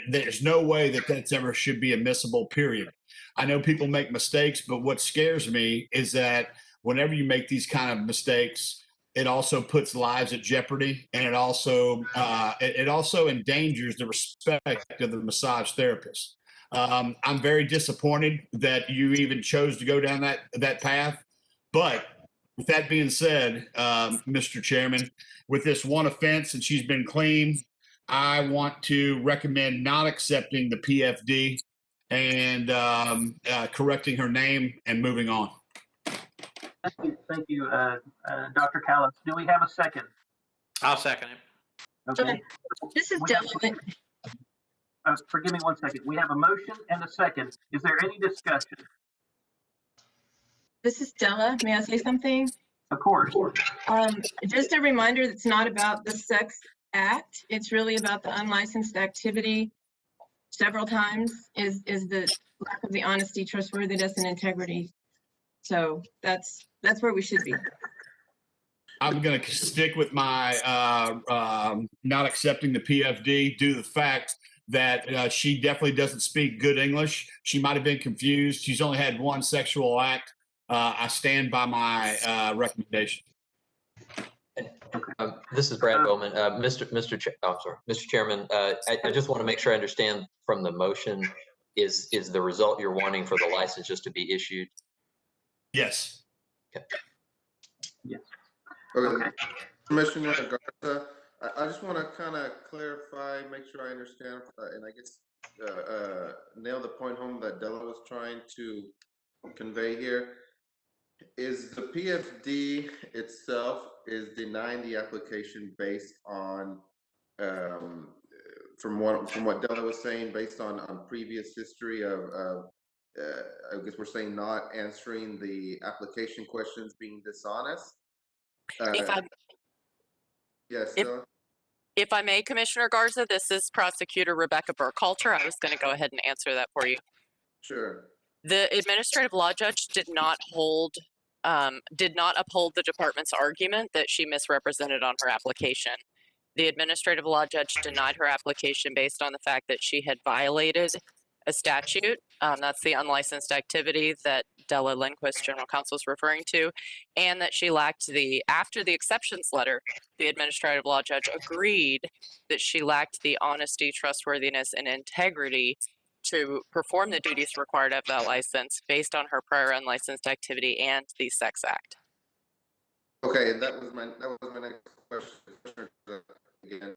there's no way that that's ever should be admissible, period. I know people make mistakes, but what scares me is that whenever you make these kind of mistakes, it also puts lives at jeopardy, and it also endangers the respect of the massage therapist. I'm very disappointed that you even chose to go down that path. But with that being said, Mr. Chairman, with this one offense, and she's been clean, I want to recommend not accepting the PFD and correcting her name and moving on. Thank you, Dr. Callis. Do we have a second? I'll second it. Okay. This is Della. Forgive me one second. We have a motion and a second. Is there any discussion? This is Della. May I say something? Of course. Just a reminder, it's not about the sex act. It's really about the unlicensed activity. Several times is the lack of the honesty, trustworthiness, and integrity. So that's where we should be. I'm going to stick with my not accepting the PFD due to the fact that she definitely doesn't speak good English. She might have been confused. She's only had one sexual act. I stand by my recommendation. This is Brad Bowman. Mr. Chairman, I just want to make sure I understand from the motion, is the result you're wanting for the license just to be issued? Yes. Okay. Yes. Okay. Commissioner Garza, I just want to kind of clarify, make sure I understand, and I guess nail the point home that Della was trying to convey here is the PFD itself is denying the application based on, from what Della was saying, based on previous history of I guess we're saying not answering the application questions, being dishonest. If I Yes, if Della? if I may, Commissioner Garza, this is Prosecutor Rebecca Burkhalter. I was going to go ahead and answer that for you. Sure. The administrative law judge did not uphold the department's argument that she misrepresented on her application. The administrative law judge denied her application based on the fact that she had violated a statute. That's the unlicensed activity that Della Lindquist, General Counsel, is referring to, and that she lacked after the exceptions letter, the administrative law judge agreed that she lacked the honesty, trustworthiness, and integrity to perform the duties required of that license based on her prior unlicensed activity and the Sex Act. Okay, and that was my next question. Again,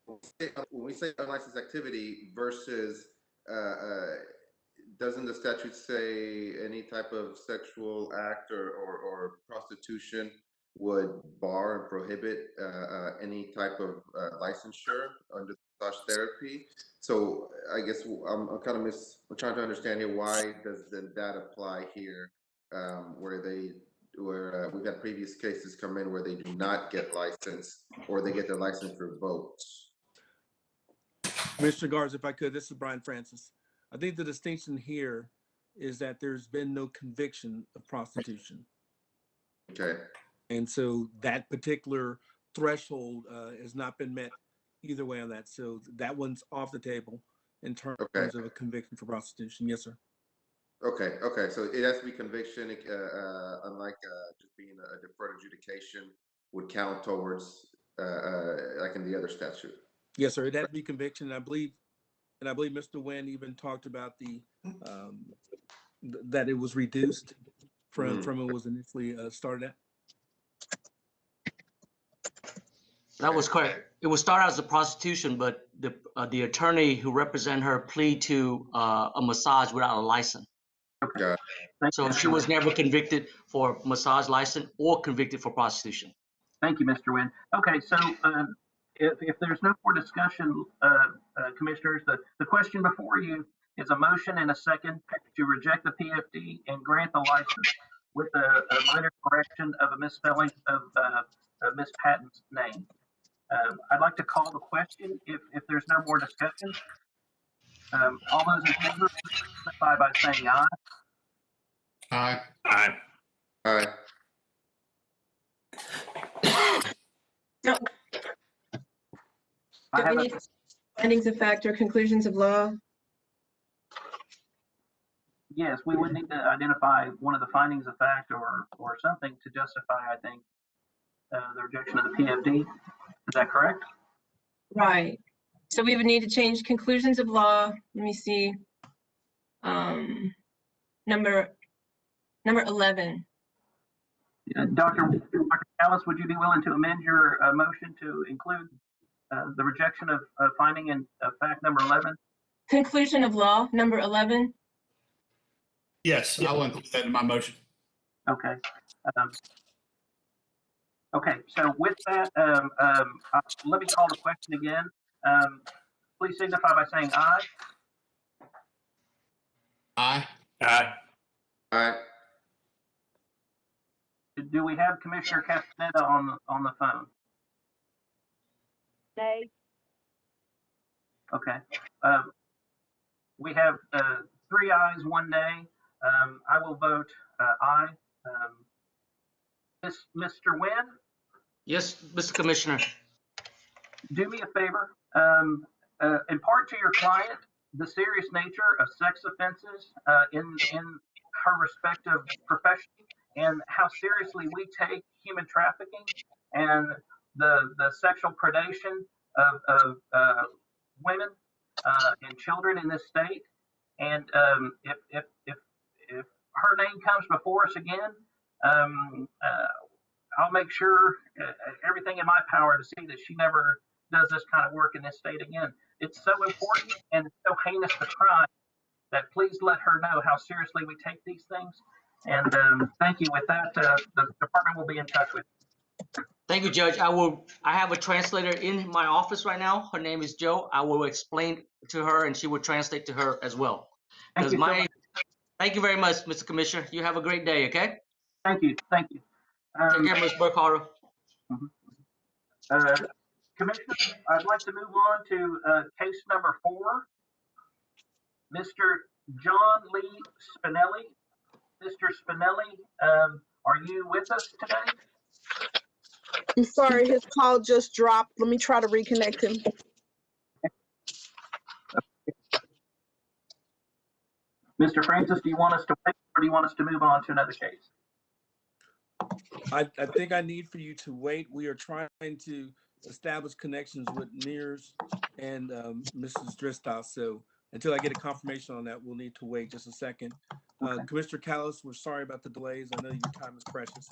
when we say unlicensed activity versus, doesn't the statute say any type of sexual act or prostitution would bar and prohibit any type of licensure under massage therapy? So I guess I'm trying to understand here, why does that apply here, where we've had previous cases come in where they do not get licensed or they get their license revoked? Mr. Garza, if I could, this is Brian Francis. I think the distinction here is that there's been no conviction of prostitution. Okay. And so that particular threshold has not been met either way on that. So that one's off the table in terms of a conviction for prostitution. Yes, sir. Okay. So it has to be conviction, unlike just being a deferred adjudication would count towards like in the other statute. Yes, sir. It has to be conviction. And I believe Mr. Nguyen even talked about that it was reduced from it was initially started at. That was correct. It was started as a prostitution, but the attorney who represented her pleaded to a massage without a license. Okay. So she was never convicted for massage license or convicted for prostitution. Thank you, Mr. Nguyen. Okay, so if there's no more discussion, commissioners, the question before you is a motion and a second to reject the PFD and grant the license with a minor correction of a misspelling of Ms. Patton's name. I'd like to call the question if there's no more discussion. All those in favor, signify by saying aye. Aye. Aye. Aye. No. Do we need findings of fact or conclusions of law? Yes, we would need to identify one of the findings of fact or something to justify, I think, the rejection of the PFD. Is that correct? Right. So we would need to change conclusions of law. Let me see. Number 11. Dr. Ellis, would you be willing to amend your motion to include the rejection of finding in fact number 11? Conclusion of law, number 11. Yes, I will include that in my motion. Okay. Okay, so with that, let me call the question again. Please signify by saying aye. Aye. Aye. Aye. Do we have Commissioner Castaneda on the phone? Nay. Okay. We have 3 ayes, 1 nay. I will vote aye. Mr. Nguyen? Yes, Mr. Commissioner. Do me a favor. Impart to your client the serious nature of sex offenses in her respective profession and how seriously we take human trafficking and the sexual predation of women and children in this state. And if her name comes before us again, I'll make sure everything in my power to see that she never does this kind of work in this state again. It's so important and it's so heinous a crime that please let her know how seriously we take these things. And thank you. With that, the department will be in touch with you. Thank you, Judge. I have a translator in my office right now. Her name is Joe. I will explain to her and she will translate to her as well. Thank you so much. Thank you very much, Mr. Commissioner. You have a great day, okay? Thank you. Thank you. Take care, Ms. Burkhardt. Commissioner, I'd like to move on to case number 4. Mr. John Lee Spinelli. Mr. Spinelli, are you with us today? I'm sorry, his call just dropped. Let me try to reconnect him. Mr. Francis, do you want us to wait or do you want us to move on to another case? I think I need for you to wait. We are trying to establish connections with Mears and Mrs. Driscoll. So until I get a confirmation on that, we'll need to wait just a second. Commissioner Callis, we're sorry about the delays. I know your time is precious.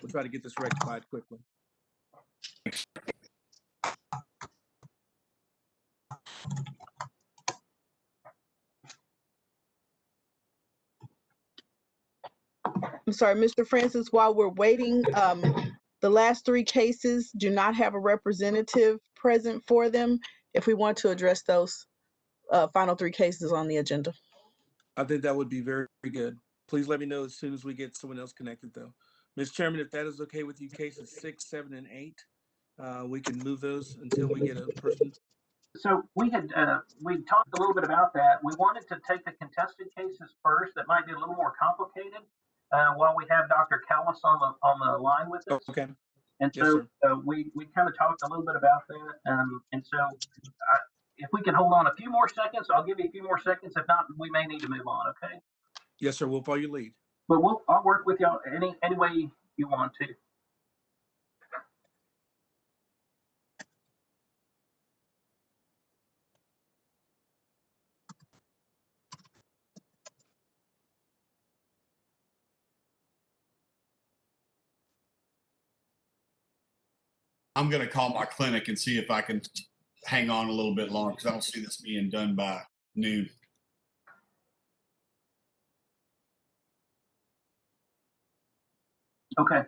We'll try to get this rectified quickly. I'm sorry, Mr. Francis, while we're waiting, the last 3 cases do not have a representative present for them. If we want to address those final 3 cases on the agenda. I think that would be very, very good. Please let me know as soon as we get someone else connected, though. Mr. Chairman, if that is okay with you, cases 6, 7, and 8, we can move those until we get a person. So we talked a little bit about that. We wanted to take the contested cases first that might be a little more complicated while we have Dr. Callis on the line with us. Okay. And so we kind of talked a little bit about that. And so if we can hold on a few more seconds, I'll give you a few more seconds. If not, we may need to move on, okay? Yes, sir. We'll follow your lead. But I'll work with y'all any way you want to. I'm going to call my clinic and see if I can hang on a little bit longer because I don't see this being done by noon. Okay.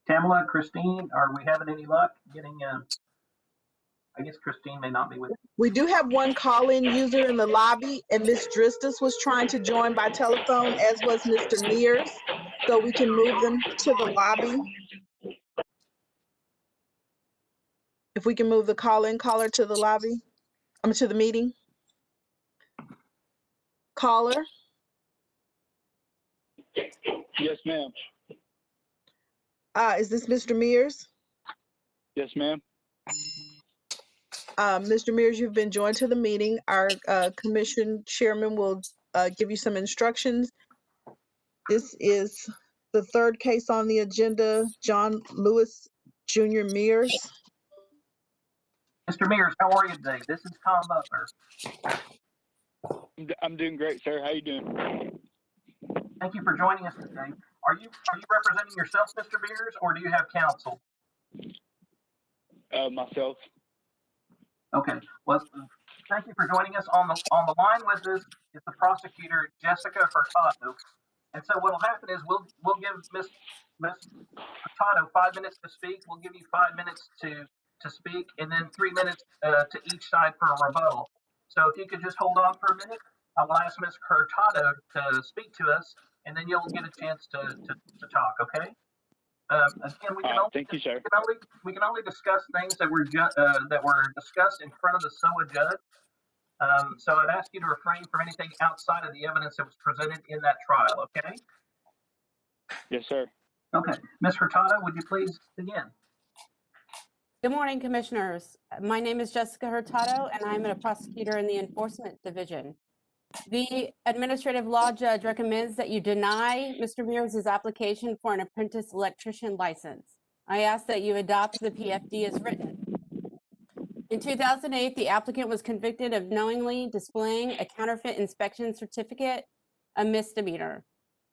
Tamala, Christine, are we having any luck getting, I guess Christine may not be with us. We do have one call-in user in the lobby, and Ms. Dristis was trying to join by telephone, as was Mr. Mears. So we can move them to the lobby. If we can move the call-in caller to the lobby, to the meeting. Caller? Yes, ma'am. Is this Mr. Mears? Yes, ma'am. Mr. Mears, you've been joined to the meeting. Our commission chairman will give you some instructions. This is the 3rd case on the agenda, John Lewis Jr. Mears. Mr. Mears, how are you today? This is Tom Butler. I'm doing great, sir. How you doing? Thank you for joining us today. Are you representing yourself, Mr. Mears, or do you have counsel? Myself. Okay. Well, thank you for joining us. On the line with us is the prosecutor, Jessica Hurtado. And so what will happen is we'll give Miss Hurtado 5 minutes to speak. We'll give you 5 minutes to speak, and then 3 minutes to each side for a rebuttal. So if you could just hold on for a minute, I will ask Ms. Hurtado to speak to us, and then you'll get a chance to talk, okay? Again, we can only Thank you, sir. we can only discuss things that were discussed in front of the SOA judge. So I'd ask you to refrain from anything outside of the evidence that was presented in that trial. Okay. Yes, sir. Okay, Ms. Hurtado, would you please begin? Good morning, Commissioners. My name is Jessica Hurtado, and I'm a prosecutor in the Enforcement Division. The Administrative Law Judge recommends that you deny Mr. Mears' application for an apprentice electrician license. I ask that you adopt the PFD as written. In 2008, the applicant was convicted of knowingly displaying a counterfeit inspection certificate, a misdemeanor.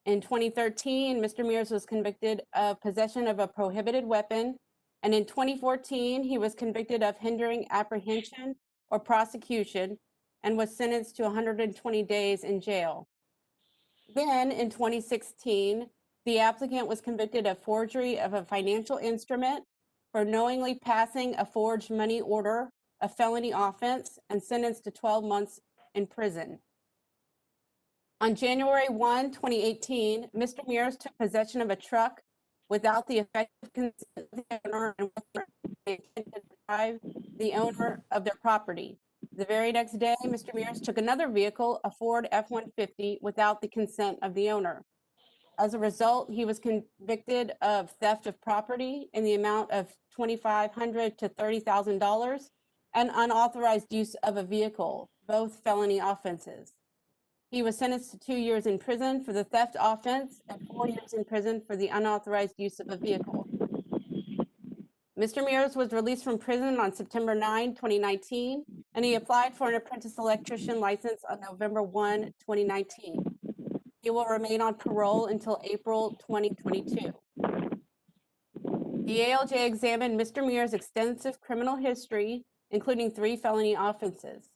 In 2013, Mr. Mears was convicted of possession of a prohibited weapon, and in 2014, he was convicted of hindering apprehension or prosecution and was sentenced to 120 days in jail. Then, in 2016, the applicant was convicted of forgery of a financial instrument for knowingly passing a forged money order, a felony offense, and sentenced to 12 months in prison. On January 1, 2018, Mr. Mears took possession of a truck without the effective consent of the owner and with the intent to deprive the owner of their property. The very next day, Mr. Mears took another vehicle, a Ford F-150, without the consent of the owner. As a result, he was convicted of theft of property in the amount of $2,500 to $30,000 and unauthorized use of a vehicle, both felony offenses. He was sentenced to 2 years in prison for the theft offense and 4 years in prison for the unauthorized use of a vehicle. Mr. Mears was released from prison on September 9, 2019, and he applied for an apprentice electrician license on November 1, 2019. He will remain on parole until April 2022. The ALJ examined Mr. Mears' extensive criminal history, including 3 felony offenses.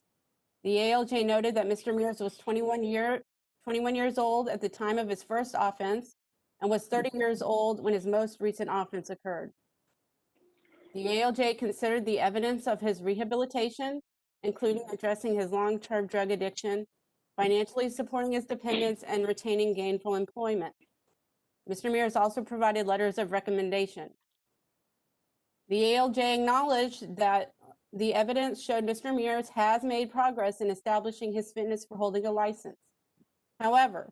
The ALJ noted that Mr. Mears was 21 years old at the time of his first offense and was 30 years old when his most recent offense occurred. The ALJ considered the evidence of his rehabilitation, including addressing his long-term drug addiction, financially supporting his dependents, and retaining gainful employment. Mr. Mears also provided letters of recommendation. The ALJ acknowledged that the evidence showed Mr. Mears has made progress in establishing his fitness for holding a license. However,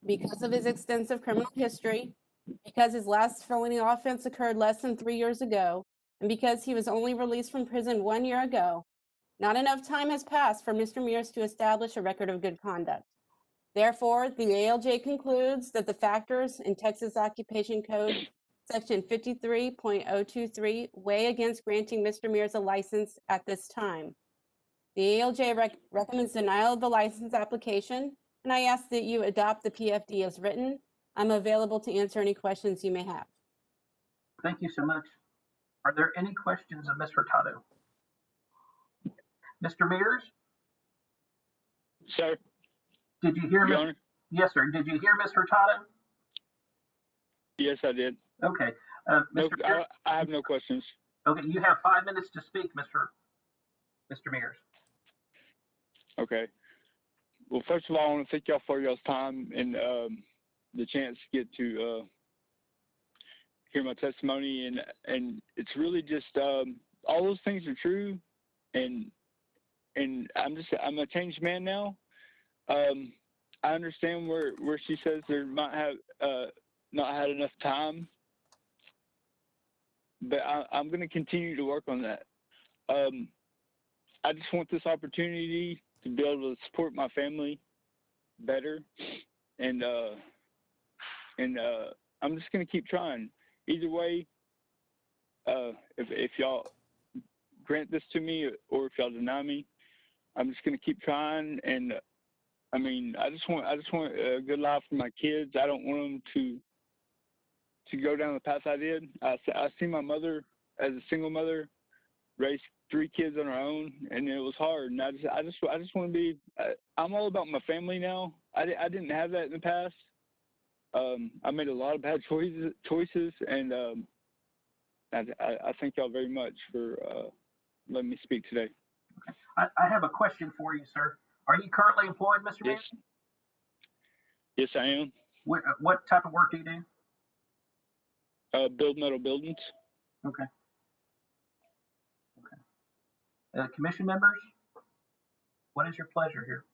because of his extensive criminal history, because his last felony offense occurred less than 3 years ago, and because he was only released from prison 1 year ago, not enough time has passed for Mr. Mears to establish a record of good conduct. Therefore, the ALJ concludes that the factors in Texas Occupation Code Section 53.023 weigh against granting Mr. Mears a license at this time. The ALJ recommends denial of the license application, and I ask that you adopt the PFD as written. I'm available to answer any questions you may have. Thank you so much. Are there any questions of Ms. Hurtado? Mr. Mears? Sir? Did you hear Your Ms. Honor? Yes, sir. Did you hear Ms. Hurtado? Yes, I did. Okay. No, Mr. Mears? I have no questions. Okay, you have 5 minutes to speak, Mr. Mears. Okay. Well, first of all, I want to thank y'all for y'all's time and the chance to get to hear my testimony, and it's really just all those things are true, and I'm a changed man now. I understand where she says there might have not had enough time, but I'm going to continue to work on that. I just want this opportunity to be able to support my family better, and I'm just going to keep trying. Either way, if y'all grant this to me or if y'all deny me, I'm just going to keep trying. And I mean, I just want a good life for my kids. I don't want them to go down the path I did. I see my mother as a single mother raise 3 kids on her own, and it was hard. And I just want to be. I'm all about my family now. I didn't have that in the past. I made a lot of bad choices, and I thank y'all very much for letting me speak today. I have a question for you, sir. Are you currently employed, Mr. Mears? Yes, I am. What type of work do you do? build metal buildings. Okay. Commission members, what is your pleasure here?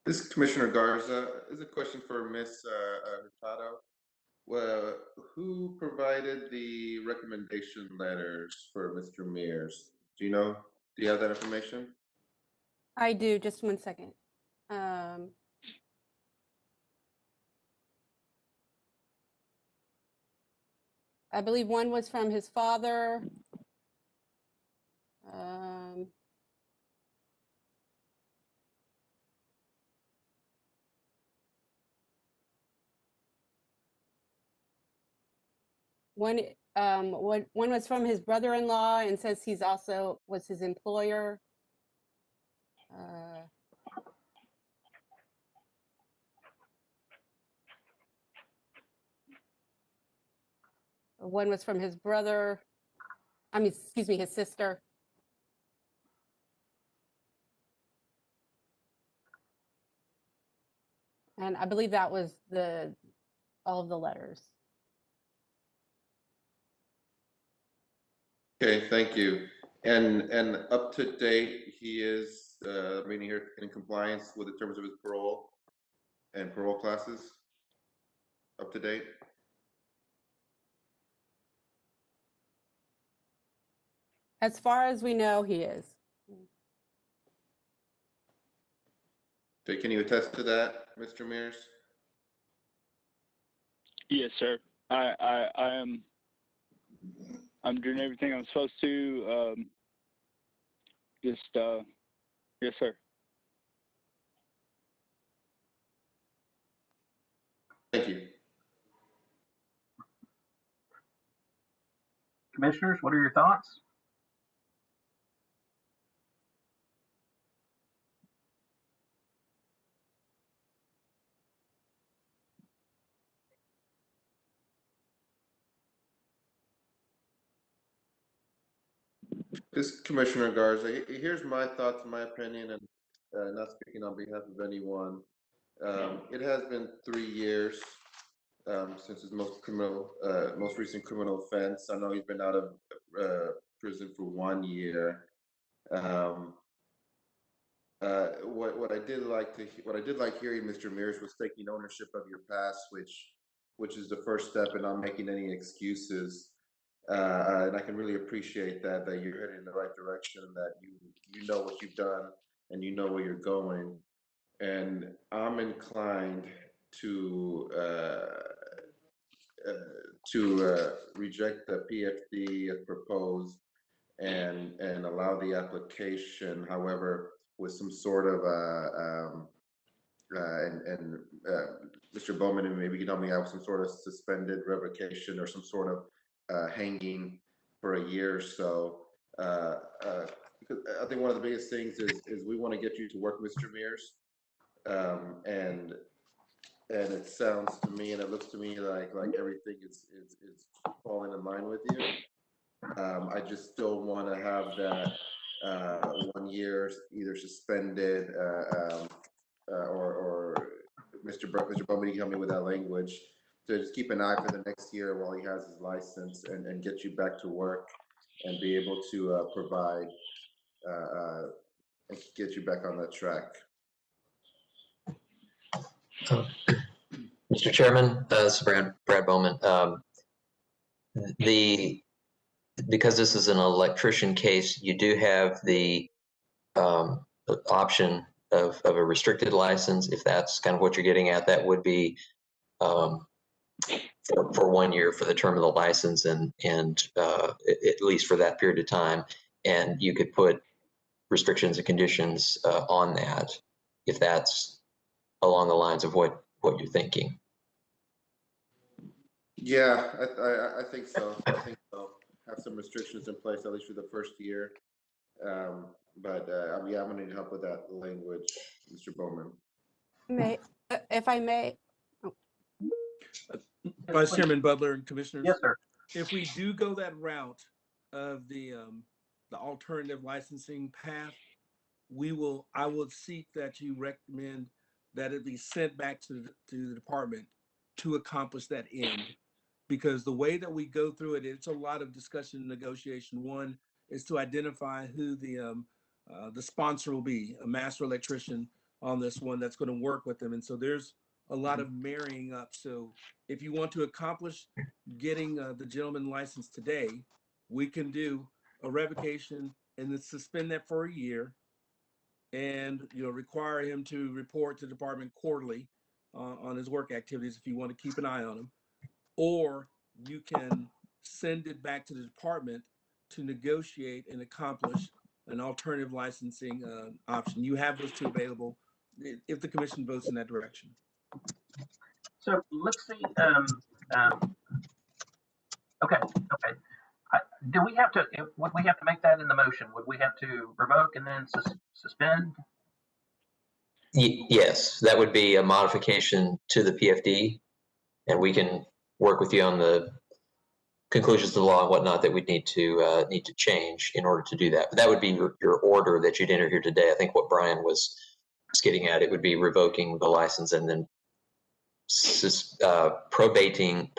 This is Commissioner Garza. This is a question for Ms. Hurtado. Well, who provided the recommendation letters for Mr. Mears? Do you know? Do you have that information? I do, just 1 second. I believe one was from his father. One was from his brother-in-law and says he's also was his employer. One was from his brother. I mean, excuse me, his sister. And I believe that was all of the letters. Okay, thank you. And up to date, he is meaning here in compliance with the terms of his parole and parole classes. Up to date. As far as we know, he is. Okay, can you attest to that, Mr. Mears? Yes, sir. I'm doing everything I'm supposed to. Yes, sir. Thank you. Commissioners, what are your thoughts? This Commissioner Garza, here's my thoughts, my opinion, and not speaking on behalf of anyone. It has been 3 years since his most recent criminal offense. I know he's been out of prison for 1 year. What I did like hearing, Mr. Mears, was taking ownership of your past, which is the first step in not making any excuses. And I can really appreciate that you're heading in the right direction, that you know what you've done and you know where you're going. And I'm inclined to reject the PFD as proposed and allow the application. However, with some sort of Mr. Bowman, and maybe you can help me out with some sort of suspended revocation or some sort of hanging for a year or so. Because I think one of the biggest things is we want to get you to work, Mr. Mears, and it sounds to me and it looks to me like everything is falling in line with you. I just don't want to have that 1 year either suspended or Mr. Bowman, you can help me with that language. So just keep an eye for the next year while he has his license and get you back to work and be able to provide and get you back on that track. Mr. Chairman, this is Brad Bowman. Because this is an electrician case, you do have the option of a restricted license. If that's kind of what you're getting at, that would be for 1 year for the term of the license and at least for that period of time. And you could put restrictions and conditions on that if that's along the lines of what you're thinking. Yeah, I think so. I think so. Have some restrictions in place, at least for the first year. But yeah, I'm gonna need help with that language, Mr. Bowman. If I may. Vice Chairman Butler and Commissioners. Yes, sir. If we do go that route of the alternative licensing path, I will seek that you recommend that it be sent back to the department to accomplish that end because the way that we go through it, it's a lot of discussion and negotiation. One is to identify who the sponsor will be, a master electrician on this one that's going to work with them. And so there's a lot of marrying up. So if you want to accomplish getting the gentleman licensed today, we can do a revocation and then suspend that for a year, and require him to report to the department quarterly on his work activities if you want to keep an eye on him. Or you can send it back to the department to negotiate and accomplish an alternative licensing option. You have those two available if the commission votes in that direction. So let's see. Okay. Do we have to? Would we have to make that in the motion? Would we have to revoke and then suspend? Yes, that would be a modification to the PFD, and we can work with you on the conclusions of the law and whatnot that we'd need to change in order to do that. But that would be your order that you'd enter here today. I think what Brian was getting at, it would be revoking the license and then probating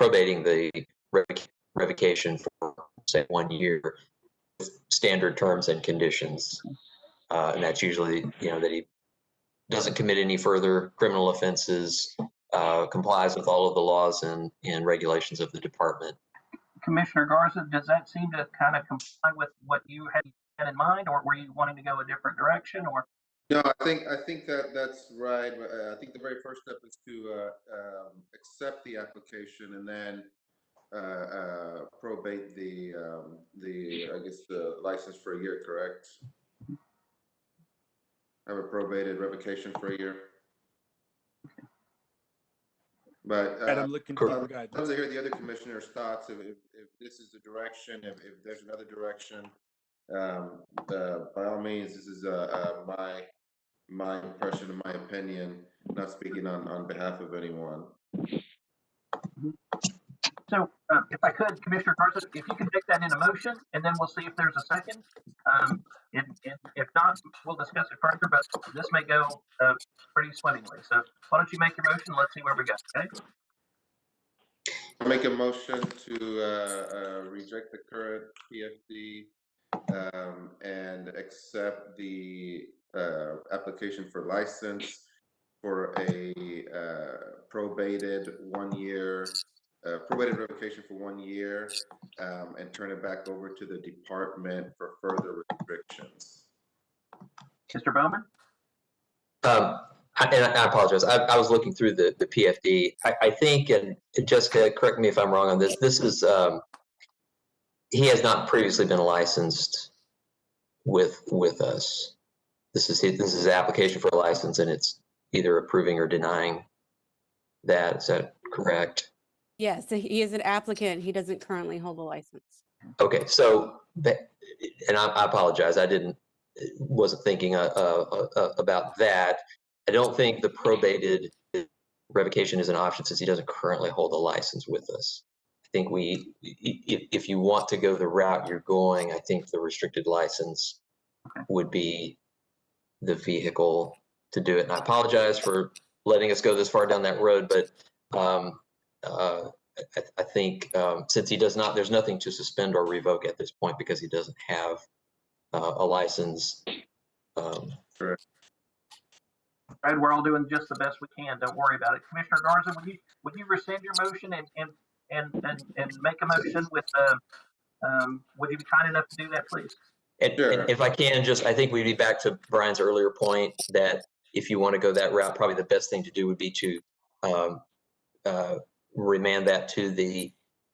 the revocation for, say, 1 year with standard terms and conditions. And that's usually, that he doesn't commit any further criminal offenses, complies with all of the laws and regulations of the department. Commissioner Garza, does that seem to kind of comply with what you had in mind, or were you wanting to go a different direction? Or no, I think that's right. I think the very first step is to accept the application and then probate the license for a year. Correct? Have a probated revocation for a year. But I'm looking for your guidance. I'd love to hear the other commissioners' thoughts if this is the direction, if there's another direction. By all means, this is my impression and my opinion, not speaking on behalf of anyone. so, if I could, Commissioner Garza, if you can take that into motion, and then we'll see if there's a second. If not, we'll discuss it further. But this may go pretty swimmingly. So why don't you make your motion? Let's see where we go. Okay. I make a motion to reject the current PFD and accept the application for license for a probated 1 year, probated revocation for 1 year, and turn it back over to the department for further restrictions. Mr. Bowman? And I apologize. I was looking through the PFD. I think, and Jessica, correct me if I'm wrong on this. This is he has not previously been licensed with us. This is his application for a license, and it's either approving or denying that. Is that correct? Yes, so he is an applicant. He doesn't currently hold a license. Okay, so and I apologize. Wasn't thinking about that. I don't think the probated revocation is an option since he doesn't currently hold a license with us. I think if you want to go the route you're going, I think the restricted license would be the vehicle to do it. And I apologize for letting us go this far down that road, but I think since he does not, there's nothing to suspend or revoke at this point because he doesn't have a license. Sure. Fred, we're all doing just the best we can. Don't worry about it. Commissioner Garza, would you rescind your motion and make a motion with would you be kind enough to do that, please? And if I can, I think we'd be back to Brian's earlier point that if you want to go that route, probably the best thing to do would be to remand that to the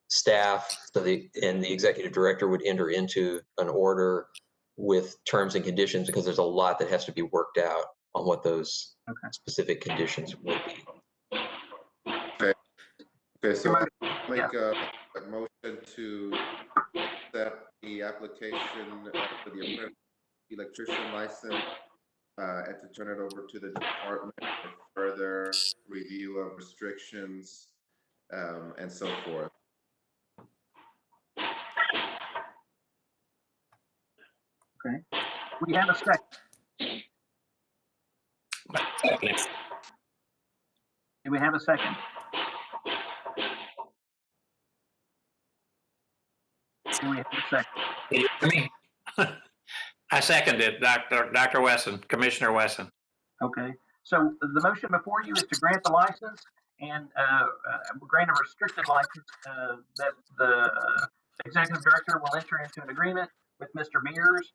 staff, and the executive director would enter into an order with terms and conditions, because there's a lot that has to be worked out on what those specific conditions would be. Okay, so I make a motion to accept the application for the electrician license and to turn it over to the department for further review of restrictions and so forth. Okay. We have a second. Next. Do we have a second? second? I second it, Dr. Wesson, Commissioner Wesson. Okay, so the motion before you is to grant the license and grant a restricted license that the executive director will enter into an agreement with Mr. Mears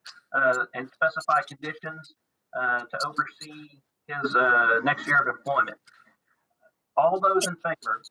and specify conditions to oversee his next year of employment. All those in favor?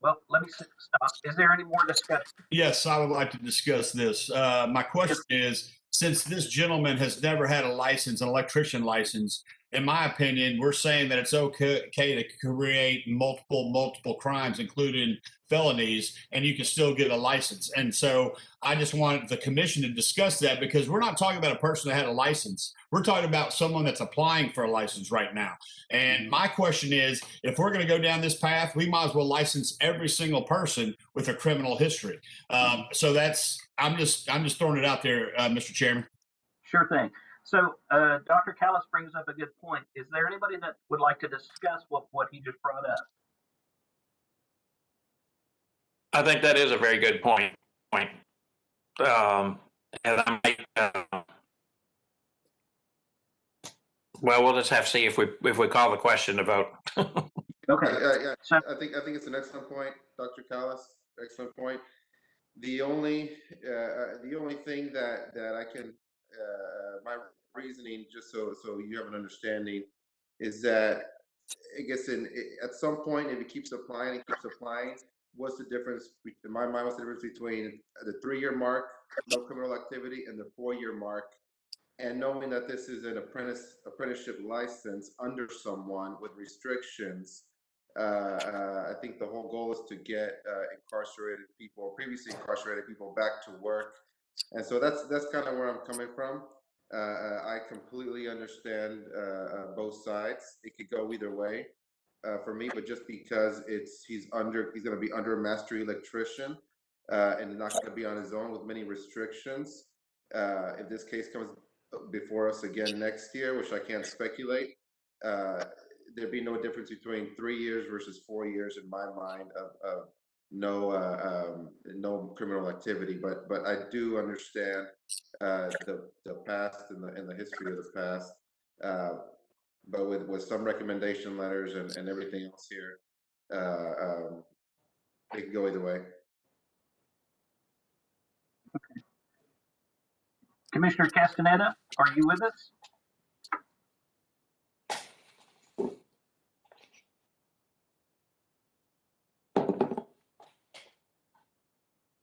Well, let me stop. Is there any more discussion? Yes, I would like to discuss this. My question is, since this gentleman has never had a license, an electrician license, in my opinion, we're saying that it's okay to create multiple crimes, including felonies, and you can still get a license. And so I just wanted the commission to discuss that, because we're not talking about a person that had a license. We're talking about someone that's applying for a license right now. And my question is, if we're going to go down this path, we might as well license every single person with a criminal history. So I'm just throwing it out there, Mr. Chairman. Sure thing. So Dr. Callis brings up a good point. Is there anybody that would like to discuss what he just brought up? I think that is a very good point. And I might, well, we'll just have to see if we call the question to vote. Okay. Yeah. I think it's an excellent point, Dr. Callis. Excellent point. The only thing that I can my reasoning, just so you have an understanding, is that I guess at some point, if it keeps applying, what's the difference in my mind? What's the difference between the 3-year mark, no criminal activity, and the 4-year mark? And knowing that this is an apprenticeship license under someone with restrictions, I think the whole goal is to get incarcerated people, previously incarcerated people, back to work. And so that's kind of where I'm coming from. I completely understand both sides. It could go either way for me, but just because he's going to be under a master electrician and not going to be on his own with many restrictions. If this case comes before us again next year, which I can't speculate, there'd be no difference between 3 years versus 4 years in my mind of no criminal activity. But I do understand the past and the history of the past. But with some recommendation letters and everything else here, it can go either way. Okay. Commissioner Castaneda, are you with us?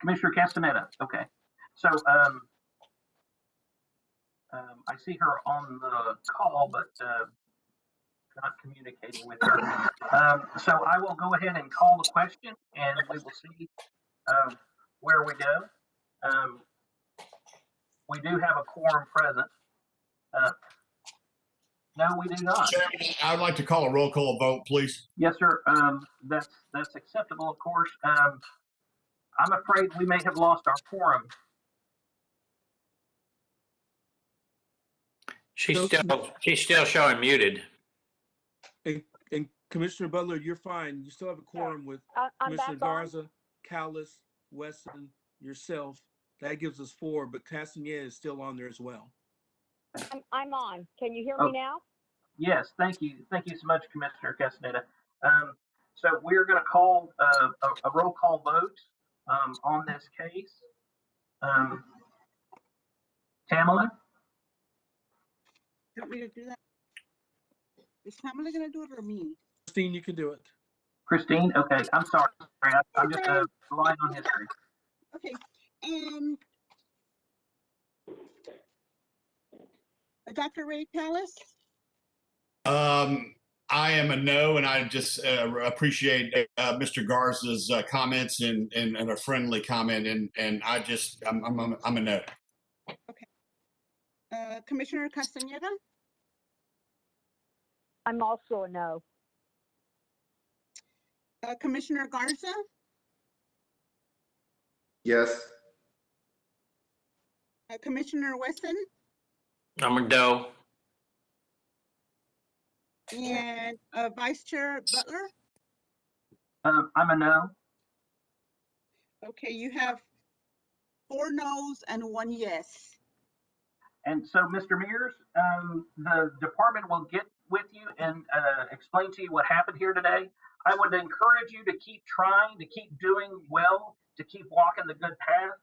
Commissioner Castaneda, okay. So I see her on the call, but not communicating with her. So I will go ahead and call the question, and we will see where we go. We do have a quorum present. No, we do not. Chairman, I would like to call a roll call vote, please. Yes, sir. That's acceptable, of course. I'm afraid we may have lost our quorum. She's still showing muted. And Commissioner Butler, you're fine. You still have a quorum with Commissioner Garza, Callis, Wesson, yourself. That gives us 4, but Castaneda is still on there as well. I'm on. Can you hear me now? Yes, thank you. Thank you so much, Commissioner Castaneda. So we're going to call a roll call vote on this case. Tamala? You want me to do that? Is Pamela going to do it or me? Christine, you can do it. Christine? Okay, I'm sorry. I'm just relying on history. Okay. Dr. Ray Callis? I am a no, and I just appreciate Mr. Garza's comments and a friendly comment, and I'm a no. Okay. Commissioner Castaneda? I'm also a no. Commissioner Garza? Yes. Commissioner Wesson? I'm a no. And Vice Chair Butler? I'm a no. Okay, you have 4 noes and 1 yes. And so, Mr. Mears, the department will get with you and explain to you what happened here today. I would encourage you to keep trying, to keep doing well, to keep walking the good path.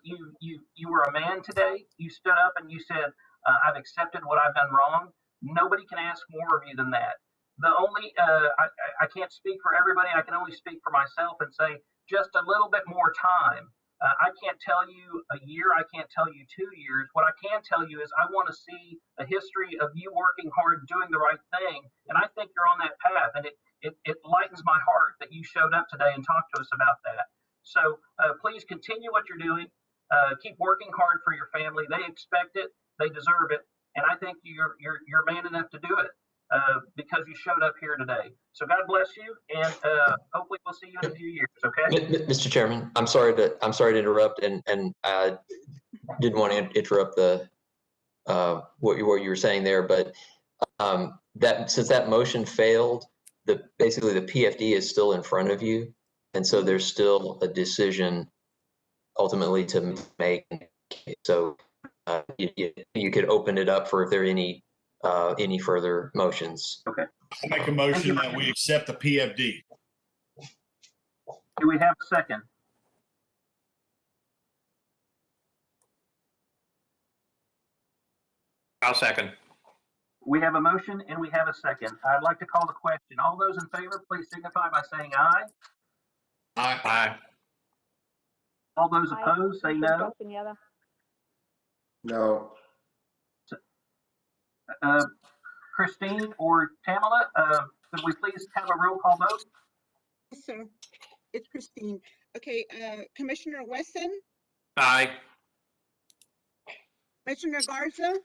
You were a man today. You stood up and you said, I've accepted what I've done wrong. Nobody can ask more of you than that. The only, I can't speak for everybody. I can only speak for myself and say just a little bit more time. I can't tell you a year. I can't tell you 2 years. What I can tell you is I want to see a history of you working hard, doing the right thing. And I think you're on that path. And it lightens my heart that you showed up today and talked to us about that. So please continue what you're doing. Keep working hard for your family. They expect it. They deserve it. And I think you're man enough to do it because you showed up here today. So God bless you, and hopefully we'll see you in a few years. Okay, Mr. Chairman, I'm sorry to interrupt, and I didn't want to interrupt the what you were saying there, but that since that motion failed, basically the PFD is still in front of you, and so there's still a decision ultimately to make. So you could open it up for if there are any further motions. Okay. I'll make a motion that we accept the PFD. Do we have a second? I'll second. We have a motion and we have a second. I'd like to call the question. All those in favor, please signify by saying aye. Aye. Aye. All those opposed, say no. No. Christine or Tamala, could we please have a roll call vote? Yes, sir. It's Christine. Okay, Commissioner Wesson, Aye. Commissioner Garza,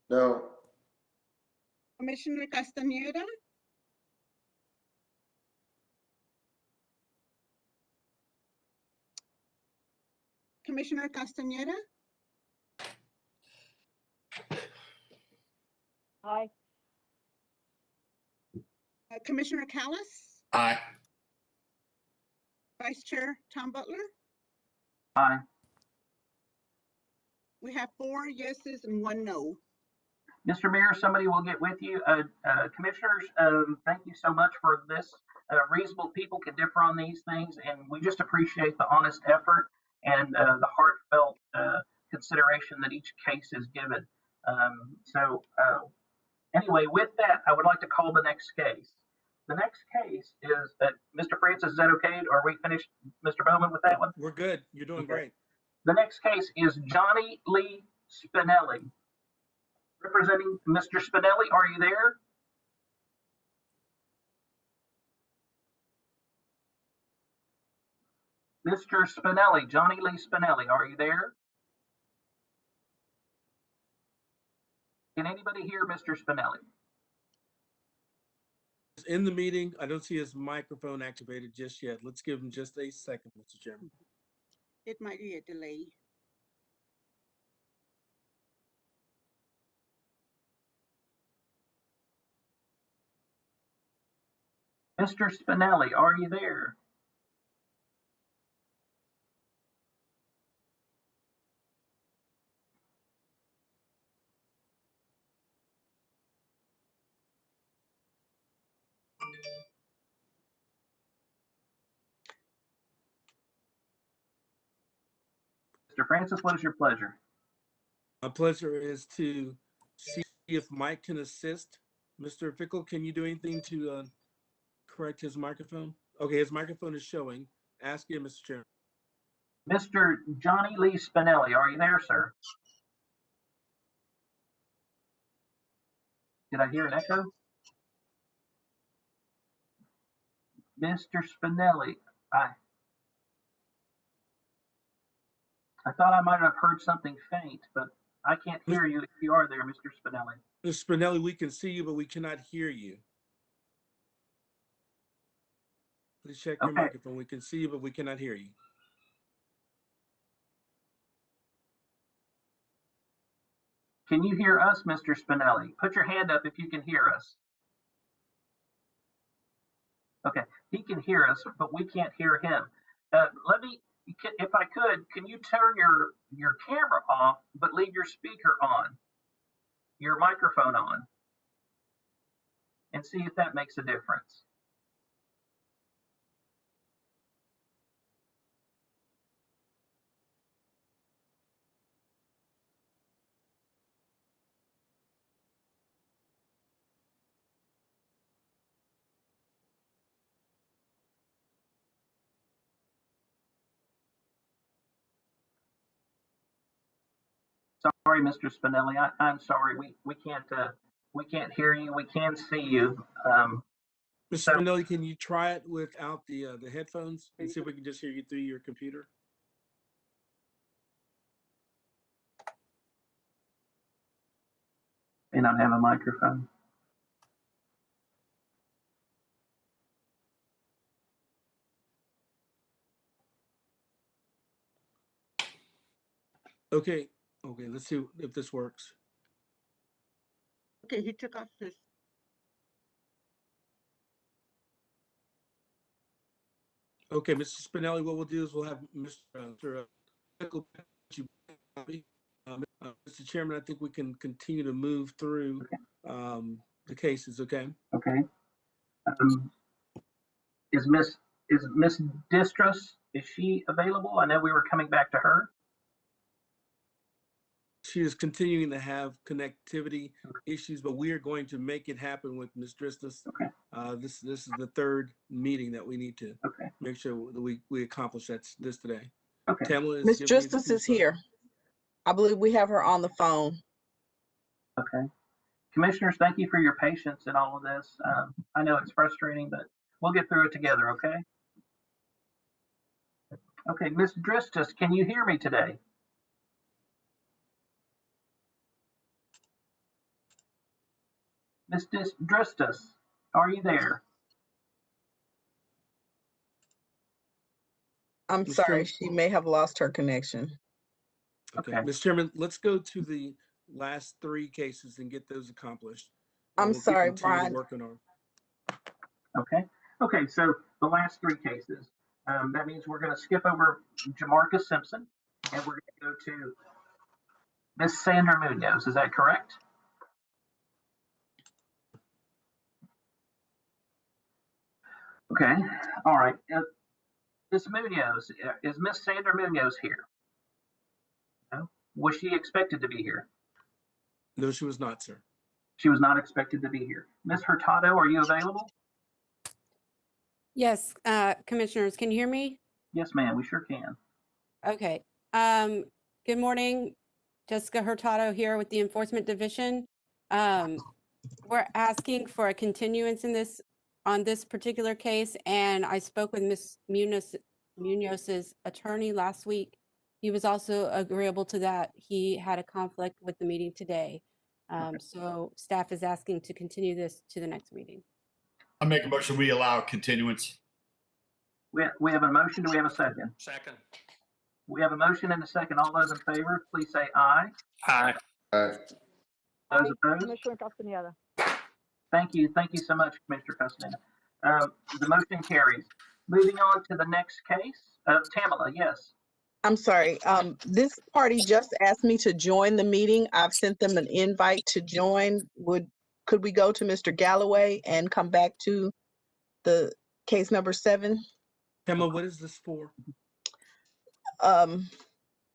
No. Commissioner Castañeda, Commissioner Castañeda, Aye. Commissioner Callis, Aye. Vice Chair Tom Butler. Aye. We have 4 yeses and 1 no. Mr. Mayor, somebody will get with you. Commissioners, thank you so much for this. Reasonable people can differ on these things, and we just appreciate the honest effort and the heartfelt consideration that each case is given. Anyway, with that, I would like to call the next case. The next case is, Mr. Francis, is that okay? Are we finished, Mr. Bowman, with that one? We're good. You're doing great. The next case is Johnny Lee Spinelli. Representing Mr. Spinelli, are you there? Mr. Spinelli, Johnny Lee Spinelli, are you there? Can anybody hear Mr. Spinelli? In the meeting, I don't see his microphone activated just yet. Let's give him just a second, Mr. Chairman. It might be a delay. Mr. Spinelli, are you there? Mr. Francis, what is your pleasure? My pleasure is to see if Mike can assist. Mr. Fickle, can you do anything to correct his microphone? Okay, his microphone is showing. Ask him, Mr. Chairman. Mr. Johnny Lee Spinelli, are you there, sir? Did I hear an echo? Mr. Spinelli, I thought I might have heard something faint, but I can't hear you if you are there, Mr. Spinelli. Mr. Spinelli, we can see you, but we cannot hear you. Please check your microphone. We can see you, but we cannot hear you. Can you hear us, Mr. Spinelli? Put your hand up if you can hear us. Okay, he can hear us, but we can't hear him. if I could, can you turn your camera off, but leave your speaker on, your microphone on, and see if that makes a difference? Sorry, Mr. Spinelli. I'm sorry. We can't hear you. We can see you. Mr. Spinelli, can you try it without the headphones and see if we can just hear you through your computer? May not have a microphone. Okay. Okay. Let's see if this works. Okay, he took off his. Okay, Mr. Spinelli, what we'll do is we'll have Mr. Mr. Chairman, I think we can continue to move through the cases, okay? Okay. Is Miss Distros, is she available? I know we were coming back to her. She is continuing to have connectivity issues, but we are going to make it happen with Ms. Dristis. Okay. This is the third meeting that we need to Okay. make sure that we accomplish this today. Okay. Tamala Ms. giving me the Dristis green is sign. here. I believe we have her on the phone. Okay. Commissioners, thank you for your patience in all of this. I know it's frustrating, but we'll get through it together, okay? Okay, Ms. Dristis, can you hear me today? Ms. Dristis, are you there? I'm Mr. sorry, Chairman? she may have lost her connection. Okay. Okay. Mr. Chairman, let's go to the last three cases and get those accomplished. I'm We'll sorry, continue to Brian. work on our. Okay. Okay, so the last three cases. That means we're going to skip over Jamarcus Simpson, and we're going to go to Miss Sandra Munoz. Is that correct? Okay. All right. Miss Munoz, is Miss Sandra Munoz here? No? Was she expected to be here? No, she was not, sir. She was not expected to be here. Miss Hurtado, are you available? Yes, commissioners, can you hear me? Yes, ma'am. We sure can. Okay. Good morning. Jessica Hurtado here with the Enforcement Division. We're asking for a continuance on this particular case, and I spoke with Ms. Munoz's attorney last week. He was also agreeable to that. He had a conflict with the meeting today. So staff is asking to continue this to the next meeting. I make a motion, we allow continuance. We have a motion. Do we have a second? Second. We have a motion and a second. All those in favor, please say aye. Aye. Those opposed? Commissioner Castaneda. Thank you. Thank you so much, Commissioner Castaneda. The motion carries. Moving on to the next case. Tamala, yes. I'm sorry, this party just asked me to join the meeting. I've sent them an invite to join. Could we go to Mr. Galloway and come back to the case number 7? Emma, what is this for? Um,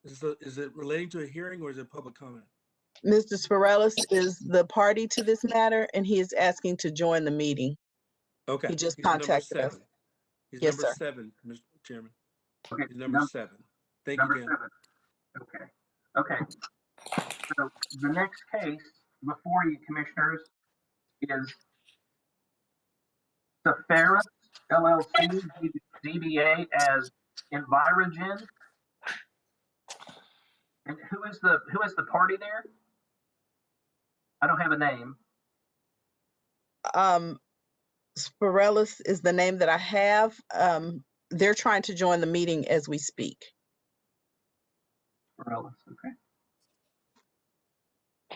Is it relating to a hearing or is it public comment? Mr. Spirelis is the party to this matter, and he is asking to join the meeting. Okay. He just He's number contacted us. 7. He's Yes, number sir. 7, Mr. Chairman. Okay. He's number 7. Thank you, Number Dan. 7. Okay. Okay. So the next case before you, commissioners, is Safaris LLC DBA as Envirogen. And who is the party there? I don't have a name. Spirelis is the name that I have. They're trying to join the meeting as we speak. Spirelis, okay.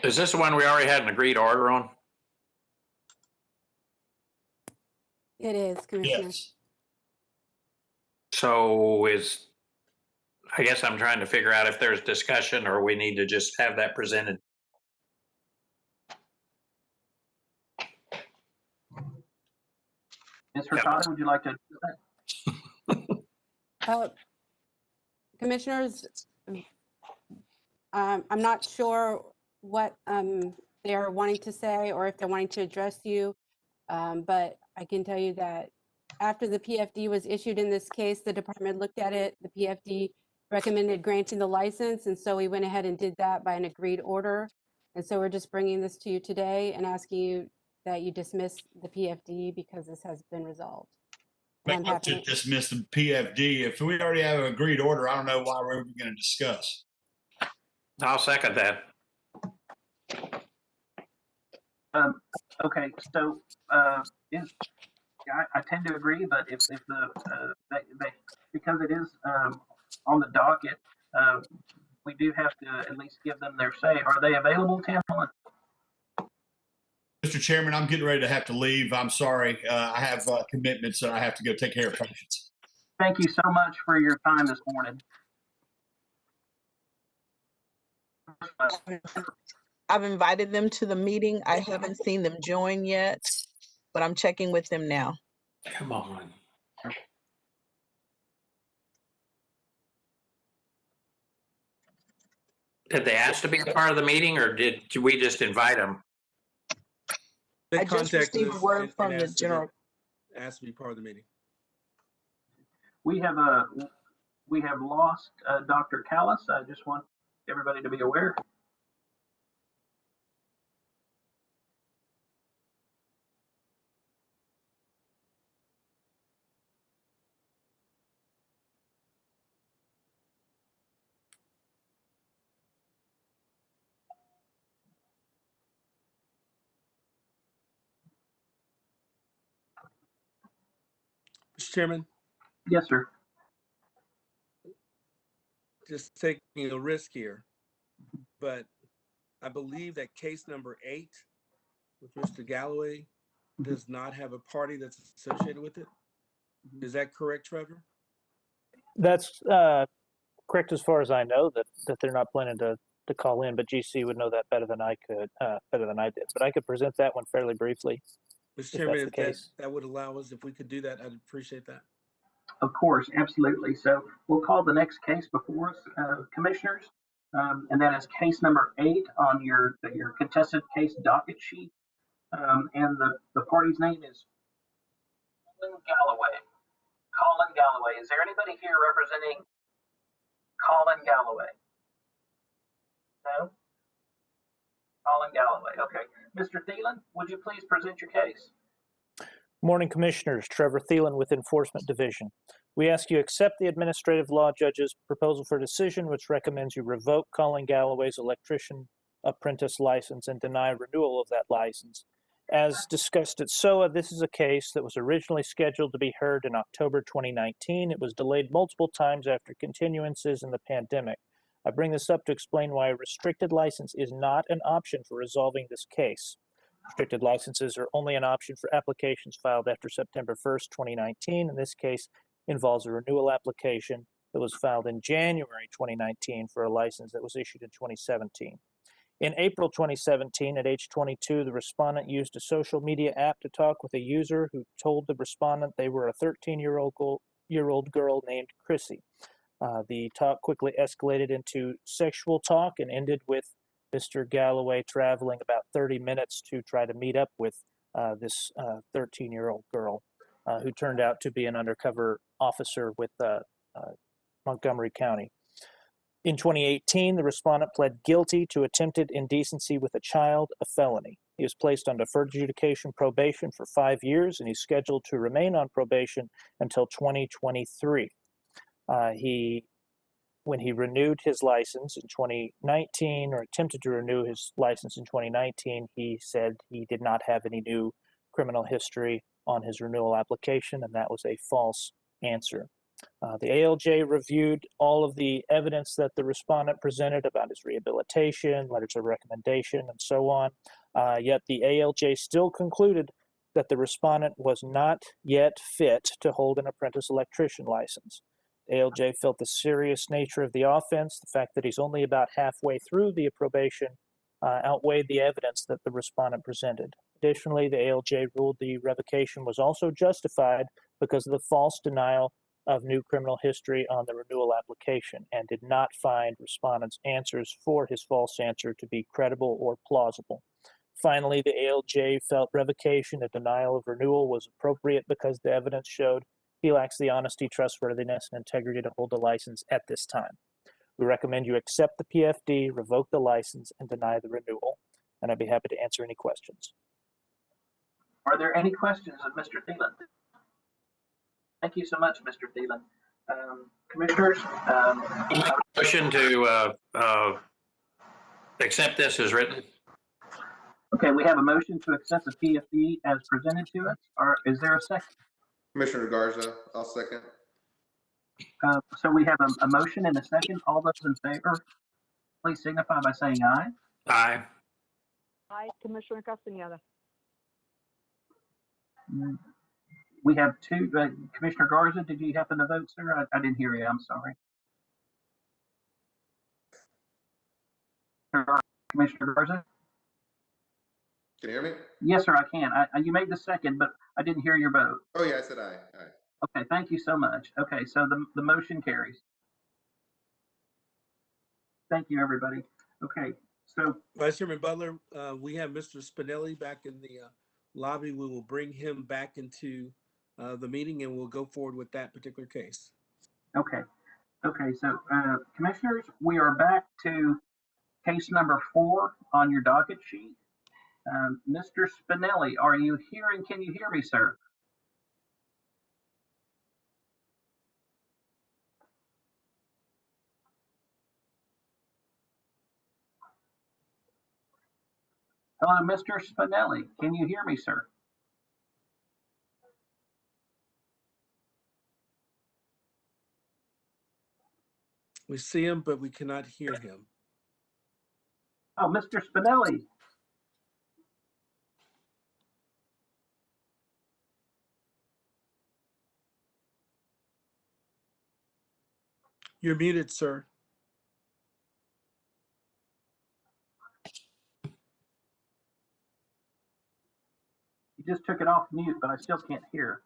Is this the one we already had an agreed order on? It is, Commissioner. Yes. So I guess I'm trying to figure out if there's discussion or we need to just have that presented. Ms. Hurtado, would you like to? Commissioners, I'm not sure what they're wanting to say or if they're wanting to address you, but I can tell you that after the PFD was issued in this case, the department looked at it, the PFD recommended granting the license, and so we went ahead and did that by an agreed order. And so we're just bringing this to you today and asking you that you dismiss the PFD because this has been resolved. Make up to dismiss the PFD. If we already have an agreed order, I don't know why we're even going to discuss. I'll second that. Okay, so I tend to agree, but if the because it is on the docket, we do have to at least give them their say. Are they available, Tamlin? Mr. Chairman, I'm getting ready to have to leave. I'm sorry. I have commitments that I have to go take care of patients. Thank you so much for your time this morning. I've invited them to the meeting. I haven't seen them join yet, but I'm checking with them now. Come on. Did they ask to be a part of the meeting or did we just invite them? They I just contacted received us word and from the asked general. asked to be part of the meeting. We have lost Dr. Callis. I just want everybody to be aware. Mr. Chairman, Yes, sir. just taking a risk here, but I believe that case number 8 with Mr. Galloway does not have a party that's associated with it. Is that correct, Trevor? That's correct as far as I know, that they're not planning to call in, but GC would know that better than I could, better than I did. But I could present that one fairly briefly. Mr. If Chairman, that's the case. that would allow us, if we could do that, I'd appreciate that. Of course, absolutely. So we'll call the next case before us, commissioners, and that is case number 8 on your contested case docket sheet. And the party's name is Colin Galloway. Colin Galloway. Is there anybody here representing Colin Galloway? No? Colin Galloway. Okay. Mr. Thielen, would you please present your case? Morning, Commissioners. Trevor Thielen with Enforcement Division. We ask you accept the Administrative Law Judge's proposal for decision, which recommends you revoke Colin Galloway's electrician apprentice license and deny renewal of that license. As discussed at SOA, this is a case that was originally scheduled to be heard in October 2019. It was delayed multiple times after continuances in the pandemic. I bring this up to explain why a restricted license is not an option for resolving this case. Restricted licenses are only an option for applications filed after September 1st, 2019. In this case, involves a renewal application that was filed in January 2019 for a license that was issued in 2017. In April 2017, at age 22, the respondent used a social media app to talk with a user who told the respondent they were a 13-year-old girl named Chrissy. The talk quickly escalated into sexual talk and ended with Mr. Galloway traveling about 30 minutes to try to meet up with this 13-year-old girl, who turned out to be an undercover officer with Montgomery County. In 2018, the respondent pled guilty to attempted indecency with a child, a felony. He was placed on deferred adjudication probation for 5 years, and he's scheduled to remain on probation until 2023. When he renewed his license in 2019, or attempted to renew his license in 2019, he said he did not have any new criminal history on his renewal application, and that was a false answer. The ALJ reviewed all of the evidence that the respondent presented about his rehabilitation, letters of recommendation, and so on, yet the ALJ still concluded that the respondent was not yet fit to hold an apprentice electrician license. ALJ felt the serious nature of the offense, the fact that he's only about halfway through the probation, outweighed the evidence that the respondent presented. Additionally, the ALJ ruled the revocation was also justified because of the false denial of new criminal history on the renewal application and did not find respondent's answers for his false answer to be credible or plausible. Finally, the ALJ felt revocation and denial of renewal was appropriate because the evidence showed he lacks the honesty, trustworthiness, and integrity to hold a license at this time. We recommend you accept the PFD, revoke the license, and deny the renewal. And I'd be happy to answer any questions. Are there any questions of Mr. Thielen? Thank you so much, Mr. Thielen. Commissioners? Motion to accept this as written. Okay, we have a motion to accept the PFD as presented to us. Is there a second? Commissioner Garza, I'll second. So we have a motion and a second. All those in favor, please signify by saying aye. Aye. Aye, Commissioner Castaneda. We have two. Commissioner Garza, did you happen to vote, sir? I didn't hear you. I'm sorry. Commissioner Garza? Can you hear me? Yes, sir, I can. You made the second, but I didn't hear your vote. Oh, yeah, I said aye. Aye. Okay, thank you so much. Okay, so the motion carries. Thank you, everybody. Okay, so Vice Chairman Butler, we have Mr. Spinelli back in the lobby. We will bring him back into the meeting and we'll go forward with that particular case. okay, so commissioners, we are back to case number 4 on your docket sheet. Mr. Spinelli, are you here and can you hear me, sir? Hello, Mr. Spinelli. Can you hear me, sir? We see him, but we cannot hear him. Oh, Mr. Spinelli. You're muted, sir. You just took it off mute, but I still can't hear.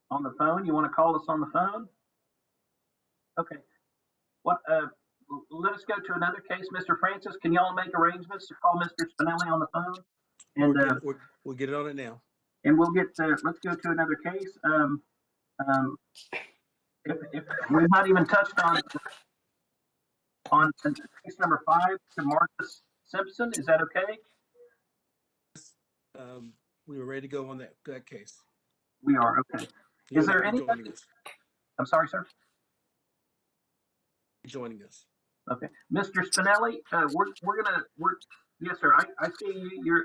On the phone? You want to call us on the phone? Okay. What? Let us go to another case. Mr. Francis, can y'all make arrangements to call Mr. Spinelli on the phone? And we'll get it on it now. And we'll get. Let's go to another case. If we've not even touched on case number 5, to Marcus Simpson, is that okay? We were ready to go on that case. We are, okay. Is there anybody? I'm sorry, sir. Joining us. Okay, Mr. Spinelli, yes, sir. I see you.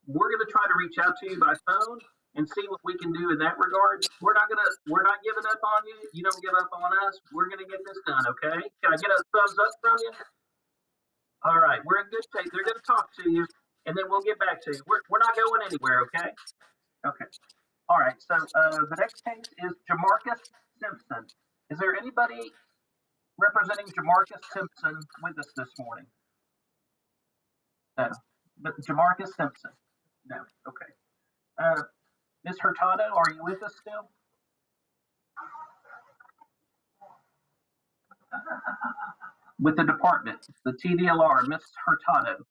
We're gonna try to reach out to you by phone and see what we can do in that regard. We're not giving up on you. You don't give up on us. We're gonna get this done. Okay? Can I get a thumbs up from you? All right, we're in good shape. They're gonna talk to you, and then we'll get back to you. We're not going anywhere. Okay? Okay. All right. So the next case is Jamarcus Simpson. Is there anybody representing Jamarcus Simpson with us this morning? No. But Jamarcus Simpson? No. Okay. Ms. Hurtado, are you with us still? With the department, the TDLR, Ms. Hurtado.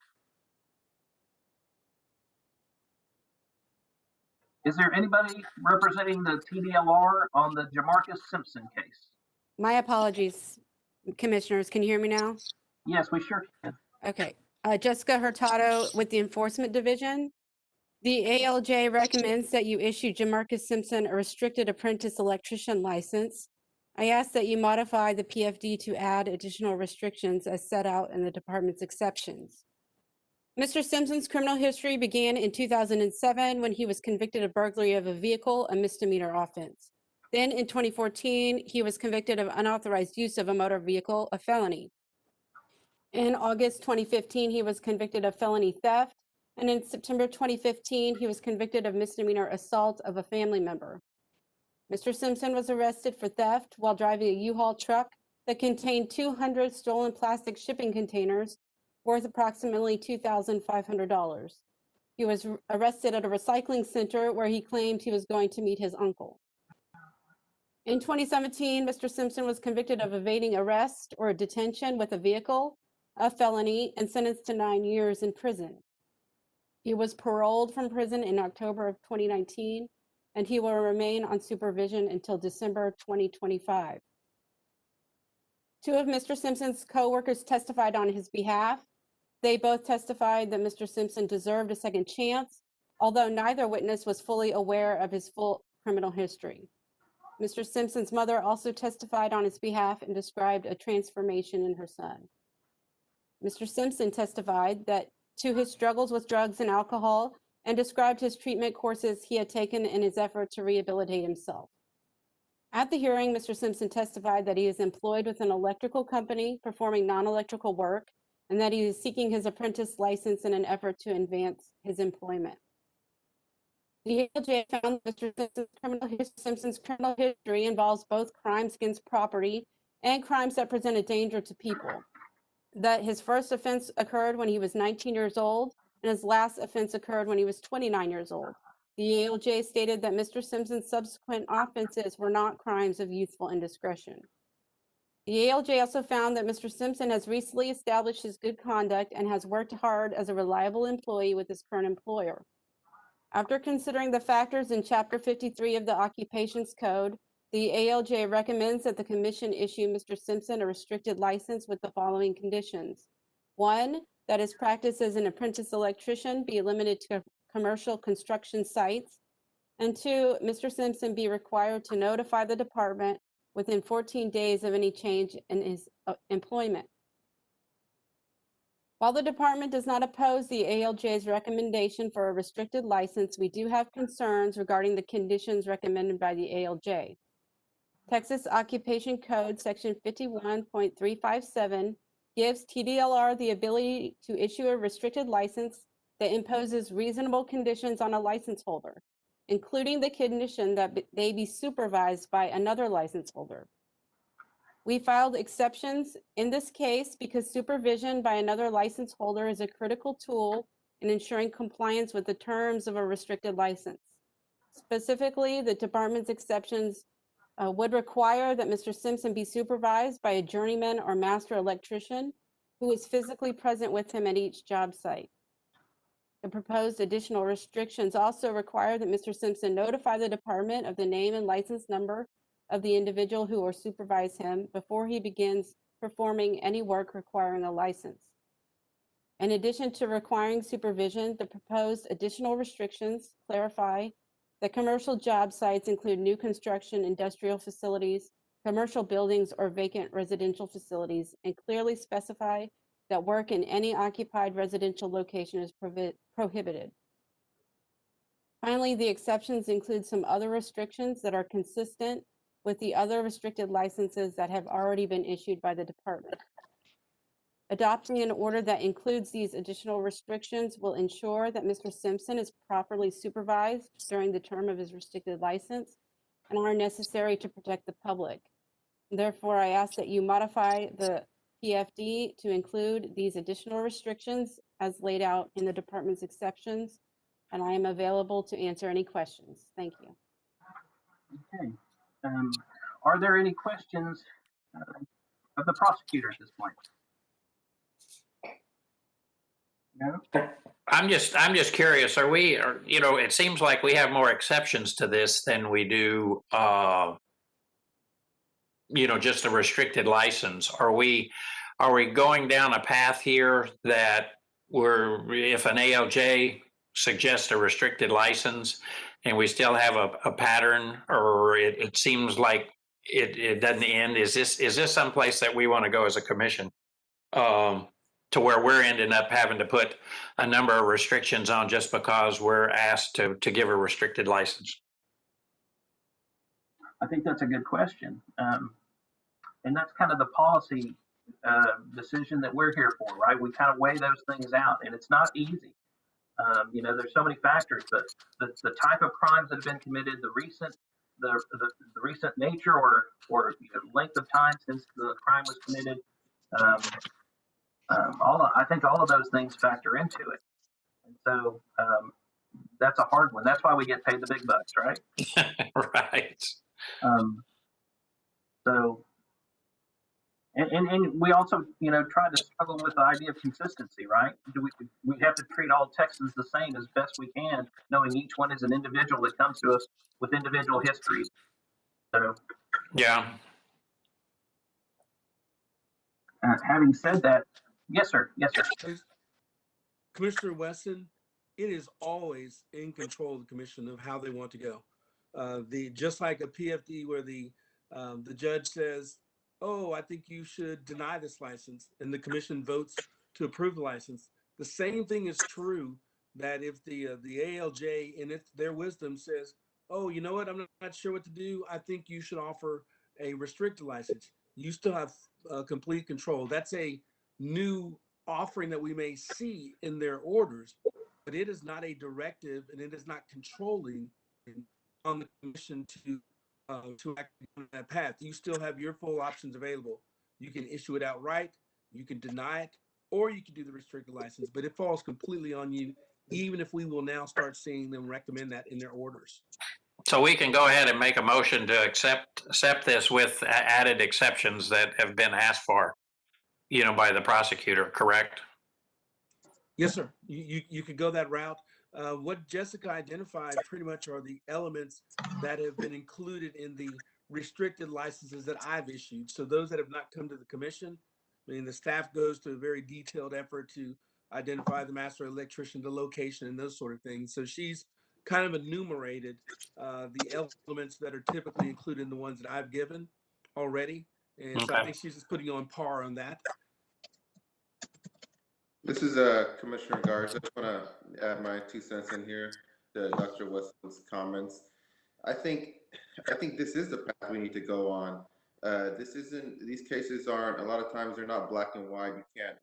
Is there anybody representing the TDLR on the Jamarcus Simpson case? My apologies, commissioners. Can you hear me now? Yes, we sure can. Okay. Jessica Hurtado with the Enforcement Division. The ALJ recommends that you issue Jamarcus Simpson a restricted apprentice electrician license. I ask that you modify the PFD to add additional restrictions as set out in the department's exceptions. Mr. Simpson's criminal history began in 2007 when he was convicted of burglary of a vehicle, a misdemeanor offense. Then in 2014, he was convicted of unauthorized use of a motor vehicle, a felony. In August 2015, he was convicted of felony theft. And in September 2015, he was convicted of misdemeanor assault of a family member. Mr. Simpson was arrested for theft while driving a U-Haul truck that contained 200 stolen plastic shipping containers worth approximately $2,500. He was arrested at a recycling center where he claimed he was going to meet his uncle. In 2017, Mr. Simpson was convicted of evading arrest or detention with a vehicle, a felony, and sentenced to 9 years in prison. He was paroled from prison in October of 2019, and he will remain on supervision until December 2025. Two of Mr. Simpson's co-workers testified on his behalf. They both testified that Mr. Simpson deserved a second chance, although neither witness was fully aware of his full criminal history. Mr. Simpson's mother also testified on his behalf and described a transformation in her son. Mr. Simpson testified that to his struggles with drugs and alcohol and described his treatment courses he had taken in his effort to rehabilitate himself. At the hearing, Mr. Simpson testified that he is employed with an electrical company performing non-electrical work and that he is seeking his apprentice license in an effort to advance his employment. The ALJ found that Mr. Simpson's criminal history involves both crimes against property and crimes that present a danger to people. That his first offense occurred when he was 19 years old, and his last offense occurred when he was 29 years old. The ALJ stated that Mr. Simpson's subsequent offenses were not crimes of youthful indiscretion. The ALJ also found that Mr. Simpson has recently established his good conduct and has worked hard as a reliable employee with his current employer. After considering the factors in Chapter 53 of the Occupations Code, the ALJ recommends that the Commission issue Mr. Simpson a restricted license with the following conditions. 1, that his practice as an apprentice electrician be limited to commercial construction sites. And 2, Mr. Simpson be required to notify the department within 14 days of any change in his employment. While the department does not oppose the ALJ's recommendation for a restricted license, we do have concerns regarding the conditions recommended by the ALJ. Texas Occupation Code Section 51.357 gives TDLR the ability to issue a restricted license that imposes reasonable conditions on a license holder, including the condition that they be supervised by another license holder. We filed exceptions in this case because supervision by another license holder is a critical tool in ensuring compliance with the terms of a restricted license. Specifically, the department's exceptions would require that Mr. Simpson be supervised by a journeyman or master electrician who is physically present with him at each job site. The proposed additional restrictions also require that Mr. Simpson notify the department of the name and license number of the individual who will supervise him before he begins performing any work requiring a license. In addition to requiring supervision, the proposed additional restrictions clarify that commercial job sites include new construction, industrial facilities, commercial buildings, or vacant residential facilities, and clearly specify that work in any occupied residential location is prohibited. Finally, the exceptions include some other restrictions that are consistent with the other restricted licenses that have already been issued by the department. Adopting an order that includes these additional restrictions will ensure that Mr. Simpson is properly supervised during the term of his restricted license and are necessary to protect the public. Therefore, I ask that you modify the PFD to include these additional restrictions as laid out in the department's exceptions, and I am available to answer any questions. Thank you. Okay. Are there any questions of the prosecutor at this point? No? I'm just curious, it seems like we have more exceptions to this than we do, just a restricted license. Are we going down a path here that if an ALJ suggests a restricted license and we still have a pattern, or it seems like it doesn't end? Is this someplace that we want to go as a commission, to where we're ending up having to put a number of restrictions on just because we're asked to give a restricted license? I think that's a good question. And that's kind of the policy decision that we're here for, right? We kind of weigh those things out, and it's not easy. You know, there's so many factors, but the type of crimes that have been committed, the recent nature or length of time since the crime was committed, I think all of those things factor into it. And so that's a hard one. That's why we get paid the big bucks, right? Right. So, and we also, you know, try to struggle with the idea of consistency, right? Do we have to treat all Texans the same as best we can, knowing each one is an individual that comes to us with individual histories. So, yeah. Having said that, yes, sir. Yes, sir. Commissioner Weston, it is always in control of the commission of how they want to go. Just like a PFD where the judge says, "Oh, I think you should deny this license," and the commission votes to approve the license. The same thing is true that if the ALJ in their wisdom says, "Oh, you know what? I'm not sure what to do. I think you should offer a restricted license." You still have complete control. That's a new offering that we may see in their orders, but it is not a directive and it is not controlling on the commission to act on that path. You still have your full options available. You can issue it outright, you can deny it, or you can do the restricted license, but it falls completely on you, even if we will now start seeing them recommend that in their orders. So we can go ahead and make a motion to accept this with added exceptions that have been asked for, you know, by the prosecutor, correct? Yes, sir. You could go that route. What Jessica identified pretty much are the elements that have been included in the restricted licenses that I've issued. So those that have not come to the commission, I mean, the staff goes to a very detailed effort to identify the master electrician, the location, and those sort of things. So she's kind of enumerated the elements that are typically included in the ones that I've given already. And so I think she's just putting you on par on that. This is Commissioner Garza. I just want to add my 2 cents in here to Dr. Weston's comments. I think this is the path we need to go on. These cases aren't, a lot of times they're not black and white. You can't,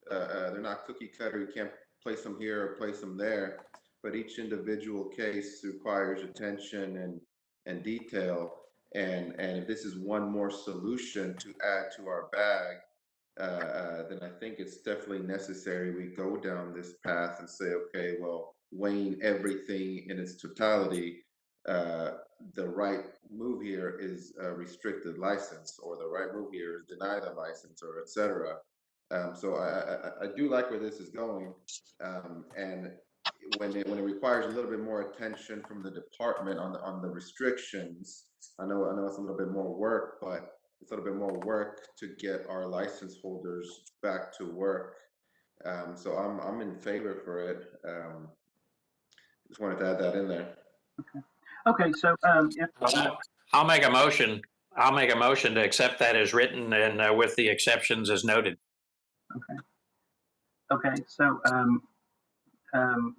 they're not cookie cutter. You can't place them here or place them there. But each individual case requires attention and detail. And if this is one more solution to add to our bag, then I think it's definitely necessary we go down this path and say, okay, well, weighing everything in its totality, the right move here is a restricted license, or the right move here is deny the license, or etc. So I do like where this is going, and when it requires a little bit more attention from the department on the restrictions, I know it's a little bit more work, but it's a little bit more work to get our license holders back to work. So I'm in favor for it. Just wanted to add that in there. Okay. So I'll make a motion. I'll make a motion to accept that as written and with the exceptions as noted. Okay. So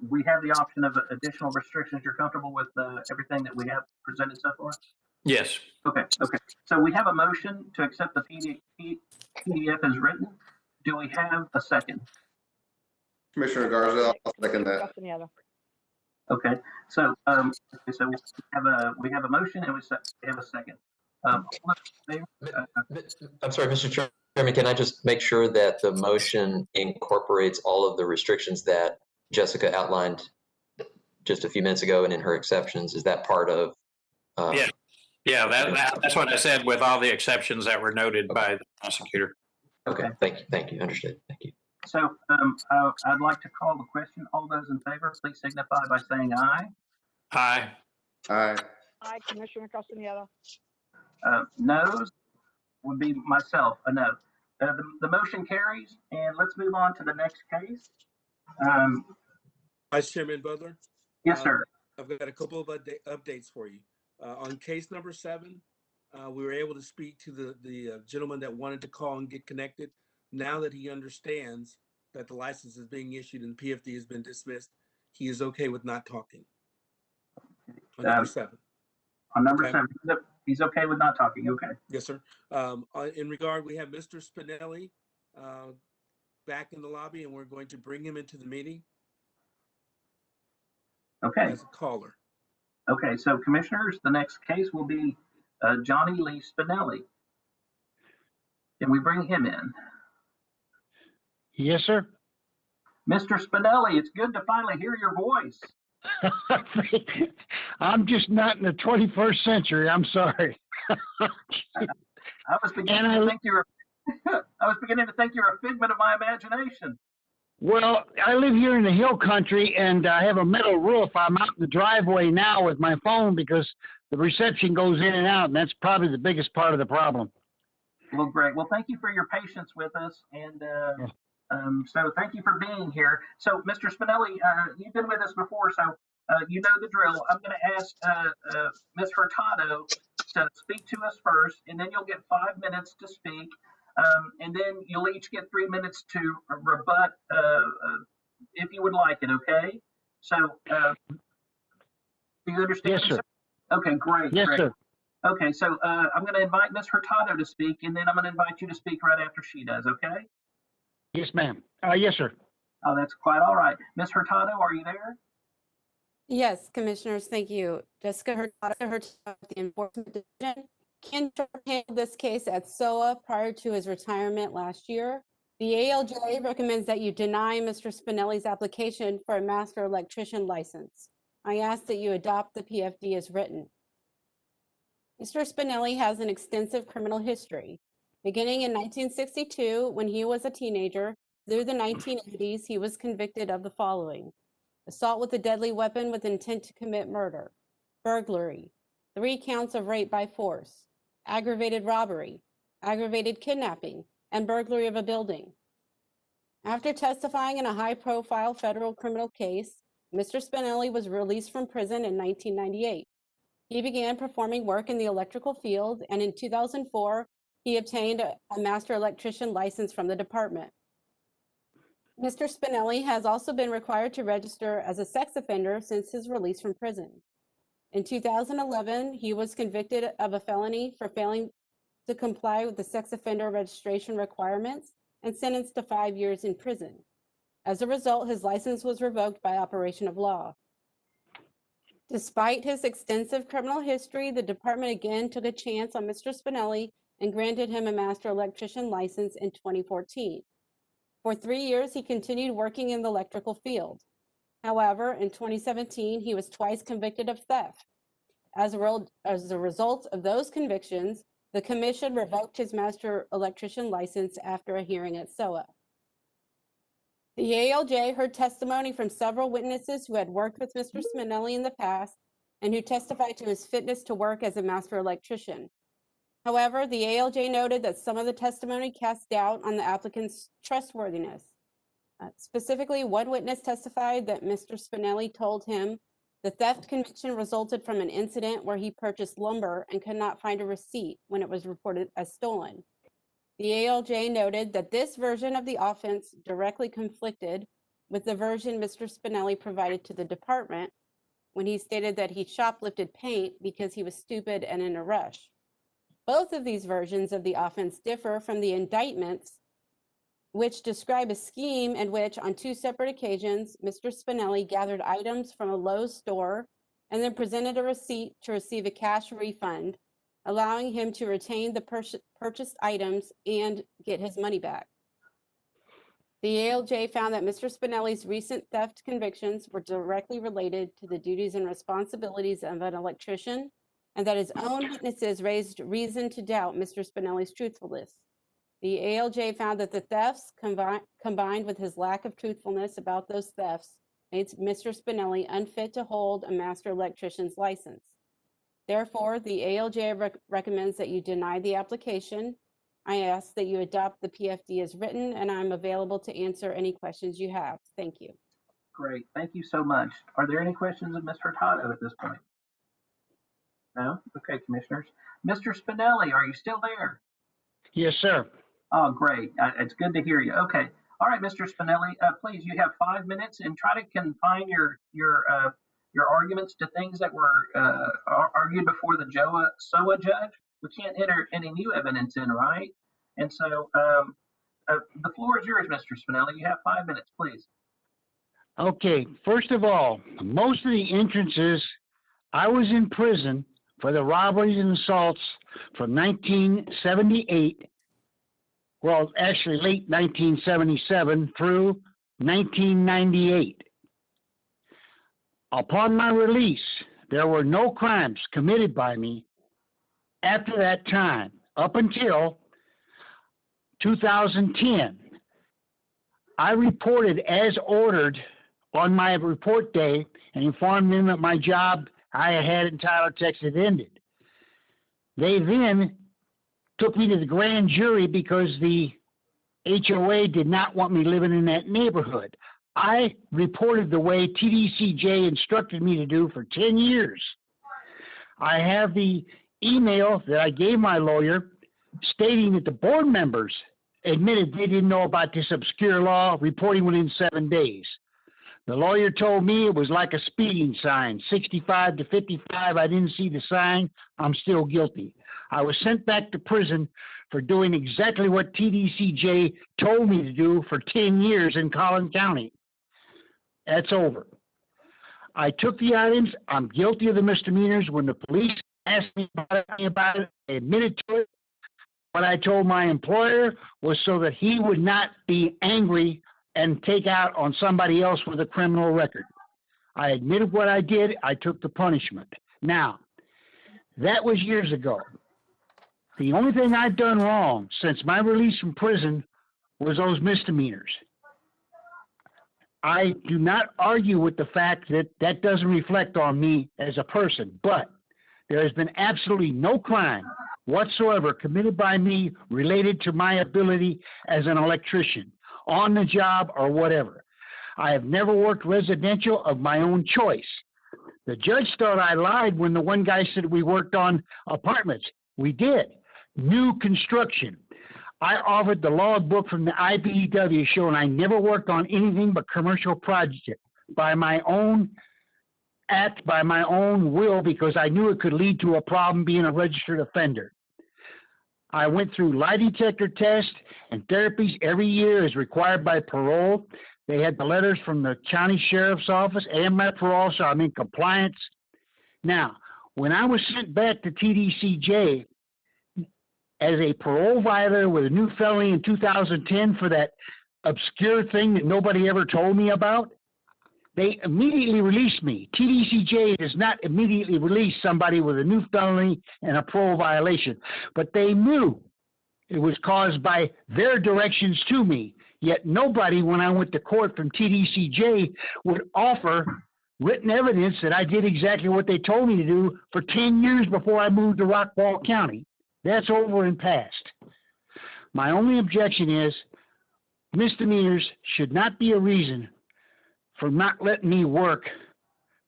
we have the option of additional restrictions. You're comfortable with everything that we have presented so far? Yes. Okay. So we have a motion to accept the PDF as written. Do we have a second? Commissioner Garza, I'll second that. Okay. So we have a motion and we have a second. I'm sorry, Mr. Chairman, can I just make sure that the motion incorporates all of the restrictions that Jessica outlined just a few minutes ago and in her exceptions? Is that part of? Yeah, that's what I said, with all the exceptions that were noted by the prosecutor. Okay, thank you, understood, thank you. So I'd like to call the question. All those in favor, please signify by saying aye. Aye. Aye. Aye, Commissioner Castañeda. Noes would be myself, a no. The motion carries, and let's move on to the next case. Vice Chairman Butler? Yes, sir. I've got a couple of updates for you. On case number 7, we were able to speak to the gentleman that wanted to call and get connected. Now that he understands that the license is being issued and PFD has been dismissed, he is okay with not talking. On number 7. On number 7, he's okay with not talking. Okay. Yes, sir. In regard, we have Mr. Spinelli back in the lobby, and we're going to bring him into the meeting Okay. as a caller. Okay, so commissioners, the next case will be Johnny Lee Spinelli. Can we bring him in? Yes, sir. Mr. Spinelli, it's good to finally hear your voice. I'm just not in the 21st century. I'm sorry. I was beginning to think you were I was beginning to think you're a figment of my imagination. Well, I live here in the hill country, and I have a metal roof. I'm out in the driveway now with my phone because the reception goes in and out, and that's probably the biggest part of the problem. Well, great. Well, thank you for your patience with us, and so thank you for being here. So, Mr. Spinelli, you've been with us before, so you know the drill. I'm going to ask Ms. Hurtado to speak to us first, and then you'll get 5 minutes to speak. And then you'll each get 3 minutes to rebut if you would like it, okay? So, do you understand? Yes, sir. Okay, great. Yes, great. sir. Okay, so I'm going to invite Ms. Hurtado to speak, and then I'm going to invite you to speak right after she does, okay? Yes, ma'am. Yes, sir. Oh, that's quite all right. Ms. Hurtado, are you there? Yes, commissioners, thank you. Jessica Hurtado, the Enforcement Division. Ken handled this case at SOA prior to his retirement last year. The ALJ recommends that you deny Mr. Spinelli's application for a master electrician license. I ask that you adopt the PFD as written. Mr. Spinelli has an extensive criminal history. Beginning in 1962, when he was a teenager, through the 1980s, he was convicted of the following: assault with a deadly weapon with intent to commit murder, burglary, 3 counts of rape by force, aggravated robbery, aggravated kidnapping, and burglary of a building. After testifying in a high-profile federal criminal case, Mr. Spinelli was released from prison in 1998. He began performing work in the electrical field, and in 2004, he obtained a master electrician license from the department. Mr. Spinelli has also been required to register as a sex offender since his release from prison. In 2011, he was convicted of a felony for failing to comply with the sex offender registration requirements and sentenced to 5 years in prison. As a result, his license was revoked by operation of law. Despite his extensive criminal history, the department again took a chance on Mr. Spinelli and granted him a master electrician license in 2014. For 3 years, he continued working in the electrical field. However, in 2017, he was twice convicted of theft. As a result of those convictions, the commission revoked his master electrician license after a hearing at SOA. The ALJ heard testimony from several witnesses who had worked with Mr. Spinelli in the past and who testified to his fitness to work as a master electrician. However, the ALJ noted that some of the testimony cast doubt on the applicant's trustworthiness. Specifically, one witness testified that Mr. Spinelli told him the theft conviction resulted from an incident where he purchased lumber and could not find a receipt when it was reported as stolen. The ALJ noted that this version of the offense directly conflicted with the version Mr. Spinelli provided to the department when he stated that he shoplifted paint because he was stupid and in a rush. Both of these versions of the offense differ from the indictments, which describe a scheme in which, on 2 separate occasions, Mr. Spinelli gathered items from a Lowe's store and then presented a receipt to receive a cash refund, allowing him to retain the purchased items and get his money back. The ALJ found that Mr. Spinelli's recent theft convictions were directly related to the duties and responsibilities of an electrician, and that his own witnesses raised reason to doubt Mr. Spinelli's truthfulness. The ALJ found that the thefts combined with his lack of truthfulness about those thefts made Mr. Spinelli unfit to hold a master electrician's license. Therefore, the ALJ recommends that you deny the application. I ask that you adopt the PFD as written, and I'm available to answer any questions you have. Thank you. Great. Thank you so much. Are there any questions of Ms. Hurtado at this point? No? Okay, commissioners. Mr. Spinelli, are you still there? Yes, sir. Oh, great. It's good to hear you. Okay. All right, Mr. Spinelli, please, you have 5 minutes and try to confine your arguments to things that were argued before the SOA judge. We can't enter any new evidence in, right? And so The floor is yours, Mr. Spinelli. You have 5 minutes, please. Okay, first of all, most of the entrances, I was in prison for the robberies and assaults from 1978, well, actually late 1977 through 1998. Upon my release, there were no crimes committed by me after that time, up until 2010. I reported as ordered on my report day and informed them that my job I had in Tyler, Texas had ended. They then took me to the grand jury because the HOA did not want me living in that neighborhood. I reported the way TDCJ instructed me to do for 10 years. I have the email that I gave my lawyer stating that the board members admitted they didn't know about this obscure law, reporting within 7 days. The lawyer told me it was like a speeding sign, 65 to 55. I didn't see the sign. I'm still guilty. I was sent back to prison for doing exactly what TDCJ told me to do for 10 years in Collin County. That's over. I took the items. I'm guilty of the misdemeanors. When the police asked me about it, I admitted to it. What I told my employer was so that he would not be angry and take out on somebody else with a criminal record. I admitted what I did. I took the punishment. Now, that was years ago. The only thing I've done wrong since my release from prison was those misdemeanors. I do not argue with the fact that that doesn't reflect on me as a person, but there has been absolutely no crime whatsoever committed by me related to my ability as an electrician, on the job or whatever. I have never worked residential of my own choice. The judge thought I lied when the one guy said we worked on apartments. We did. New construction. I offered the logbook from the IBEW showing I never worked on anything but commercial projects by my own act, by my own will, because I knew it could lead to a problem being a registered offender. I went through lie detector tests and therapies every year as required by parole. They had the letters from the county sheriff's office and my parole, so I'm in compliance. Now, when I was sent back to TDCJ as a parole violator with a new felony in 2010 for that obscure thing that nobody ever told me about, they immediately released me. TDCJ does not immediately release somebody with a new felony and a parole violation, but they knew it was caused by their directions to me. Yet nobody, when I went to court from TDCJ, would offer written evidence that I did exactly what they told me to do for 10 years before I moved to Rockwall County. That's over and past. My only objection is misdemeanors should not be a reason for not letting me work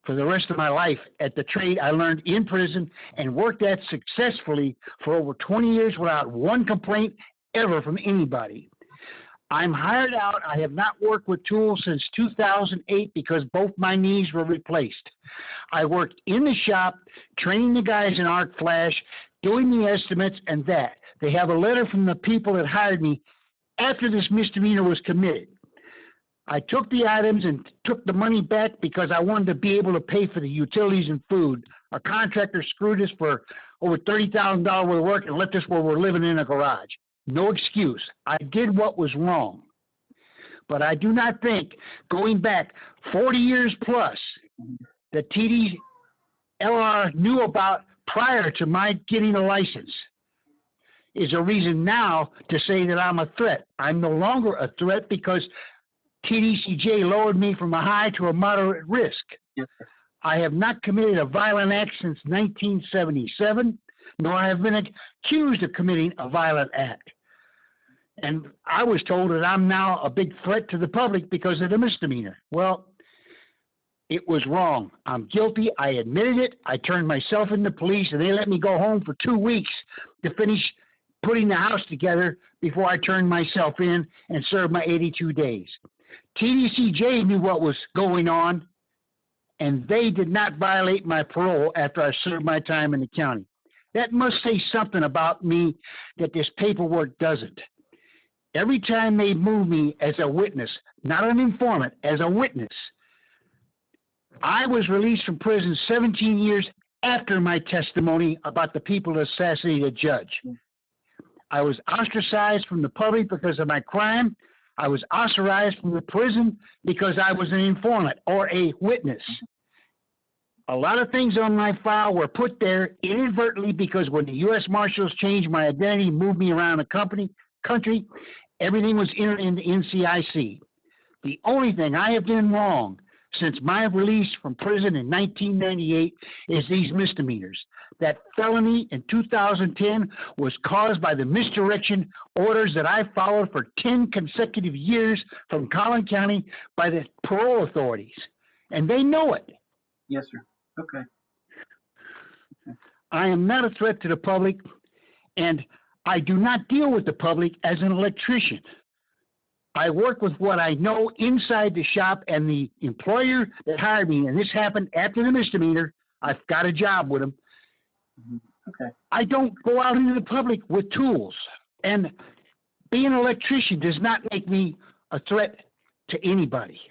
for the rest of my life at the trade I learned in prison and worked at successfully for over 20 years without one complaint ever from anybody. I'm hired out. I have not worked with tools since 2008 because both my knees were replaced. I worked in the shop, training the guys in Arc Flash, doing the estimates and that. They have a letter from the people that hired me after this misdemeanor was committed. I took the items and took the money back because I wanted to be able to pay for the utilities and food. Our contractor screwed us for over $30,000 worth of work and left us where we're living in a garage. No excuse. I did what was wrong. But I do not think, going back 40 years plus, that TDLR knew about prior to my getting a license is a reason now to say that I'm a threat. I'm no longer a threat because TDCJ lowered me from a high to a moderate risk. Yes, I have not committed a violent act since 1977, nor have been accused of committing a violent act. And I was told that I'm now a big threat to the public because of the misdemeanor. Well, it was wrong. I'm guilty. I admitted it. I turned myself in to police, and they let me go home for 2 weeks to finish putting the house together before I turned myself in and served my 82 days. TDCJ knew what was going on, and they did not violate my parole after I served my time in the county. That must say something about me that this paperwork doesn't. every time they move me as a witness, not an informant, as a witness, I was released from prison 17 years after my testimony about the people who assassinated a judge. I was ostracized from the public because of my crime. I was ostracized from the prison because I was an informant or a witness. A lot of things on my file were put there inadvertently because when the U.S. Marshals changed my identity, moved me around the country, everything was entered into NCIC. The only thing I have done wrong since my release from prison in 1998 is these misdemeanors. That felony in 2010 was caused by the misdirection orders that I followed for 10 consecutive years from Collin County by the parole authorities. And they know it. Yes, sir. Okay. I am not a threat to the public, and I do not deal with the public as an electrician. I work with what I know inside the shop, and the employer that hired me, and this happened after the misdemeanor, I've got a job with him. Okay. I don't go out into the public with tools, and being an electrician does not make me a threat to anybody.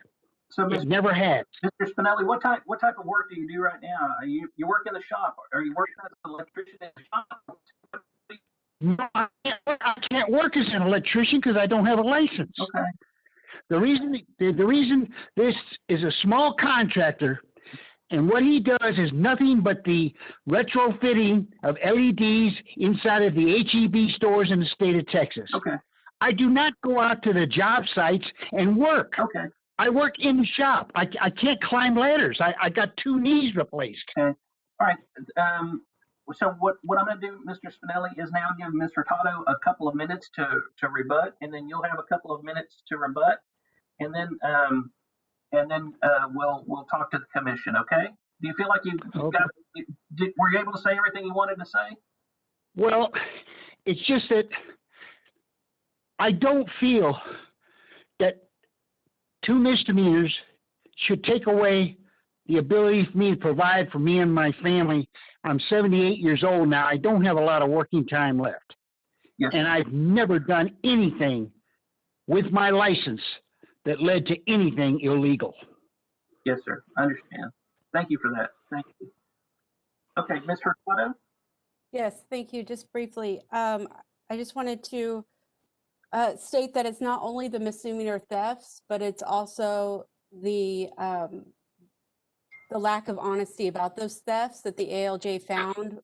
So, it never has. Mr. Spinelli, what type of work do you do right now? You work in the shop? Are you working as an electrician in the shop? No, I can't work as an electrician because I don't have a license. Okay. The reason this is a small contractor, and what he does is nothing but the retrofitting of LEDs inside of the HEB stores in the state of Texas. Okay. I do not go out to the job sites and work. Okay. I work in the shop. I can't climb ladders. I got 2 knees replaced. Okay. All right. So what I'm going to do, Mr. Spinelli, is now give Ms. Hurtado a couple of minutes to rebut, and then you'll have a couple of minutes to rebut, and then we'll talk to the commission. Okay? Do you feel like were you able to say everything you wanted to say? Well, it's just that I don't feel that 2 misdemeanors should take away the ability for me to provide for me and my family. I'm 78 years old now. I don't have a lot of working time left. Yes. And I've never done anything with my license that led to anything illegal. Yes, sir. I understand. Thank you for that. Thank you. Okay, Ms. Hurtado? Yes, thank you. Just briefly, I just wanted to state that it's not only the misdemeanor thefts, but it's also the lack of honesty about those thefts that the ALJ found.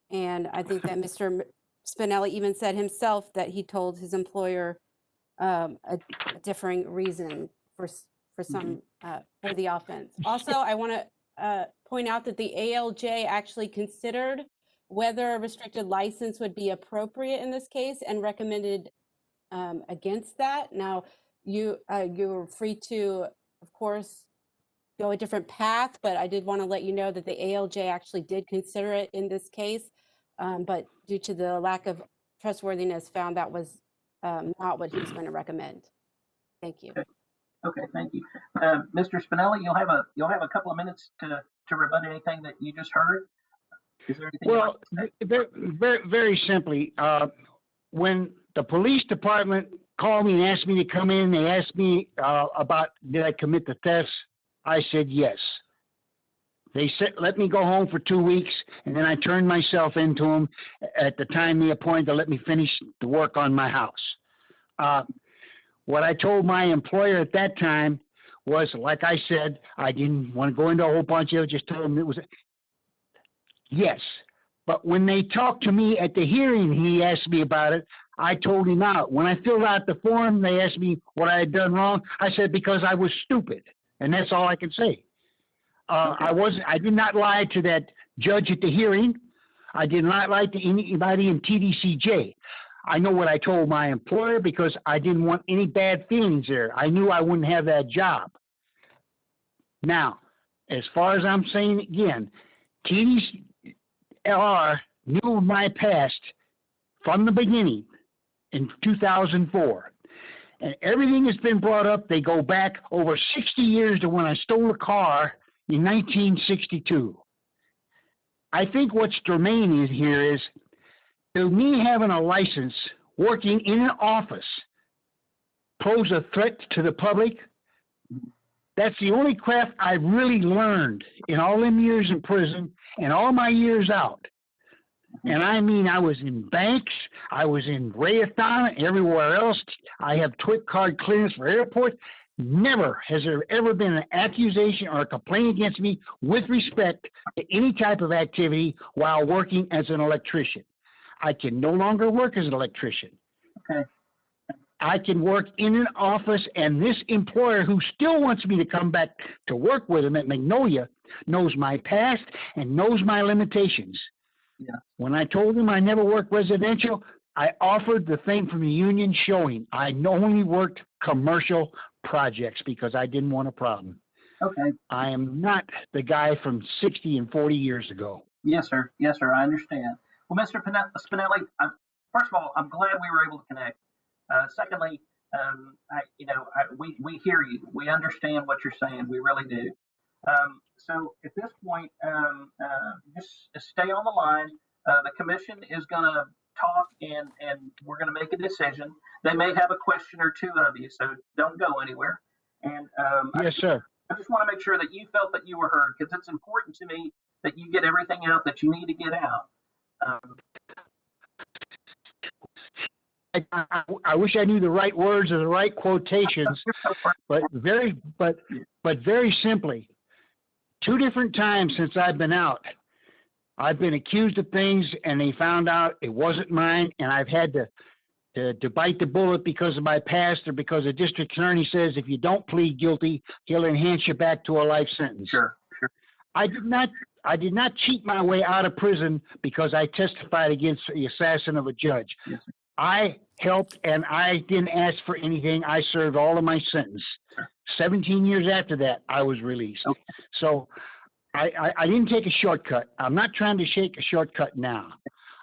And I think that Mr. Spinelli even said himself that he told his employer a differing reason for some for the offense. Also, I want to point out that the ALJ actually considered whether a restricted license would be appropriate in this case and recommended against that. Now, you're free to, of course, go a different path, but I did want to let you know that the ALJ actually did consider it in this case, but due to the lack of trustworthiness, found that was not what he was going to recommend. Thank you. Okay, thank you. Mr. Spinelli, you'll have a couple of minutes to rebut anything that you just heard. Is there anything? Well, very simply, when the police department called me and asked me to come in, they asked me about did I commit the thefts. I said yes. They said let me go home for 2 weeks, and then I turned myself into them at the time they appointed to let me finish the work on my house. What I told my employer at that time was, like I said, I didn't want to go into a whole bunch of it, just told them it was yes. But when they talked to me at the hearing, he asked me about it. I told him out. When I filled out the form, they asked me what I had done wrong. I said because I was stupid. And that's all I can say. I did not lie to that judge at the hearing. I did not lie to anybody in TDCJ. I know what I told my employer because I didn't want any bad feelings there. I knew I wouldn't have that job. Now, as far as I'm saying again, TDLR knew my past from the beginning in 2004. And everything that's been brought up, they go back over 60 years to when I stole a car in 1962. I think what's germane in here is me having a license, working in an office pose a threat to the public. That's the only craft I really learned in all them years in prison and all my years out. And I mean, I was in banks, I was in Rayathon, everywhere else. I have TWIC card clearance for airports. Never has there ever been an accusation or a complaint against me with respect to any type of activity while working as an electrician. I can no longer work as an electrician. Okay. I can work in an office, and this employer who still wants me to come back to work with him at Magnolia knows my past and knows my limitations. Yeah. When I told him I never worked residential, I offered the thing from the union showing I only worked commercial projects because I didn't want a problem. Okay. I am not the guy from 60 and 40 years ago. Yes, sir. Yes, sir. I understand. Well, Mr. Spinelli, first of all, I'm glad we were able to connect. Secondly, we hear you. We understand what you're saying. We really do. So at this point, just stay on the line. The commission is going to talk and we're going to make a decision. They may have a question or two of you, so don't go anywhere. And yes, sir. I just want to make sure that you felt that you were heard, because it's important to me that you get everything out that you need to get out. I wish I knew the right words or the right quotations, but very simply, 2 different times since I've been out, I've been accused of things and they found out it wasn't mine, and I've had to bite the bullet because of my past or because the district attorney says if you don't plead guilty, he'll enhance you back to a life sentence. Sure. I did not cheat my way out of prison because I testified against the assassin of a judge. Yes, sir. I helped and I didn't ask for anything. I served all of my sentence. 17 years after that, I was released. Okay. So I didn't take a shortcut. I'm not trying to shake a shortcut now.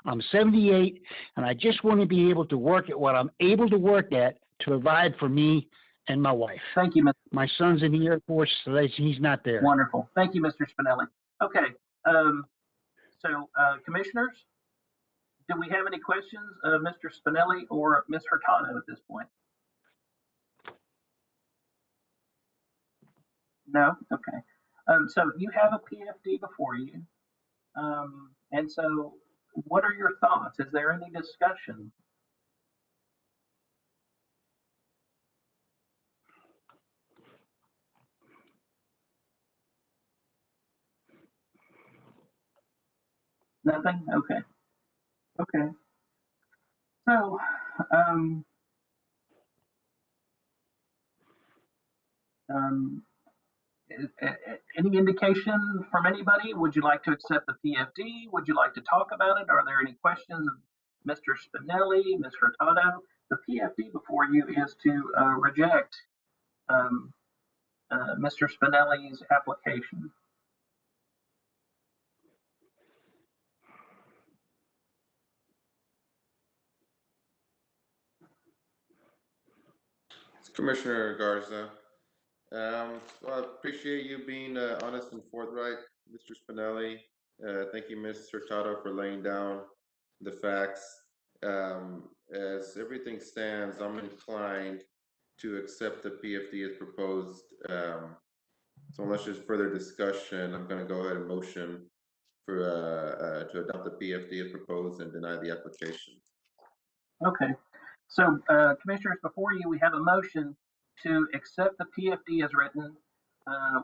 I'm 78 and I just want to be able to work at what I'm able to work at to provide for me and my wife. Thank you, Mr. My son's in the Air Force, so he's not there. Wonderful. Thank you, Mr. Spinelli. Okay. Commissioners, do we have any questions of Mr. Spinelli or Ms. Hurtado at this point? No? Okay. So you have a PFD before you. And so what are your thoughts? Is there any discussion? Nothing? Okay. Okay. So, any indication from anybody? Would you like to accept the PFD? Would you like to talk about it? Are there any questions of Mr. Spinelli, Ms. Hurtado? The PFD before you is to reject Mr. Spinelli's application. Commissioner Garza. Well, I appreciate you being honest and forthright, Mr. Spinelli. Thank you, Ms. Hurtado, for laying down the facts. As everything stands, I'm inclined to accept the PFD as proposed. So unless there's further discussion, I'm going to go ahead and motion for to adopt the PFD as proposed and deny the application. Okay. So, Commissioners, before you, we have a motion to accept the PFD as written,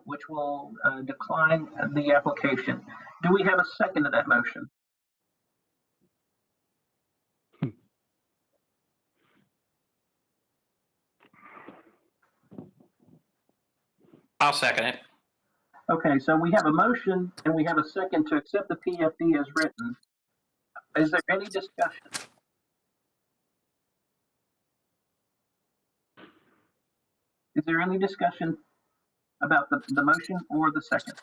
which will decline the application. Do we have a second to that motion? I'll second it. Okay, so we have a motion and we have a second to accept the PFD as written. Is there any discussion? Is there any discussion about the motion or the second?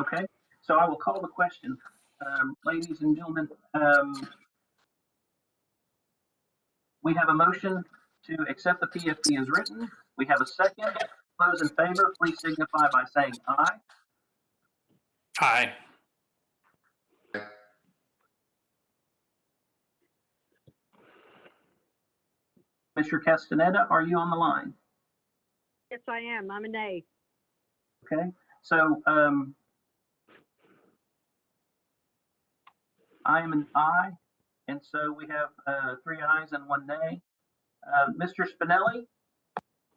Okay, so I will call the question. Ladies and gentlemen, we have a motion to accept the PFD as written. We have a second. Those in favor, please signify by saying aye. Aye. Commissioner Castaneda, are you on the line? Yes, I am. I'm a nay. Okay, so I am an aye, and so we have 3 ayes and 1 nay. Mr. Spinelli,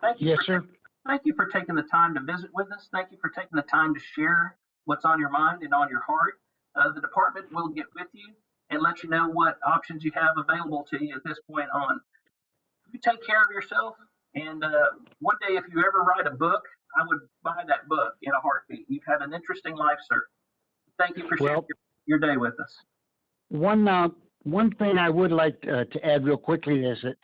thank you. Yes, sir. Thank you for taking the time to visit with us. Thank you for taking the time to share what's on your mind and on your heart. The department will get with you and let you know what options you have available to you at this point on. You take care of yourself, and one day if you ever write a book, I would buy that book in a heartbeat. You've had an interesting life, sir. Thank you for sharing your day with us. One thing I would like to add real quickly is that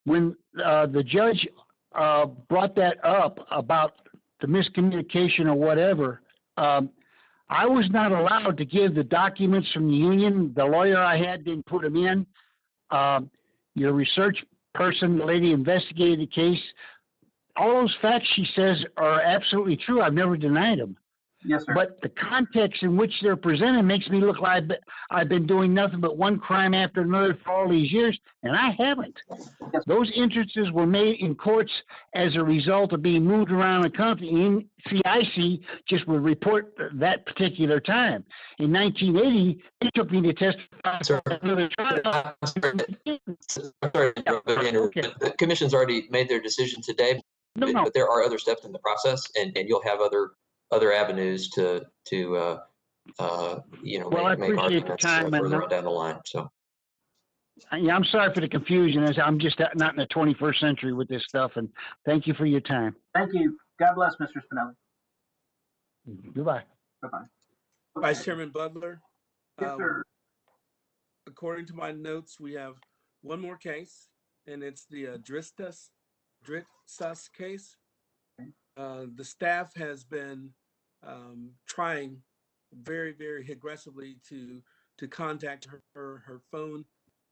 when the judge brought that up about the miscommunication or whatever, I was not allowed to give the documents from the union. The lawyer I had didn't put them in. Your research person, the lady investigated the case. All those facts she says are absolutely true. I've never denied them. Yes, sir. But the context in which they're presented makes me look like I've been doing nothing but one crime after another for all these years, and I haven't. Those entrances were made in courts as a result of being moved around the country. And CIC just would report that particular time. In 1980, it took me to testify for another trial. The commission's already made their decision today, but there are other steps in the process, and you'll have other avenues to make arguments further on down the line. So, yeah, I'm sorry for the confusion, as I'm just not in the 21st century with this stuff. And thank you for your time. Thank you. God bless, Mr. Spinelli. Goodbye. Bye-bye. Vice Chairman Butler. Yes, sir. According to my notes, we have one more case, and it's the Dritsas case. The staff has been trying very, very aggressively to contact her phone.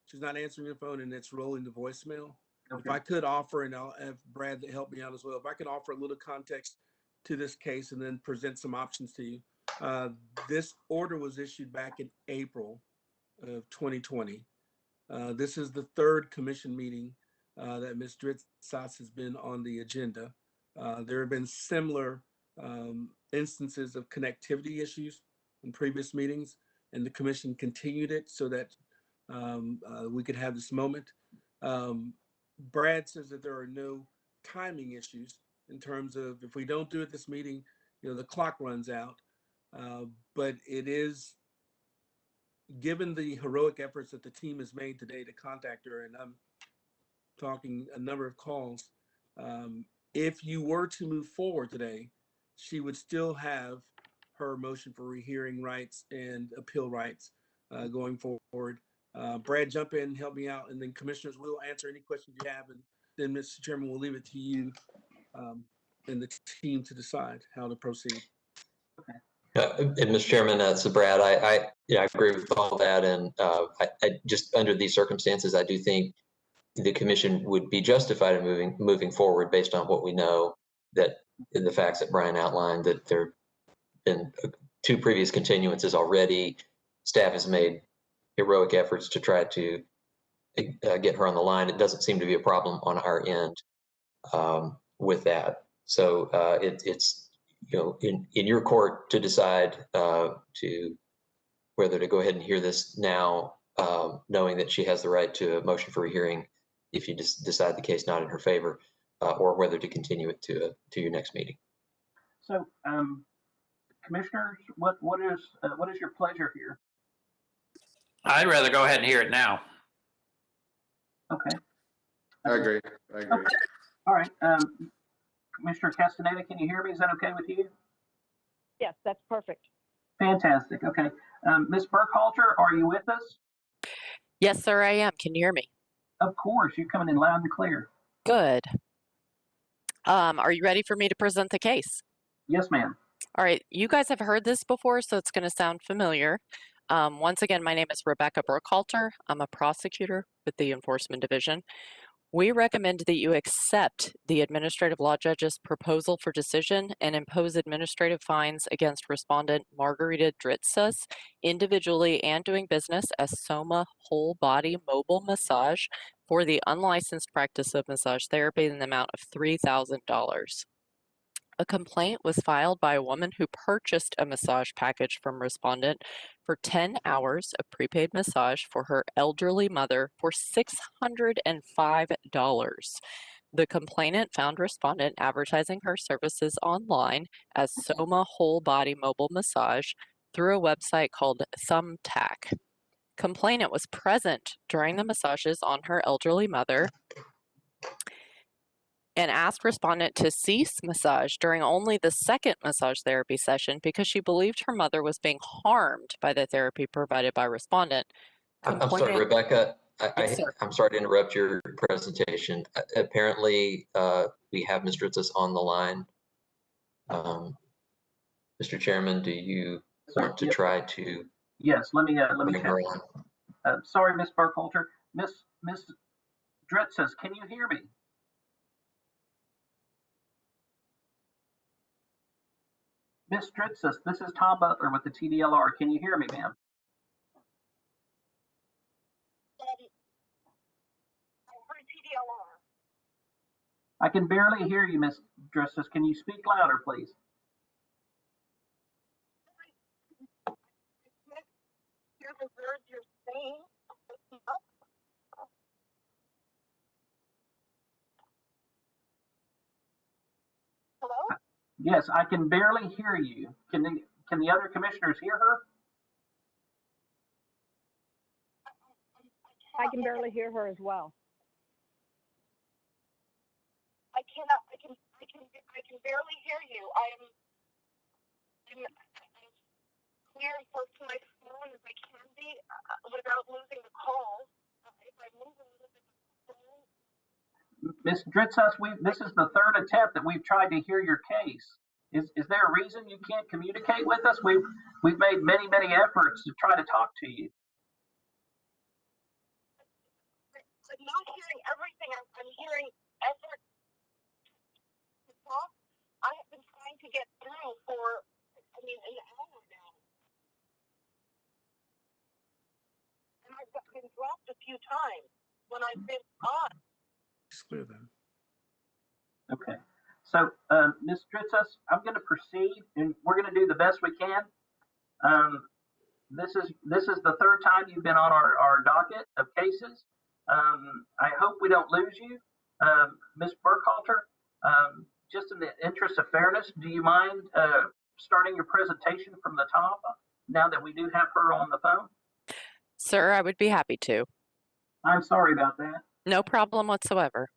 She's not answering her phone, and it's rolling to voicemail. Okay. If I could offer, and I'll have Brad help me out as well, if I could offer a little context to this case and then present some options to you. This order was issued back in April of 2020. This is the third commission meeting that Ms. Dritsas has been on the agenda. There have been similar instances of connectivity issues in previous meetings, and the commission continued it so that we could have this moment. Brad says that there are no timing issues in terms of if we don't do it this meeting, the clock runs out. But it is, given the heroic efforts that the team has made today to contact her, and I'm talking a number of calls, if you were to move forward today, she would still have her motion for rehearing rights and appeal rights going forward. Brad, jump in, help me out, and then commissioners will answer any questions you have, and then Mr. Chairman, we'll leave it to you and the team to decide how to proceed. and Mr. Chairman, so Brad, I agree with all that, and I just under these circumstances, I do think the commission would be justified in moving forward based on what we know, that in the facts that Brian outlined, that there have been 2 previous continuances already. Staff has made heroic efforts to try to get her on the line. It doesn't seem to be a problem on our end with that. So it's in your court to decide to whether to go ahead and hear this now, knowing that she has the right to a motion for rehearing if you just decide the case not in her favor, or whether to continue it to your next meeting. So, commissioners, what is your pleasure here? I'd rather go ahead and hear it now. Okay. I agree. Okay. All right. Commissioner Castaneda, can you hear me? Is that okay with you? Yes, that's perfect. Fantastic. Okay. Ms. Burkhalter, are you with us? Yes, sir, I am. Can you hear me? Of course. You're coming in loud and clear. Good. Are you ready for me to present the case? Yes, ma'am. All right. You guys have heard this before, so it's going to sound familiar. Once again, my name is Rebecca Burkhalter. I'm a prosecutor with the Enforcement Division. We recommend that you accept the administrative law judge's proposal for decision and impose administrative fines against respondent Margarita Dritsas individually and doing business as Soma Whole Body Mobile Massage for the unlicensed practice of massage therapy in the amount of $3,000. A complaint was filed by a woman who purchased a massage package from respondent for 10 hours of prepaid massage for her elderly mother for $605. The complainant found respondent advertising her services online as Soma Whole Body Mobile Massage through a website called Thumbtack. Complainant was present during the massages on her elderly mother and asked respondent to cease massage during only the second massage therapy session because she believed her mother was being harmed by the therapy provided by respondent. I'm sorry, Rebecca. Yes, sir. I'm sorry to interrupt your presentation. Apparently, we have Ms. Dritzis on the line. Mr. Chairman, do you want to try to Yes, let me bring check. her on? Sorry, Ms. Burkhalter. Miss Dritzis, can you hear me? Miss Dritzis, this is Tom Butler with the TDLR. Can you hear me, ma'am? I can barely hear you, Miss Dritzis. Can you speak louder, please? Hello? Yes, I can barely hear you. Can the other commissioners hear her? I can barely hear her as well. I can barely hear you. I'm as clear and close to my phone as I can be without losing the call. If I move a little bit the phone. Ms. Dritzis, this is the third attempt that we've tried to hear your case. Is there a reason you can't communicate with us? We've made many efforts to try to talk to you. I'm not hearing everything. I'm hearing effort to talk. I have been trying to get through for, an hour now. And I've been dropped a few times when I've been on. Just clear them. Okay. So, Ms. Dritzis, I'm going to proceed, and we're going to do the best we can. This is the third time you've been on our docket of cases. I hope we don't lose you. Ms. Burkhalter, just in the interest of fairness, do you mind starting your presentation from the top now that we do have her on the phone? Sir, I would be happy to. I'm sorry about that. No problem whatsoever.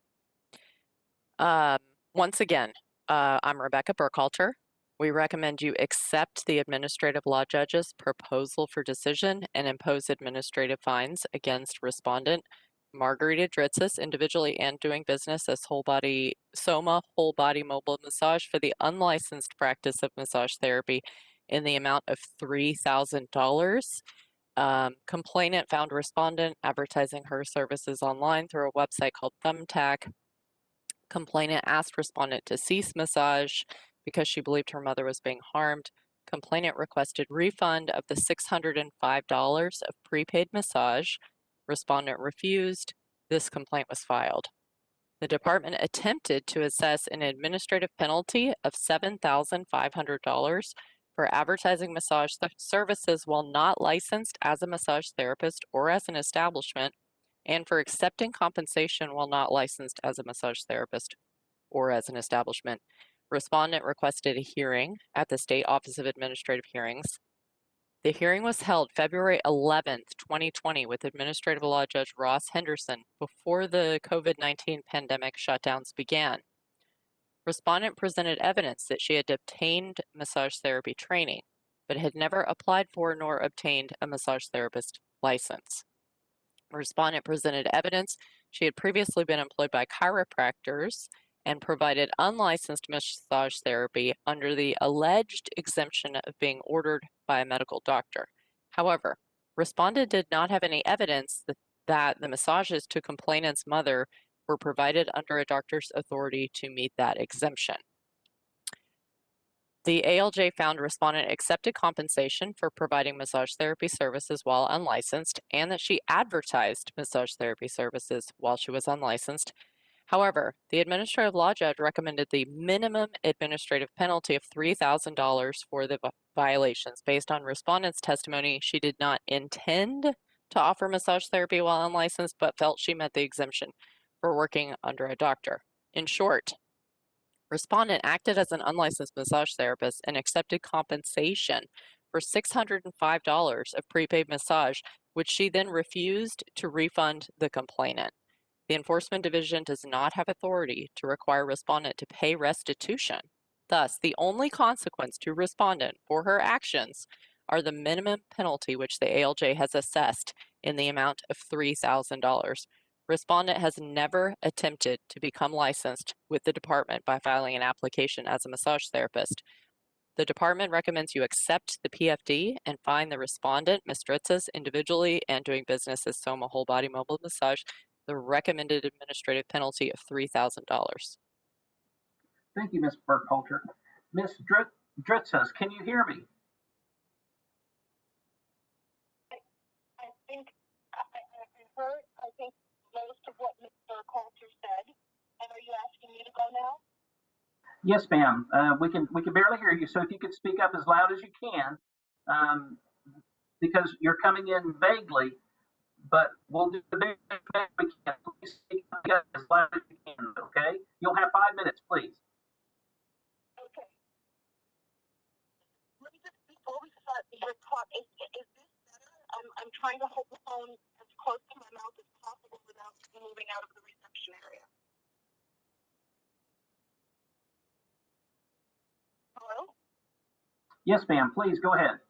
Once again, I'm Rebecca Burkhalter. We recommend you accept the administrative law judge's proposal for decision and impose administrative fines against respondent Margarita Dritzis, individually and doing business as Soma Whole Body Mobile Massage for the unlicensed practice of massage therapy in the amount of $3,000. Complainant found respondent advertising her services online through a website called Thumbtack. Complainant asked respondent to cease massage because she believed her mother was being harmed. Complainant requested refund of the $605 of prepaid massage. Respondent refused. This complaint was filed. The department attempted to assess an administrative penalty of $7,500 for advertising massage services while not licensed as a massage therapist or as an establishment, and for accepting compensation while not licensed as a massage therapist or as an establishment. Respondent requested a hearing at the State Office of Administrative Hearings. The hearing was held February 11th, 2020 with Administrative Law Judge Ross Henderson before the COVID-19 pandemic shutdowns began. Respondent presented evidence that she had obtained massage therapy training, but had never applied for nor obtained a massage therapist license. Respondent presented evidence she had previously been employed by chiropractors and provided unlicensed massage therapy under the alleged exemption of being ordered by a medical doctor. However, respondent did not have any evidence that the massages to complainant's mother were provided under a doctor's authority to meet that exemption. The ALJ found respondent accepted compensation for providing massage therapy services while unlicensed and that she advertised massage therapy services while she was unlicensed. However, the administrative law judge recommended the minimum administrative penalty of $3,000 for the violations based on respondent's testimony. She did not intend to offer massage therapy while unlicensed, but felt she met the exemption for working under a doctor. In short, respondent acted as an unlicensed massage therapist and accepted compensation for $605 of prepaid massage, which she then refused to refund the complainant. The Enforcement Division does not have authority to require respondent to pay restitution. Thus, the only consequence to respondent for her actions are the minimum penalty which the ALJ has assessed in the amount of $3,000. Respondent has never attempted to become licensed with the department by filing an application as a massage therapist. The department recommends you accept the PFD and fine the respondent, Ms. Dritzes, individually and doing business as Soma Whole Body Mobile Massage, the recommended administrative penalty of $3,000. Thank you, Ms. Burkhalter. Ms. Dritzes, can you hear me? I think I heard, most of what Mr. Coulter said. And are you asking me to go now? Yes, ma'am. We can barely hear you. So if you could speak up as loud as you can, because you're coming in vaguely, but we'll do the best we can. Please speak up as loud as you can, okay? You'll have 5 minutes, please. Okay. Let me just, before we start, your talk, is this better? I'm trying to hold the phone as close to my mouth as possible without moving out of the reception area. Hello? Yes, ma'am. Please go ahead.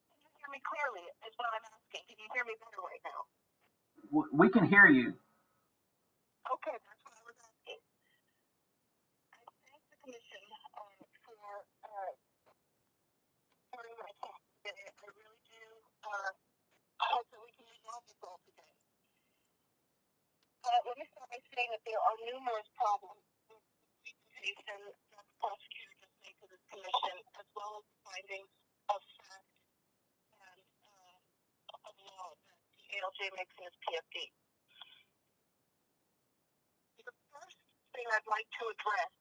Can you hear me clearly is what I'm asking. Can you hear me better right now? We can hear you. Okay, that's what I was asking. I thank the commission for starting my talk today. I really do hope that we can resolve this all today. Let me start by saying that there are numerous problems with the presentation that the prosecutor just made to this commission, as well as the findings of fact and of law that the ALJ makes in his PFD. The first thing I'd like to address,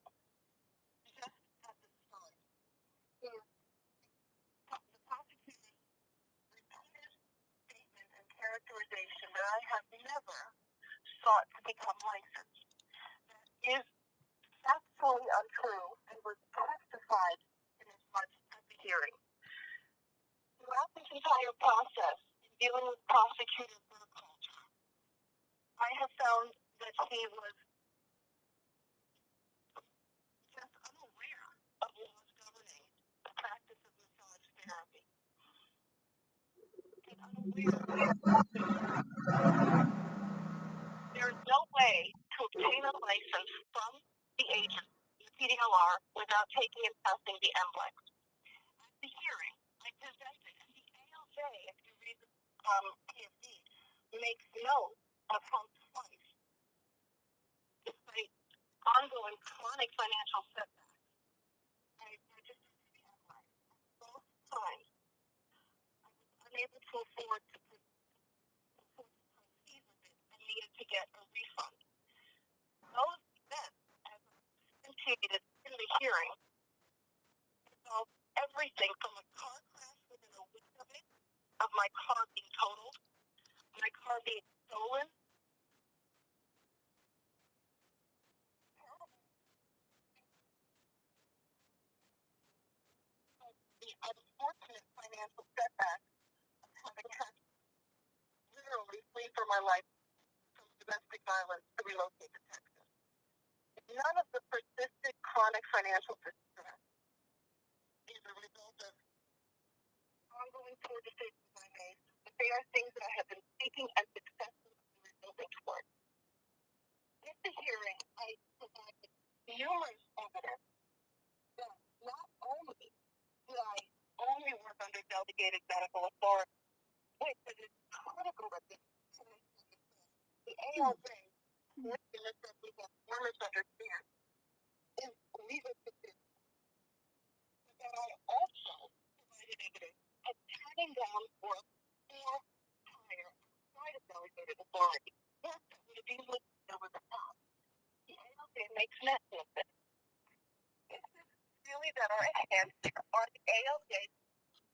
just at the start, is the prosecutor's repeated statement and characterization that I have never sought to become licensed. That is factually untrue and was testified in as much at the hearing. Throughout this entire process, in dealing with Prosecutor Burkhalter, I have found that he was just unaware of laws governing the practice of massage therapy. And unaware that there is no way to obtain a license from the agent, the PDLR, without taking and passing the NBLEX. At the hearing, I presented, and the ALJ, if you read the PFD, makes note of how twice, despite ongoing chronic financial setbacks, I registered for the NBLEX. Both times, I was unable to afford to proceed with it and needed to get a refund. Those events, as substantiated in the hearing, involved everything from a car crash within a week of it, of my car being totaled, my car being stolen, the unfortunate financial setback of having had literally flee for my life from domestic violence to relocate to Texas. None of the persistent chronic financial distress is a result of ongoing poor decisions I made, but they are things that I have been seeking and successfully rebuilding toward. At the hearing, I provided numerous evidence that not only do I only work under delegated medical authority, which is critical that the ALJ, which is misunderstand, is legal position down for a fair hire outside of delegated authority. Yes, that would have been listed over the top. The ALJ makes an estimate of this. Is this really that our hands are the ALJ's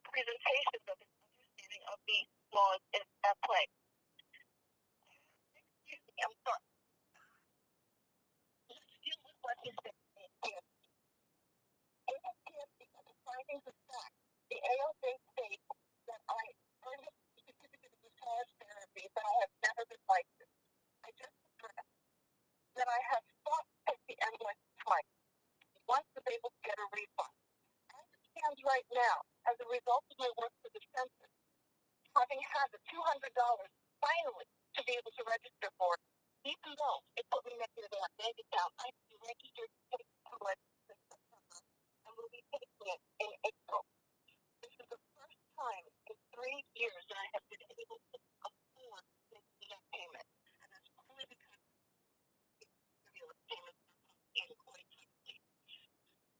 presentations of its understanding of the laws at play? Excuse me, I'm sorry. Let's deal with what is said here. ALPSC are the findings of fact. The ALJ states that I earned a certificate of massage therapy, but I have never been licensed. I just stressed that I have fought to take the ambulance twice. Once was able to get a refund. As it stands right now, as a result of my work for the census, having had the $200 finally to be able to register for it, even though it put me negative in my bank account, I can be registered to take the license in September and will be taking it in April. This is the first time in 3 years that I have been able to afford making that payment. And that's only because the stimulus payments are in quite quickly.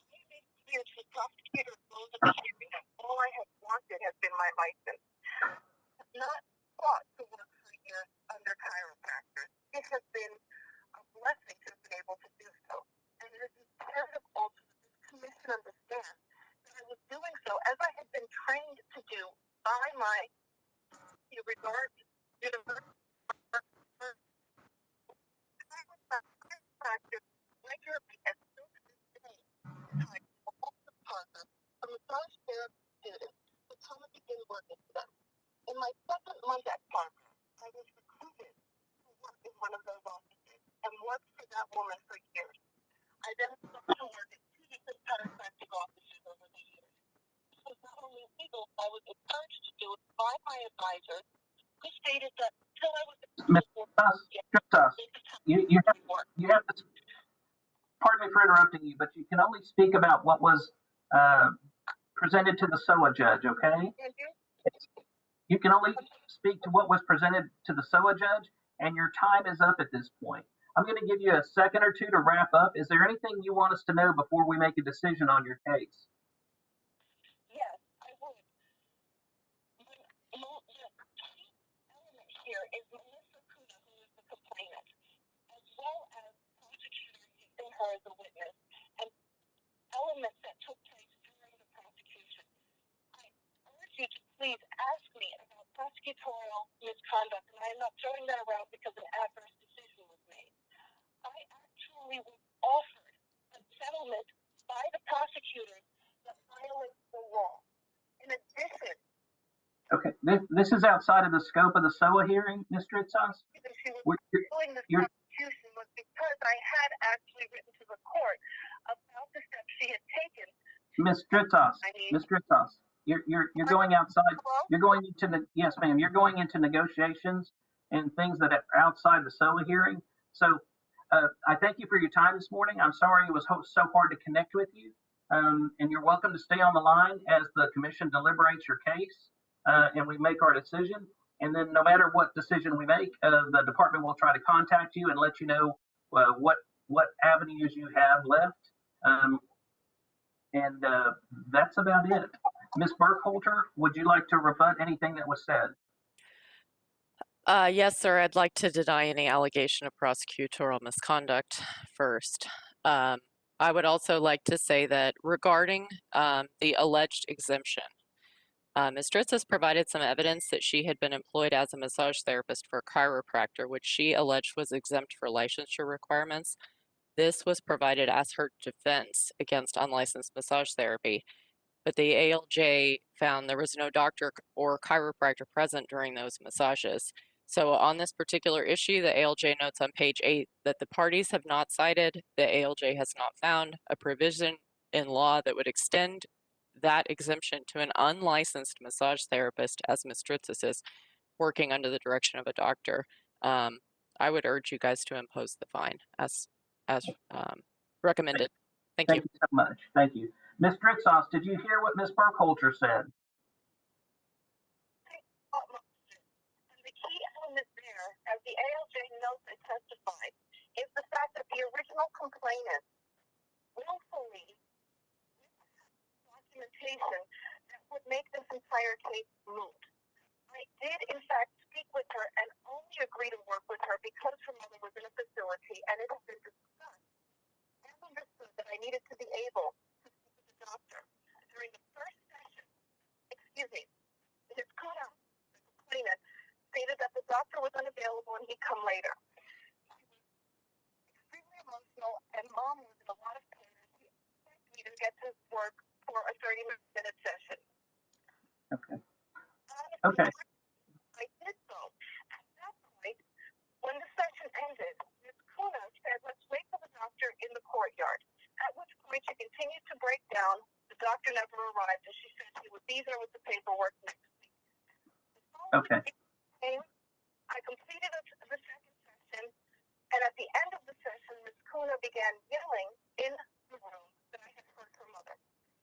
I have made clear to the prosecutor and those of the hearing that all I have wanted has been my license. I have not fought to work for years under chiropractors. It has been a blessing to have been able to do so. And it is imperative also that this commission understand that I was doing so as I had been trained to do by my regard university chiropractor regularly as still to this day time for all the partner, a massage therapy student to come and begin working for them. In my second month at Parker, I was recruited to work in one of those offices and worked for that woman for years. I then started to work at 2 different chiropractic offices over the years. This was not only legal, I was encouraged to do it by my advisor, who stated that until I was you have to, pardon me for interrupting you, but you can only speak about what was presented to the SOA judge, okay? You can only speak to what was presented to the SOA judge, and your time is up at this point. I'm going to give you a second or two to wrap up. Is there anything you want us to know before we make a decision on your case? Yes, I would. The key element here is Melissa Kuna, who is the complainant, as well as prosecutor using her as a witness, and elements that took place during the prosecution. I urge you to please ask me about prosecutorial misconduct, and I am not throwing that around because an adverse decision was made. I actually was offered a settlement by the prosecutors that violates the law. In addition, Okay, this is outside of the scope of the SOA hearing, Ms. Dritzos. doing this prosecution was because I had actually written to the court about the steps she had taken. Ms. Dritzos, you're going outside. You're going into the yes, ma'am. You're going into negotiations and things that are outside the SOA hearing. So I thank you for your time this morning. I'm sorry it was so hard to connect with you, and you're welcome to stay on the line as the commission deliberates your case and we make our decision. And then no matter what decision we make, the department will try to contact you and let you know what avenues you have left. And that's about it. Ms. Burkholter, would you like to rebut anything that was said? Yes, sir. I'd like to deny any allegation of prosecutorial misconduct first. I would also like to say that regarding the alleged exemption, Ms. Dritz has provided some evidence that she had been employed as a massage therapist for a chiropractor, which she alleged was exempt for licensure requirements. This was provided as her defense against unlicensed massage therapy, but the ALJ found there was no doctor or chiropractor present during those massages. So on this particular issue, the ALJ notes on page 8 that the parties have not cited, the ALJ has not found a provision in law that would extend that exemption to an unlicensed massage therapist, as Ms. Dritzis is, working under the direction of a doctor. I would urge you guys to impose the fine as recommended. Thank you. Thank you so much. Thank you. Ms. Dritzos, did you hear what Ms. Burkholter said? And the key element there, as the ALJ notes and testified, is the fact that the original complainant willfully documentation that would make this entire case moot. I did, in fact, speak with her and only agree to work with her because her mother was in a facility, and it has been discussed and understood that I needed to be able to speak with the doctor. During the first session, Ms. Kuna, the complainant, stated that the doctor was unavailable and he'd come later. She was extremely emotional, and Mom was in a lot of pain, and she expected me to get to work for a 30-minute session. Okay. Okay. I did so. At that point, when the session ended, Ms. Kuna said, let's wait for the doctor in the courtyard. At which point she continued to break down. The doctor never arrived, and she said she would be there with the paperwork next week. Okay. I completed the second session, and at the end of the session, Ms. Kuna began yelling in the room that I had hurt her mother.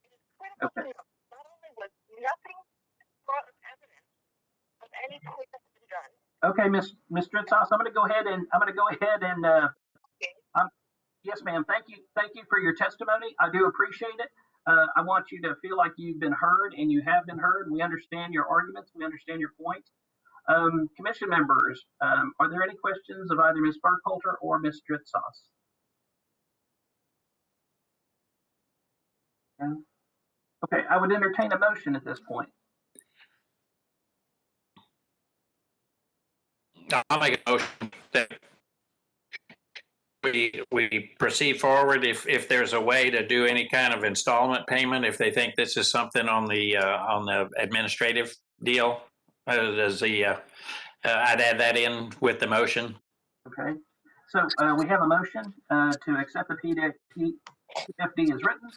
It is critical to note, not only was nothing brought of evidence of any clear that had been done. Okay, Ms. Dritzos, I'm going to go ahead and yes, ma'am. Thank you for your testimony. I do appreciate it. I want you to feel like you've been heard, and you have been heard. We understand your arguments. We understand your points. Commission members, are there any questions of either Ms. Burkhalter or Ms. Dritzos? Okay, I would entertain a motion at this point. I'll make a motion that we proceed forward if there's a way to do any kind of installment payment, if they think this is something on the administrative deal. I'd add that in with the motion. Okay, so we have a motion to accept the PFD as written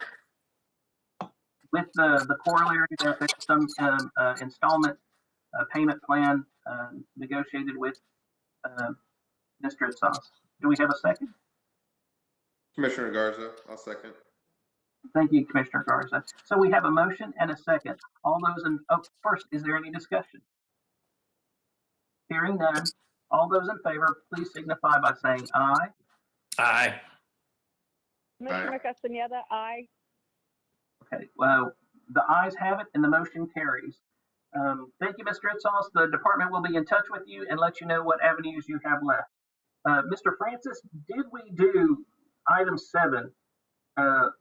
with the corollary that there's some installment payment plan negotiated with Ms. Dritzos. Do we have a second? Commissioner Garza, I'll second. Thank you, Commissioner Garza. So we have a motion and a second. All those in, first, is there any discussion? Hearing none, all those in favor, please signify by saying aye. Aye. Commissioner Castaneda, aye. Okay, well, the ayes have it and the motion carries. Thank you, Ms. Dritzos. The department will be in touch with you and let you know what avenues you have left. Mr. Francis, did we do item 7, the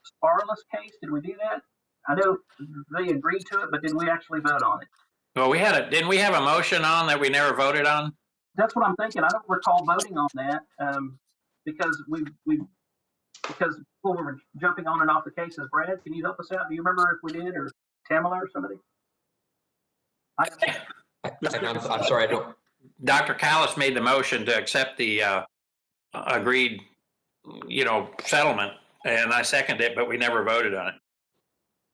Sparless case? Did we do that? I know they agreed to it, but did we actually vote on it? Well, didn't we have a motion on that we never voted on? That's what I'm thinking. I don't recall voting on that because because people were jumping on and off the cases. Brad, can you help us out? Do you remember if we did, or Tamala or somebody? I'm sorry, I don't. Dr. Callis made the motion to accept the agreed, settlement, and I seconded it, but we never voted on it.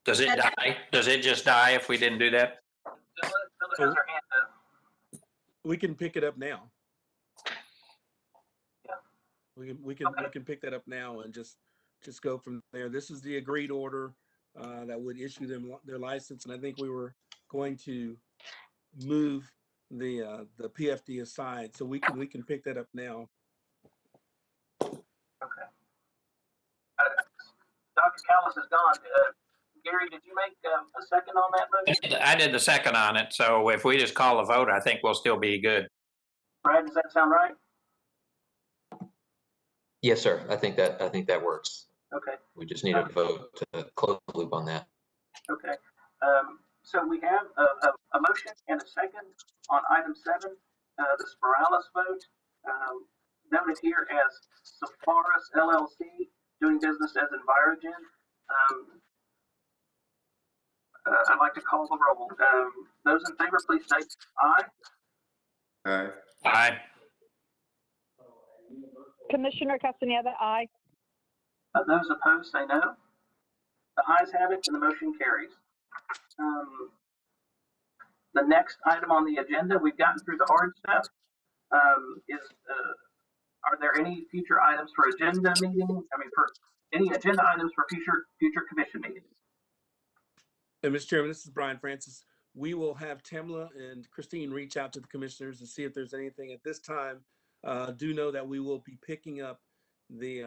Does it die? Does it just die if we didn't do that? We can pick it up now. We can pick that up now and just go from there. This is the agreed order that would issue them their license, and I think we were going to move the PFD aside, so we can pick that up now. Okay. Dr. Callis is gone. Gary, did you make a second on that motion? I did the second on it, so if we just call a vote, I think we'll still be good. Brad, does that sound right? Yes, sir. I think that works. Okay. We just need a vote to close the loop on that. Okay. So we have a motion and a second on item 7, the Spiralis vote, noted here as Safaris LLC, doing business as Envirogen. I'd like to call the roll. Those in favor, please say aye. Aye. Aye. Commissioner Castaneda, aye. Those opposed, say no. The ayes have it and the motion carries. The next item on the agenda, we've gotten through the hard stuff, are there any future items for agenda meetings? I mean, for any agenda items for future commission meetings? And Mr. Chairman, this is Brian Francis. We will have Tamla and Christine reach out to the commissioners and see if there's anything at this time. Do know that we will be picking up the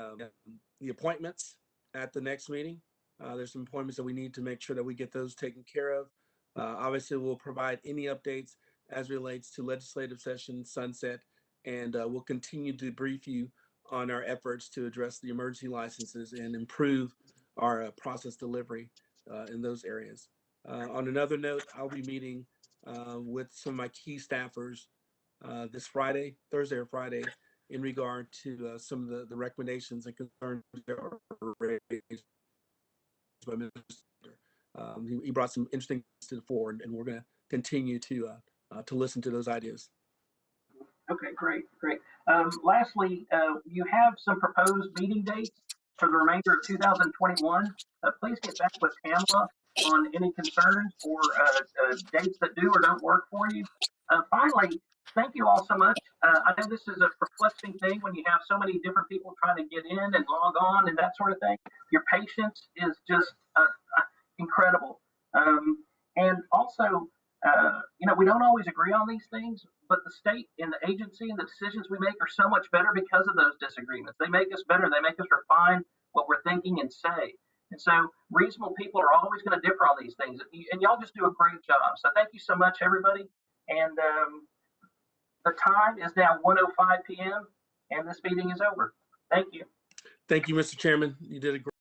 appointments at the next meeting. There's some appointments that we need to make sure that we get those taken care of. Obviously, we'll provide any updates as relates to legislative session sunset, and we'll continue to brief you on our efforts to address the emergency licenses and improve our process delivery in those areas. On another note, I'll be meeting with some of my key staffers this Friday, Thursday or Friday, in regard to some of the recommendations and concerns that are raised by Mr. He brought some interesting things to the fore, and we're going to continue to listen to those ideas. Okay, great. Lastly, you have some proposed meeting dates for the remainder of 2021. Please get back with Pamela on any concerns or dates that do or don't work for you. Finally, thank you all so much. I know this is a perplexing thing when you have so many different people trying to get in and log on and that sort of thing. Your patience is just incredible. And also, we don't always agree on these things, but the state and the agency and the decisions we make are so much better because of those disagreements. They make us better. They make us refine what we're thinking and say. And so reasonable people are always going to differ on these things. And y'all just do a great job. So thank you so much, everybody. And the time is now 1:05 p.m. and this meeting is over. Thank you. Thank you, Mr. Chairman. You did a great